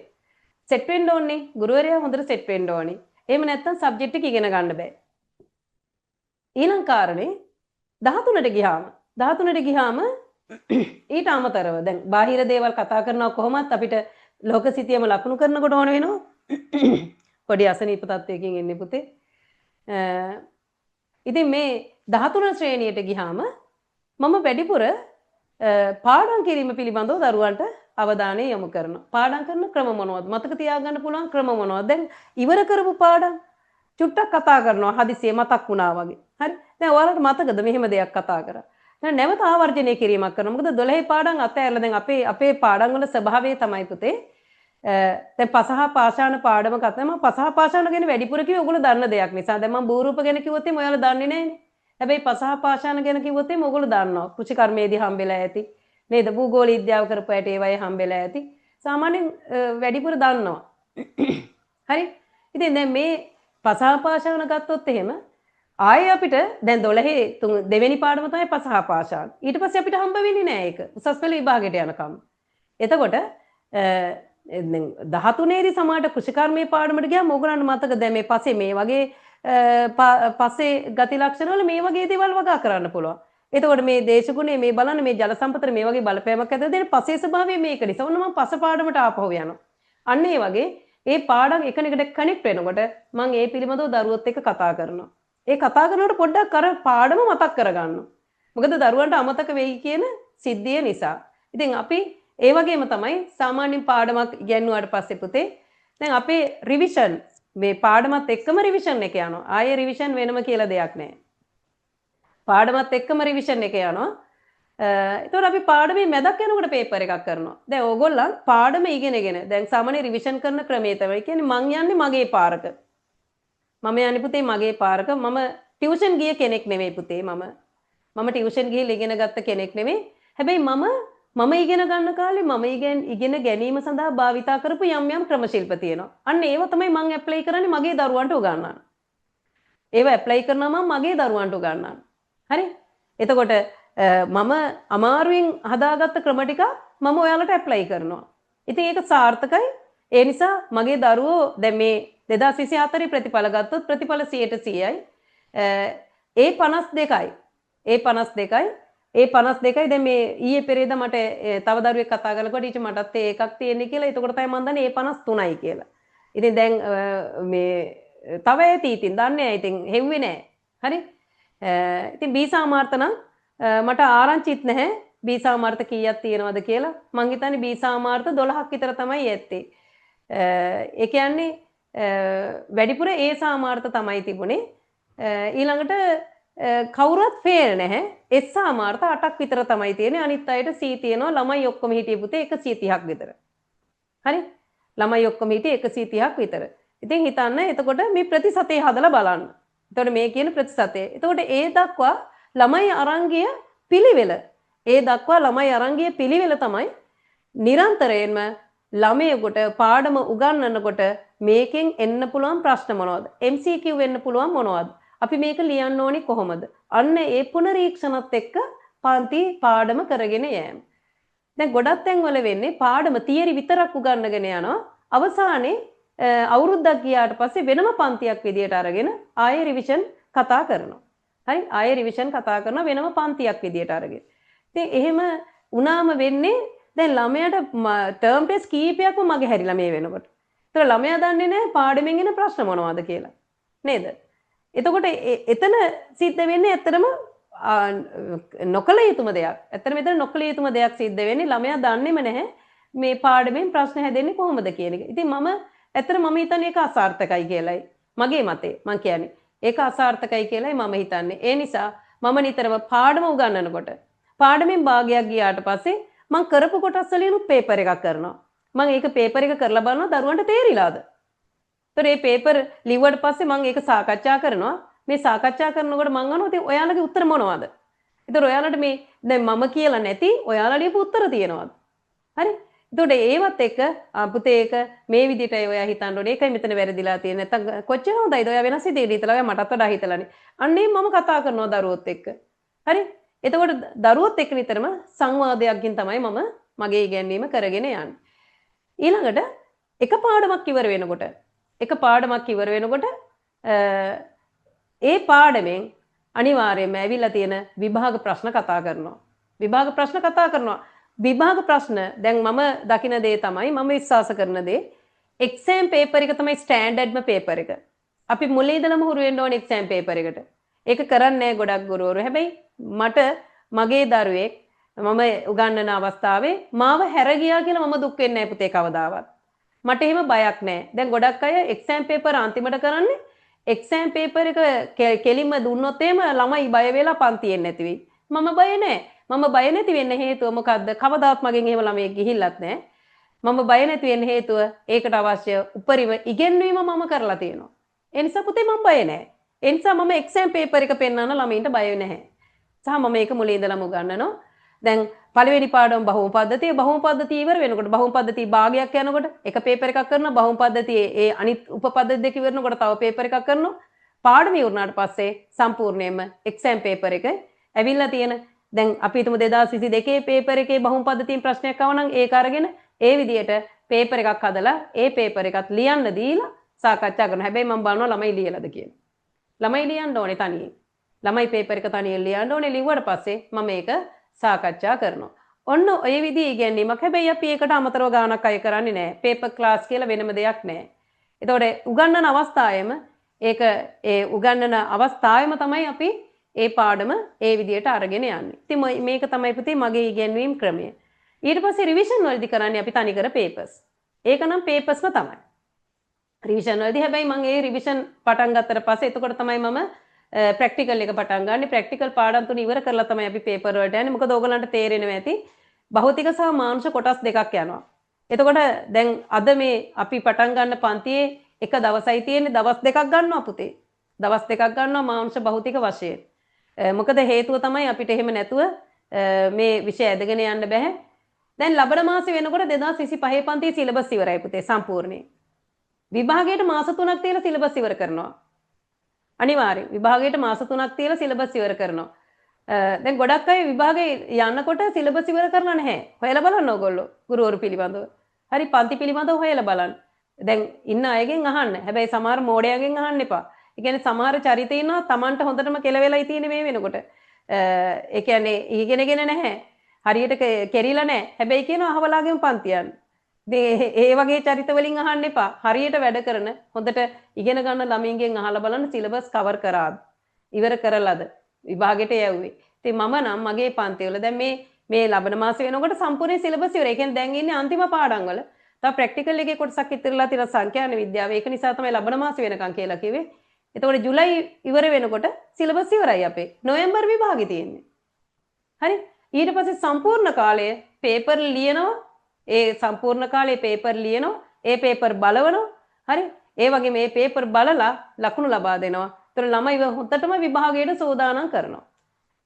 සෙට් වෙන්න ඕනේ. ගුරුවරයා හොඳට සෙට් වෙන්න ඕනේ. එහෙම නැත්නම් සබ්ජෙක්ට් එක ඉගෙන ගන්න බෑ. ඊළඟ කාරණේ 13ට ගියාම ඊට අමතරව දැන් බාහිර දේවල් කතා කරනවා කොහොමත් අපිට ලෝක සිතියම ලකුණු කරනකොට ඕන වෙනවා. පොඩි අසනීප තත්වයකින් ඉන්නේ පුතේ. ඉතින් මේ 13 ශ්‍රේණියට ගියාම මම වැඩිපුර පාඩම් කිරීම පිළිබඳව දරුවන්ට අවධානය යොමු කරනවා. පාඩම් කරන ක්‍රම මොනවද? මතක තියාගන්න පුළුවන් ක්‍රම මොනවද? දැන් ඉවර කරපු පාඩම් චුට්ටක් කතා කරනවා හදිසියෙ මතක් වුණා වගේ. හරි? දැන් ඔයාලට මතකද මෙහෙම දෙයක් කතා කරා? දැන් නැවත ආවර්ජනය කිරීමක් කරනවා. මොකද 12 පාඩම් අතහැරලා දැන් අපේ පාඩම් වල ස්වභාවය තමයි පුතේ. දැන් පසහ පාෂාණ පාඩම කතා මම පසහ පාෂාණ ගැන වැඩිපුර කිව්වේ ඔයගොල්ලෝ දන්න දෙයක් නිසා. දැන් මම භූරූප ගැන කිව්වොත් එimhe ඔයාලා දන්නේ නැහැනේ. හැබැයි පසහ පාෂාණ ගැන කිව්වොත් එimhe ඔයගොල්ලෝ දන්නවා. කෘෂි කර්මයේදී හම්බෙලා ඇති. නේද? භූගෝල විද්‍යාව කරපු ඇට ඒවයි හම්බෙලා ඇති. සාමාන්‍යයෙන් වැඩිපුර දන්නවා. හරි? ඉතින් දැන් මේ පසහ පාෂාණ ගත්තොත් එහෙම ආයේ අපිට දැන් 12 දෙවෙනි පාඩම තමයි පසහ පාෂාණ. ඊට පස්සේ අපිට හම්බ වෙන්නේ නැහැ ඒක. උසස් පෙළ විභාගයට යනකම්. එතකොට දැන් 13 දී සමාජ කෘෂිකර්මයේ පාඩමට ගියාම ඕගොල්ලන්ට මතක දැන් මේ පස්සේ මේ වගේ පස්සේ ගති ලක්ෂණ වල මේ වගේ දේවල් වගා කරන්න පුළුවන්. එතකොට මේ දේශගුණේ මේ බලන්න මේ ජල සම්පතට මේ වගේ බලපෑමක් ඇති දෙන පස්සේ ස්වභාවය මේක නිසා. ඔන්න මම පස පාඩමට ආපහු යනවා. අන්න ඒ වගේ ඒ පාඩම් එකිනෙකට කනෙක්ට් වෙනකොට මම ඒ පිළිබඳව දරුවොත් එක්ක කතා කරනවා. ඒ කතා කරනකොට පොඩ්ඩක් අර පාඩම මතක් කරගන්නවා. මොකද දරුවන්ට අමතක වෙයි කියන සිද්ධිය නිසා. ඉතින් අපි ඒ වගේම තමයි සාමාන්‍යයෙන් පාඩමක් ඉගෙනුවාට පස්සේ පුතේ දැන් අපේ රිවිෂන් මේ පාඩමත් එක්කම රිවිෂන් එක යනවා. ආයේ රිවිෂන් වෙනම කියලා දෙයක් නැහැ. පාඩමත් එක්කම රිවිෂන් එක යනවා. ඒතකොට අපි පාඩමේ මැදක් යනකොට පේපර් එකක් කරනවා. දැන් ඕගොල්ලන් පාඩම ඉගෙනගෙන දැන් සාමාන්‍ය රිවිෂන් කරන ක්‍රමයේ තමයි කියන්නේ මං යන්නේ මගේ පාරක. මම යන්නේ පුතේ මගේ පාරක. මම ටියුෂන් ගිය කෙනෙක් නෙවෙයි පුතේ. මම ටියුෂන් ගිහිල්ලා ඉගෙන ගත්ත කෙනෙක් නෙවෙයි. හැබැයි මම ඉගෙන ගන්න කාලේ මම ඉගෙන ගැනීම සඳහා භාවිතා කරපු යම් ක්‍රම ශිල්ප තියෙනවා. අන්න ඒව තමයි මම ඇප්ලයි කරන්නේ මගේ දරුවන්ට උගන්වන්න. ඒව ඇප්ලයි කරනවා මම මගේ දරුවන්ට උගන්වන්න. හරි? එතකොට මම අමාරුවෙන් හදාගත්ත ක්‍රම ටික මම ඔයාලට ඇප්ලයි කරනවා. ඉතින් ඒක සාර්ථකයි. ඒ නිසා මගේ දරුවෝ දැන් මේ 2024 ප්‍රතිඵල ගත්තොත් ප්‍රතිඵල 100%යි. ඒ 52යි. ඒ 52යි. ඒ 52යි දැන් මේ ඊයේ පෙරේද මට තව දරුවෙක් කතා කරලා කිව්වා ටීචර් මටත් ඒ එකක් තියෙන්නේ කියලා. එතකොට තමයි මම දන්නේ ඒ 53යි කියලා. ඉතින් දැන් මේ තව ඇති ඉතින් දන්නේ නැහැ ඉතින් හෙව්වේ නැහැ. හරි? ඉතින් බී සාමාර්ථ නම් මට ආරංචිත් නැහැ බී සාමාර්ථ කීයක් තියෙනවද කියලා. මං හිතන්නේ බී සාමාර්ථ 12ක් විතර තමයි ඇත්තේ. ඒ කියන්නේ වැඩිපුර ඒ සාමාර්ථ තමයි තිබුණේ. ඊළඟට කවුරුත් ෆේල් නැහැ. එස් සාමාර්ථ 8ක් විතර තමයි තියෙන්නේ. අනිත් අයට සී තියෙනවා. ළමයි ඔක්කොම හිටිය පුතේ 130ක් විතර. හරි? ළමයි ඔක්කොම හිටියේ 130ක් විතර. ඉතින් හිතන්න එතකොට මේ ප්‍රතිශතය හදලා බලන්න. එතකොට මේ කියන ප්‍රතිශතය. එතකොට ඒ දක්වා ළමයි අරංගිය පිළිවෙල. ඒ දක්වා ළමයි අරංගිය පිළිවෙල තමයි නිරන්තරයෙන්ම ළමයෙකුට පාඩම උගන්වනකොට මේකෙන් එන්න පුළුවන් ප්‍රශ්න මොනවද? MCQ වෙන්න පුළුවන් මොනවද? අපි මේක ලියන්න ඕනි කොහොමද? අන්න ඒ පුනරීක්ෂණත් එක්ක පන්ති පාඩම කරගෙන යෑම. දැන් ගොඩක් තැන්වල වෙන්නේ පාඩම තියරි විතරක් උගන්වගෙන යනවා. අවසානයේ අවුරුද්දක් ගියාට පස්සේ වෙනම පන්තියක් විදියට අරගෙන ආයෙ රිවිෂන් කතා කරනවා. හරි? ආයෙ රිවිෂන් කතා කරනවා වෙනම පන්තියක් විදියට අරගෙන. ඉතින් එහෙම වුණාම වෙන්නේ දැන් ළමයාට ටර්ම් ටෙස්ට් කීපයක්ම මගේ හැරිලා මේ වෙනකොට. ඒතර ළමයා දන්නේ නැහැ පාඩමෙන් එන ප්‍රශ්න මොනවද කියලා. නේද? එතකොට එතන සිද්ධ වෙන්නේ ඇත්තටම නොකල යුතුම දෙයක්. ඇත්තට මෙතන නොකල යුතුම දෙයක් සිද්ධ වෙන්නේ ළමයා දන්නේම නැහැ මේ පාඩමෙන් ප්‍රශ්න හැදෙන්නේ කොහොමද කියන එක. ඉතින් ඇත්තට මම හිතන්නේ ඒක අසාර්ථකයි කියලායි. මගේ මතේ මම කියන්නේ. ඒක අසාර්ථකයි කියලායි මම හිතන්නේ. ඒ නිසා මම නිතරම පාඩම උගන්වනකොට පාඩමෙන් භාගයක් ගියාට පස්සේ මම කරපු කොටස් වලින් පේපර් එකක් කරනවා. මම ඒක පේපර් එක කරලා බලනවා දරුවන්ට තේරිලාද? ඒතර මේ පේපර් ලිව්වට පස්සේ මම ඒක සාකච්ඡා කරනවා. මේ සාකච්ඡා කරනකොට මම අහනවා ඉතින් ඔයාලගේ උත්තර මොනවද? ඒතර ඔයාලට මේ දැන් මම කියලා නැති ඔයාලා ලියපු උත්තර තියෙනවද? හරි? එතකොට ඒවත් එක්ක පුතේ ඒක මේ විදිහට ඔයා හිතන්න ඕනේ. ඒකයි මෙතන වැරදිලා තියෙන්නේ. නැත්තම් කොච්චර හොඳයිද ඔයා වෙනස් විදිහට හිතලා ඔයා මටත් වඩා හිතලානේ. අන්න ඒ මම කතා කරනවා දරුවොත් එක්ක. හරි? එතකොට දරුවොත් එක්ක නිතරම සංවාදයක්කින් තමයි මම මගේ ඉගැන්වීම කරගෙන යන්නේ. ඊළඟට එක පාඩමක් ඉවර වෙනකොට ඒ පාඩමෙන් අනිවාර්යයෙන්ම ඇවිල්ලා තියෙන විභාග ප්‍රශ්න කතා කරනවා. විභාග ප්‍රශ්න දැන් මම දකින දේ තමයි මම විශ්වාස කරන දේ එක්සෑම් පේපර් එක තමයි ස්ටෑන්ඩඩ්ම පේපර් එක. අපි මුලින් ඉඳලම හුරු වෙන්න ඕනේ එක්සෑම් පේපර් එකට. ඒක කරන්නේ නැහැ ගොඩක් ගුරුවරු. හැබැයි මට මගේ දරුවෙක් මම උගන්වන අවස්ථාවේ මාව හැර ගියා කියලා මම දුක් වෙන්නේ නැහැ පුතේ කවදාවත්. මට එහෙම බයක් නැහැ. දැන් ගොඩක් අය එක්සෑම් පේපර් අන්තිමට කරන්නේ එක්සෑම් පේපර් එක කෙලින්ම දුන්නොත් එහෙම ළමයි බය වෙලා පන්තියෙන් නැති වෙයි. මම බය නැහැ. මම බය නැති වෙන්න හේතුව මොකද්ද? කවදාවත් මගෙන් එහෙම ළමයෙක් ගිහිල්ලත් නැහැ. මම බය නැති වෙන්න හේතුව ඒකට අවශ්‍ය උපරිම ඉගෙනීම මම කරලා තියෙනවා. ඒ නිසා පුතේ මම බය නැහැ. ඒ නිසා මම එක්සෑම් පේපර් එක පෙන්නන ළමයින්ට බය නැහැ. සහ මම මේක මුලින් ඉඳලම උගන්වනවා. දැන් පළවෙනි පාඩම බහුම පද්ධතිය ඉවර වෙනකොට බහුම පද්ධතිය භාගයක් යනකොට එක පේපර් එකක් කරනවා බහුම පද්ධතියේ ඒ අනිත් උපපද්ධති දෙක ඉවරනකොට තව පේපර් එකක් කරනවා. පාඩම ඉවරනාට පස්සේ සම්පූර්ණයෙන්ම එක්සෑම් පේපර් එක ඇවිල්ලා තියෙන දැන් අපි හිතමු 2022 පේපර් එකේ බහුම පද්ධතියෙන් ප්‍රශ්නයක් ආව නම් ඒක අරගෙන ඒ විදිහට පේපර් එකක් හදලා ඒ පේපර් එකත් ලියන්න දීලා සාකච්ඡා කරනවා. හැබැයි මම බලනවා ළමයි ලියලාද කියලා. ළමයි ලියන්න ඕනේ තනියෙන්. ළමයි පේපර් එක තනියෙන් ලියන්න ඕනේ. ලිව්වට පස්සේ මම මේක සාකච්ඡා කරනවා. ඔන්න ඔය විදිහේ ඉගැන්වීමක්. හැබැයි අපි ඒකට අමතරව ගාණක් අය කරන්නේ නැහැ. පේපර් ක්ලාස් කියලා වෙනම දෙයක් නැහැ. ඒතකොට උගන්වන අවස්ථාවේම ඒක ඒ උගන්වන අවස්ථාවේම තමයි අපි ඒ පාඩම ඒ විදිහට අරගෙන යන්නේ. ඉතින් මේක තමයි පුතේ මගේ ඉගැන්වීම් ක්‍රමය. ඊට පස්සේ රිවිෂන් වලදී කරන්නේ අපි තනිකර පේපර්ස්. ඒක නම් පේපර්ස්ම තමයි. රිවිෂන් වලදී හැබැයි මම ඒ රිවිෂන් පටන් ගත්තට පස්සේ එතකොට තමයි මම ප්‍රැක්ටිකල් එක පටන් ගන්න. ප්‍රැක්ටිකල් පාඩම් තුන ඉවර කරලා තමයි අපි පේපර් වලට යන්නේ. මොකද ඕගලන්ට තේරෙනවා ඇති භෞතික සහ මානසික කොටස් දෙකක් යනවා. එතකොට දැන් අද මේ අපි පටන් ගන්න පන්තියේ එක දවසයි තියෙන්නේ දවස් දෙකක් ගන්නවා පුතේ. දවස් දෙකක් ගන්නවා මානසික භෞතික වශයෙන්. මොකද හේතුව තමයි අපිට එහෙම නැතුව මේ විෂය ඇදගෙන යන්න බෑ. දැන් ලබන මාසෙ වෙනකොට 2025 පන්තියේ සිලබස් ඉවරයි පුතේ සම්පූර්ණයෙන්. විභාගයට මාස 3ක් තියලා සිලබස් ඉවර කරනවා. අනිවාර්යෙන් විභාගයට මාස 3ක් තියලා සිලබස් ඉවර කරනවා. දැන් ගොඩක් අය විභාගේ යන්නකොට සිලබස් ඉවර කරලා නැහැ. හොයලා බලන්න ඕගොල්ලෝ ගුරුවරු පිළිබඳව. හරි පන්ති පිළිබඳව හොයලා බලන්න. දැන් ඉන්න අයගෙන් අහන්න. හැබැයි සමහර මෝඩයන්ගෙන් අහන්න එපා. ඒ කියන්නේ සමහර චරිත ඉන්නවා Tamanට හොඳටම කෙලවෙලයි තියෙන්නේ මේ වෙනකොට. ඒ කියන්නේ ඉගෙනගෙන නැහැ. හරියට කෙරිලා නැහැ. හැබැයි කියනවා අහවලාගෙන් පන්තියන්. ඒ වගේ චරිත වලින් අහන්න එපා. හරියට වැඩ කරන හොඳට ඉගෙන ගන්න ළමින්ගෙන් අහලා බලන්න සිලබස් කවර් කරාද? ඉවර කරලාද? විභාගෙට යවුවේ. ඉතින් මම නම් මගේ පන්තිවල දැන් මේ ලබන මාසෙ වෙනකොට සම්පූර්ණ සිලබස් ඉවර. ඒ කියන්නේ දැන් ඉන්නේ අන්තිම පාඩම් වල. තව ප්‍රැක්ටිකල් එකේ කොටසක් ඉතිරලා තියෙන සංඛ්‍යාන විද්‍යාව. ඒක නිසා තමයි ලබන මාසෙ වෙනකන් කියලා කිව්වේ. එතකොට ජුලයි ඉවර වෙනකොට සිලබස් ඉවරයි අපේ. නොවැම්බර් විභාගෙ තියෙන්නේ. හරි? ඊට පස්සේ සම්පූර්ණ කාලය පේපර් ලියනවා. ඒ සම්පූර්ණ කාලේ පේපර් ලියනවා. ඒ පේපර් බලවනවා. හරි? ඒ වගේ මේ පේපර් බලලා ලකුණු ලබා දෙනවා. ඒතර ළමයි හොඳටම විභාගයට සූදානම් කරනවා.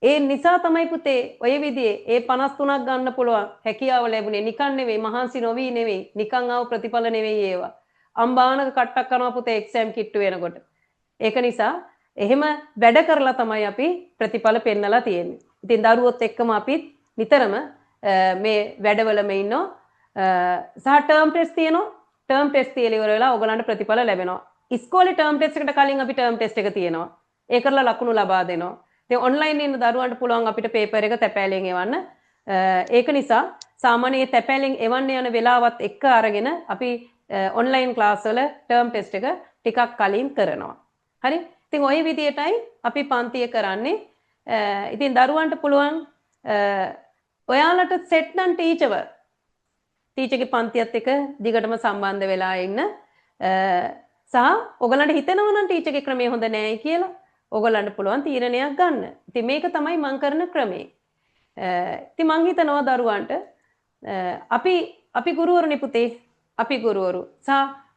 ඒ නිසා තමයි පුතේ ඔය විදිහේ ඒ 53ක් ගන්න පුළුවන් හැකියාව ලැබුණේ. නිකන් නෙවෙයි මහන්සි නොවි නෙවෙයි. නිකන් ආව ප්‍රතිඵල නෙවෙයි ඒවා. අම්බානක කට්ටක් කරනවා පුතේ එක්සෑම් කිට්ටු වෙනකොට. ඒක නිසා එහෙම වැඩ කරලා තමයි අපි ප්‍රතිඵල පෙන්නලා තියෙන්නේ. ඉතින් දරුවොත් එක්කම අපිත් නිතරම මේ වැඩවලම ඉන්නවා. සහ ටර්ම් ටෙස්ට් තියෙනවා. ටර්ම් ටෙස්ට් තියලා ඉවර වෙලා ඕගලන්ට ප්‍රතිඵල ලැබෙනවා. ඉස්කෝලේ ටර්ම් ටෙස්ට් එකට කලින් අපි ටර්ම් ටෙස්ට් එක තියෙනවා. ඒ කරලා ලකුණු ලබා දෙනවා. ඉතින් ඔන්ලයින් ඉන්න දරුවන්ට පුළුවන් අපිට පේපර් එක තැපෑලෙන් එවන්න. ඒක නිසා සාමාන්‍ය තැපෑලෙන් එවන්න යන වෙලාවත් එක්ක අරගෙන අපි ඔන්ලයින් ක්ලාස් වල ටර්ම් ටෙස්ට් එක ටිකක් කලින් කරනවා. හරි? ඉතින් ওই විදියටයි අපි පන්තිය කරන්නේ. ඉතින් දරුවන්ට පුළුවන් ඔයාලට සෙට් නම් ටීචර්ගේ පන්තියත් එක්ක දිගටම සම්බන්ධ වෙලා ඉන්න. සහ ඔයගලන්ට හිතෙනවා නම් ටීචර්ගේ ක්‍රමය හොඳ නෑයි කියලා ඔයගලන්ට පුළුවන් තීරණයක් ගන්න. ඉතින් මේක තමයි මම කරන ක්‍රමය. ඉතින් මං හිතනවා දරුවන්ට අපි ගුරුවරුනි පුතේ අපි ගුරුවරු සහ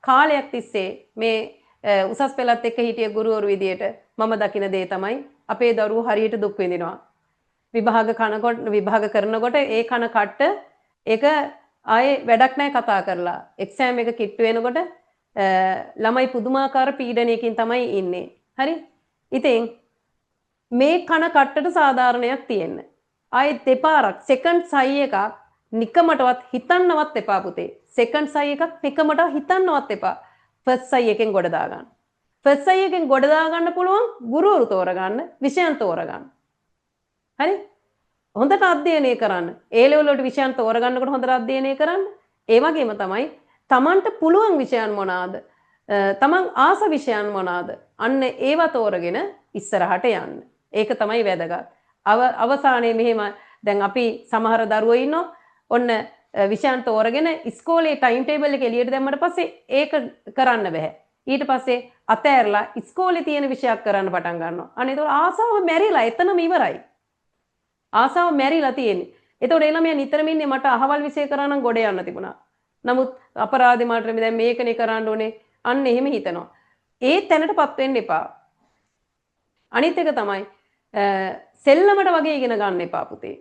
කාලයක් තිස්සේ මේ උසස් පෙළත් එක්ක හිටිය ගුරුවරු විදියට මම දකින දේ තමයි අපේ දරුවෝ හරියට දුක් විඳිනවා. විභාග කරනකොට ඒ කන කට්ට ඒක ආයේ වැඩක් නැහැ කතා කරලා. එක්සෑම් එක කිට්ටු වෙනකොට ළමයි පුදුමාකාර පීඩනයකින් තමයි ඉන්නේ. හරි? ඉතින් මේ කන කට්ටට සාධාරණයක් තියෙන්න. ආයේ දෙපාරක් සෙකන්ඩ් සයි එකක් නිකමටවත් හිතන්නවත් එපා පුතේ. සෙකන්ඩ් සයි එකක් නිකමටවත් හිතන්නවත් එපා. ෆස්ට් සයි එකෙන් ගොඩ දාගන්න. ෆස්ට් සයි එකෙන් ගොඩ දාගන්න පුළුවන් ගුරුවරු තෝරගන්න, විෂයන් තෝරගන්න. හරි? හොඳට අධ්‍යයනය කරන්න. ඒ ලෙවල් වලට විෂයන් තෝරගන්නකොට හොඳට අධ්‍යයනය කරන්න. ඒ වගේම තමයි තමන්ට පුළුවන් විෂයන් මොනවාද? තමන් ආස විෂයන් මොනවාද? අන්න ඒවා තෝරගෙන ඉස්සරහට යන්න. ඒක තමයි වැදගත්. අවසානයේ මෙහෙම දැන් අපි සමහර දරුවෝ ඉන්නවා ඔන්න විෂයන් තෝරගෙන ඉස්කෝලේ ටයිම් ටේබල් එක එළියට දැම්මට පස්සේ ඒක කරන්න බෑ. ඊට පස්සේ අතෑරලා ඉස්කෝලේ තියෙන විෂයක් කරන්න පටන් ගන්නවා. අනේ ඒක ආසාව මැරිලා එතනම ඉවරයි. ආසාව මැරිලා තියෙන්නේ. එතකොට ඒ ළමයා නිතරම ඉන්නේ මට අහවල් විෂය කරා නම් ගොඩ යන්න තිබුණා. නමුත් අපරාධේ මාට දැන් මේකනේ කරන්න ඕනේ. අන්න එහෙම හිතනවා. ඒ තැනටපත් වෙන්න එපා. අනිත් එක තමයි සෙල්ලමට වගේ ඉගෙන ගන්න එපා පුතේ.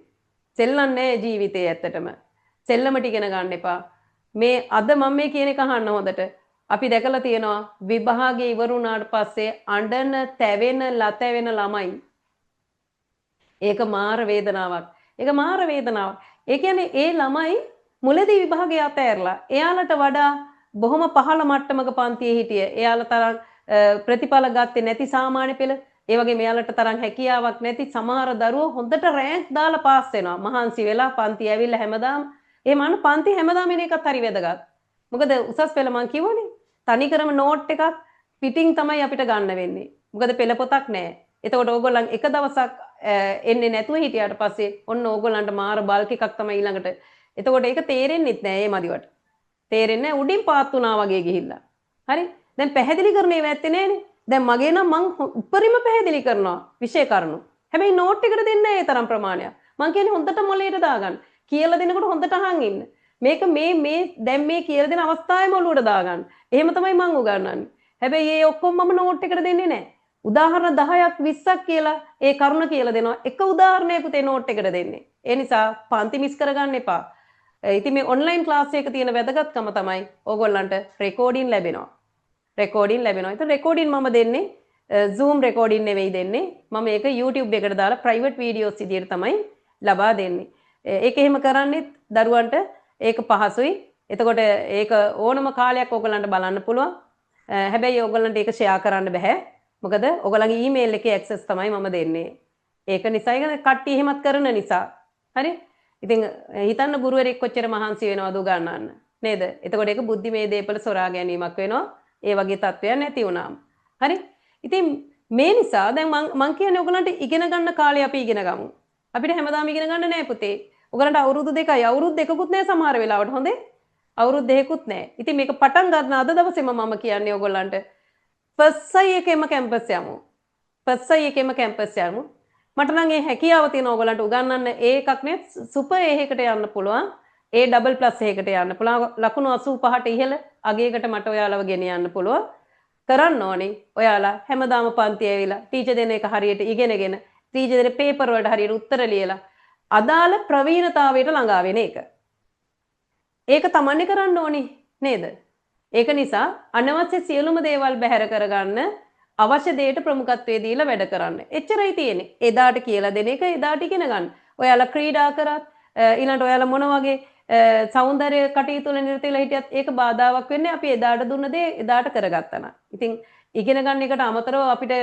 සෙල්ලම් නෑ ජීවිතේ ඇත්තටම. සෙල්ලමට ඉගෙන ගන්න එපා. මේ අද මම මේ කියන එක අහන්න හොඳට. අපි දැකලා තියෙනවා විභාගයේ ඉවර වුණාට පස්සේ අඬන, තැවෙන, ලතැවෙන ළමයි. ඒක මාර වේදනාවක්. ඒක මාර වේදනාවක්. ඒ කියන්නේ ඒ ළමයි මුලදී විභාගය අතෑරලා එයාලට වඩා බොහොම පහළ මට්ටමක පන්තියේ හිටිය. එයාලා තරම් ප්‍රතිඵල ගත්තේ නැති සාමාන්‍ය පෙළ. ඒ වගේම එයාලට තරම් හැකියාවක් නැති සමහර දරුවෝ හොඳට රෑන්ක් දාලා පාස් වෙනවා. මහන්සි වෙලා පන්ති ඇවිල්ලා හැමදාම ඒ මාන පන්ති හැමදාම එන එකත් හරි වැදගත්. මොකද උසස් පෙළ මං කිව්වනේ තනිකරම නෝට් එකක් පිටින් තමයි අපිට ගන්න වෙන්නේ. මොකද පෙළ පොතක් නැහැ. එතකොට ඕගොල්ලන් එක දවසක් එන්නේ නැතුව හිටියාට පස්සේ ඔන්න ඕගොල්ලන්ට මාර බල්ක් එකක් තමයි ඊළඟට. එතකොට ඒක තේරෙන්නෙත් නෑ මේ මදිවට. තේරෙන්නේ නැහැ උඩින් පාත් වුණා වගේ ගිහිල්ලා. හරි? දැන් පැහැදිලි කරන ඒවා ඇත්තේ නෑනේ. දැන් මගේ නම් මං උපරිම පැහැදිලි කරනවා විෂය කරුණු. හැබැයි නෝට් එකට දෙන්නේ නැහැ ඒ තරම් ප්‍රමාණයක්. මං කියන්නේ හොඳට මොලේට දාගන්න. කියලා දෙනකොට හොඳට අහන් ඉන්න. මේක මේ දැන් මේ කියලා දෙන අවස්ථාවේම ඔලුවට දාගන්න. එහෙම තමයි මං උගන්වන්නේ. හැබැයි මේ ඔක්කොම මම නෝට් එකට දෙන්නේ නැහැ. උදාහරණ 10ක් 20ක් කියලා ඒ කරුණ කියලා දෙනවා. එක උදාහරණයක් පුතේ නෝට් එකට දෙන්නේ. ඒ නිසා පන්ති මිස් කරගන්න එපා. ඉතින් මේ ඔන්ලයින් ක්ලාස් එකක තියෙන වැදගත්කම තමයි ඕගොල්ලන්ට රෙකෝඩින් ලැබෙනවා. රෙකෝඩින් ලැබෙනවා. ඉතින් රෙකෝඩින් මම දෙන්නේ Zoom recording නෙවෙයි දෙන්නේ. මම ඒක YouTube එකට දාලා private videos විදියට තමයි ලබා දෙන්නේ. ඒක එහෙම කරන්නේත් දරුවන්ට ඒක පහසුයි. එතකොට ඒක ඕනම කාලයක් ඕගලන්ට බලන්න පුළුවන්. හැබැයි ඕගලන්ට ඒක ෂෙයා කරන්න බෑ. මොකද ඕගලන්ගේ ඊමේල් එකේ ඇක්සස් තමයි මම දෙන්නේ. ඒක නිසා ඒක කට්ටිය එහෙමත් කරන නිසා. හරි? ඉතින් හිතන්න ගුරුවරයෙක් කොච්චර මහන්සි වෙනවද උගන්වන්න. නේද? එතකොට ඒක බුද්ධිමය දේපල සොරා ගැනීමක් වෙනවා. ඒ වගේ තත්ත්වයක් නැති වුණාම. හරි? ඉතින් මේ නිසා දැන් මං කියන්නේ ඔයගලන්ට ඉගෙන ගන්න කාලේ අපි ඉගෙන ගමු. අපිට හැමදාම ඉගෙන ගන්න නෑ පුතේ. ඔයගලන්ට අවුරුදු 2යි අවුරුදු 2කුත් නෑ සමහර වෙලාවට හොඳේ. අවුරුදු 2කුත් නෑ. ඉතින් මේක පටන් ගන්න අද දවසේම මම කියන්නේ ඔයගලන්ට පස්සයි එකේම කැම්පස් යමු. පස්සයි එකේම කැම්පස් යමු. මට නම් ඒ හැකියාව තියෙන ඔයගලන්ට උගන්වන්න ඒ එකක් නේ සුපර් එකකට යන්න පුළුවන්. ඒ ඩබල් ප්ලස් එකකට යන්න පුළුවන්. ලකුණු 85ට ඉහළ අගයකට මට ඔයාලව ගෙන යන්න පුළුවන්. කරන්න ඕනේ ඔයාලා හැමදාම පන්ති ඇවිල්ලා ටීචර් දෙන එක හරියට ඉගෙනගෙන ටීචර් දෙන පේපර් වලට හරියට උත්තර ලියලා අදාළ ප්‍රවීණතාවයට ළඟා වෙන එක. ඒක තමන්නේ කරන්න ඕනේ නේද? ඒක නිසා අනවශ්‍ය සියලුම දේවල් බැහැර කරගන්න අවශ්‍ය දෙයට ප්‍රමුඛත්වයේ දීලා වැඩ කරන්න. එච්චරයි තියෙන්නේ. එදාට කියලා දෙන එක එදාට ඉගෙන ගන්න. ඔයාලා ක්‍රීඩා කරත් ඊළඟට ඔයාලා මොන වගේ සෞන්දර්ය කටයුතු වල නිරත වෙලා හිටියත් ඒක බාධාවක් වෙන්නේ අපි එදාට දුන්න දේ එදාට කරගත්තා නම්. ඉතින් ඉගෙන ගන්න එකට අමතරව අපිට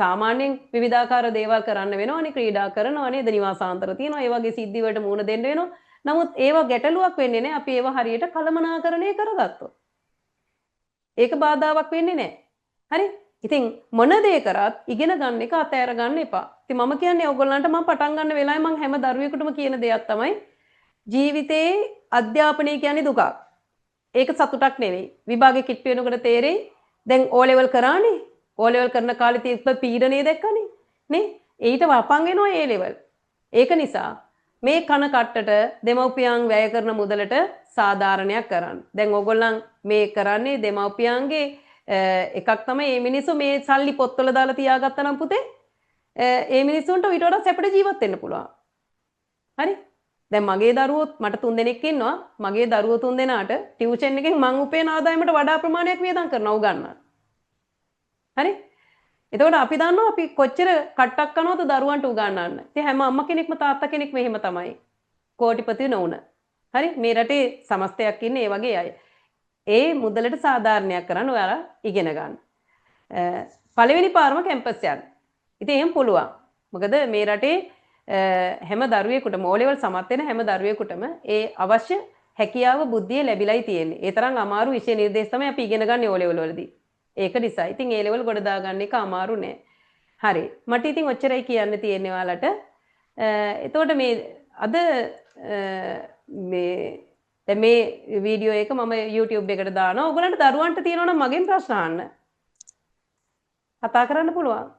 සාමාන්‍යයෙන් විවිධාකාර දේවල් කරන්න වෙනවනේ. ක්‍රීඩා කරනවා නේද? නිවාසාන්තර තියෙනවා. ඒ වගේ සිද්ධි වලට මුහුණ දෙන්න වෙනවා. නමුත් ඒවා ගැටලුවක් වෙන්නේ නැහැ. අපි ඒවා හරියට කළමනාකරණය කරගත්තොත්. ඒක බාධාවක් වෙන්නේ නැහැ. හරි? ඉතින් මොන දේ කරත් ඉගෙන ගන්න එක අතෑර ගන්න එපා. ඉතින් මම කියන්නේ ඔයගොල්ලන්ට මම පටන් ගන්න වෙලාවේ මම හැම දරුවෙකුටම කියන දෙයක් තමයි ජීවිතේ අධ්‍යාපනය කියන්නේ දුකක්. ඒක සතුටක් නෙවෙයි. විභාගේ කිට්ටු වෙනකොට තේරෙයි දැන් O level කරානේ. O level කරන කාලේ තිබ්බ පීඩනය දැක්කනේ. නේ? ඊට වපන් වෙනවා A level. ඒක නිසා මේ කන කට්ටට දෙමව්පියන් වැය කරන මුදලට සාධාරණයක් කරන්න. දැන් ඕගොල්ලන් මේ කරන්නේ දෙමව්පියන්ගේ එකක් තමයි මේ මිනිස්සු මේ සල්ලි පොත්වල දාලා තියාගත්තා නම් පුතේ ඒ මිනිස්සුන්ට ඊට වඩා සැපට ජීවත් වෙන්න පුළුවන්. හරි? දැන් මගේ දරුවෝ මට 3 දෙනෙක් ඉන්නවා. මගේ දරුවෝ 3 දෙනාට ටියුෂන් එකෙන් මං උපයන ආදායමට වඩා ප්‍රමාණයක් වියදම් කරනවා උගන්වන්න. හරි? එතකොට අපි දන්නවා අපි කොච්චර කට්ටක් කරනවද දරුවන්ට උගන්වන්න. ඉතින් හැම අම්මා කෙනෙක්ම තාත්තා කෙනෙක්ම එහෙම තමයි. කෝටිපති නොවුන. හරි? මේ රටේ සමස්තයක් ඉන්නේ ඒ වගේ අය. ඒ මුදලට සාධාරණයක් කරන්න ඔයාලා ඉගෙන ගන්න. පළවෙනි පාරම කැම්පස් යන්න. ඉතින් එහෙම පුළුවන්. මොකද මේ රටේ හැම දරුවෙකුටම O level සමත් වෙන හැම දරුවෙකුටම ඒ අවශ්‍ය හැකියාව බුද්ධිය ලැබිලයි තියෙන්නේ. ඒ තරම් අමාරු විෂය නිර්දේශ තමයි අපි ඉගෙන ගන්න O level වලදී. ඒක නිසා ඉතින් A level ගොඩ දා ගන්න එක අමාරු නෑ. හරි. මට ඉතින් ඔච්චරයි කියන්න තියෙන්නේ ඔයාලට. එතකොට මේ අද මේ වීඩියෝ එක මම YouTube එකට දානවා. ඔයගලන්ට දරුවන්ට තියෙනවා නම් මගෙන් ප්‍රශ්න අහන්න. කතා කරන්න පුළුවන්.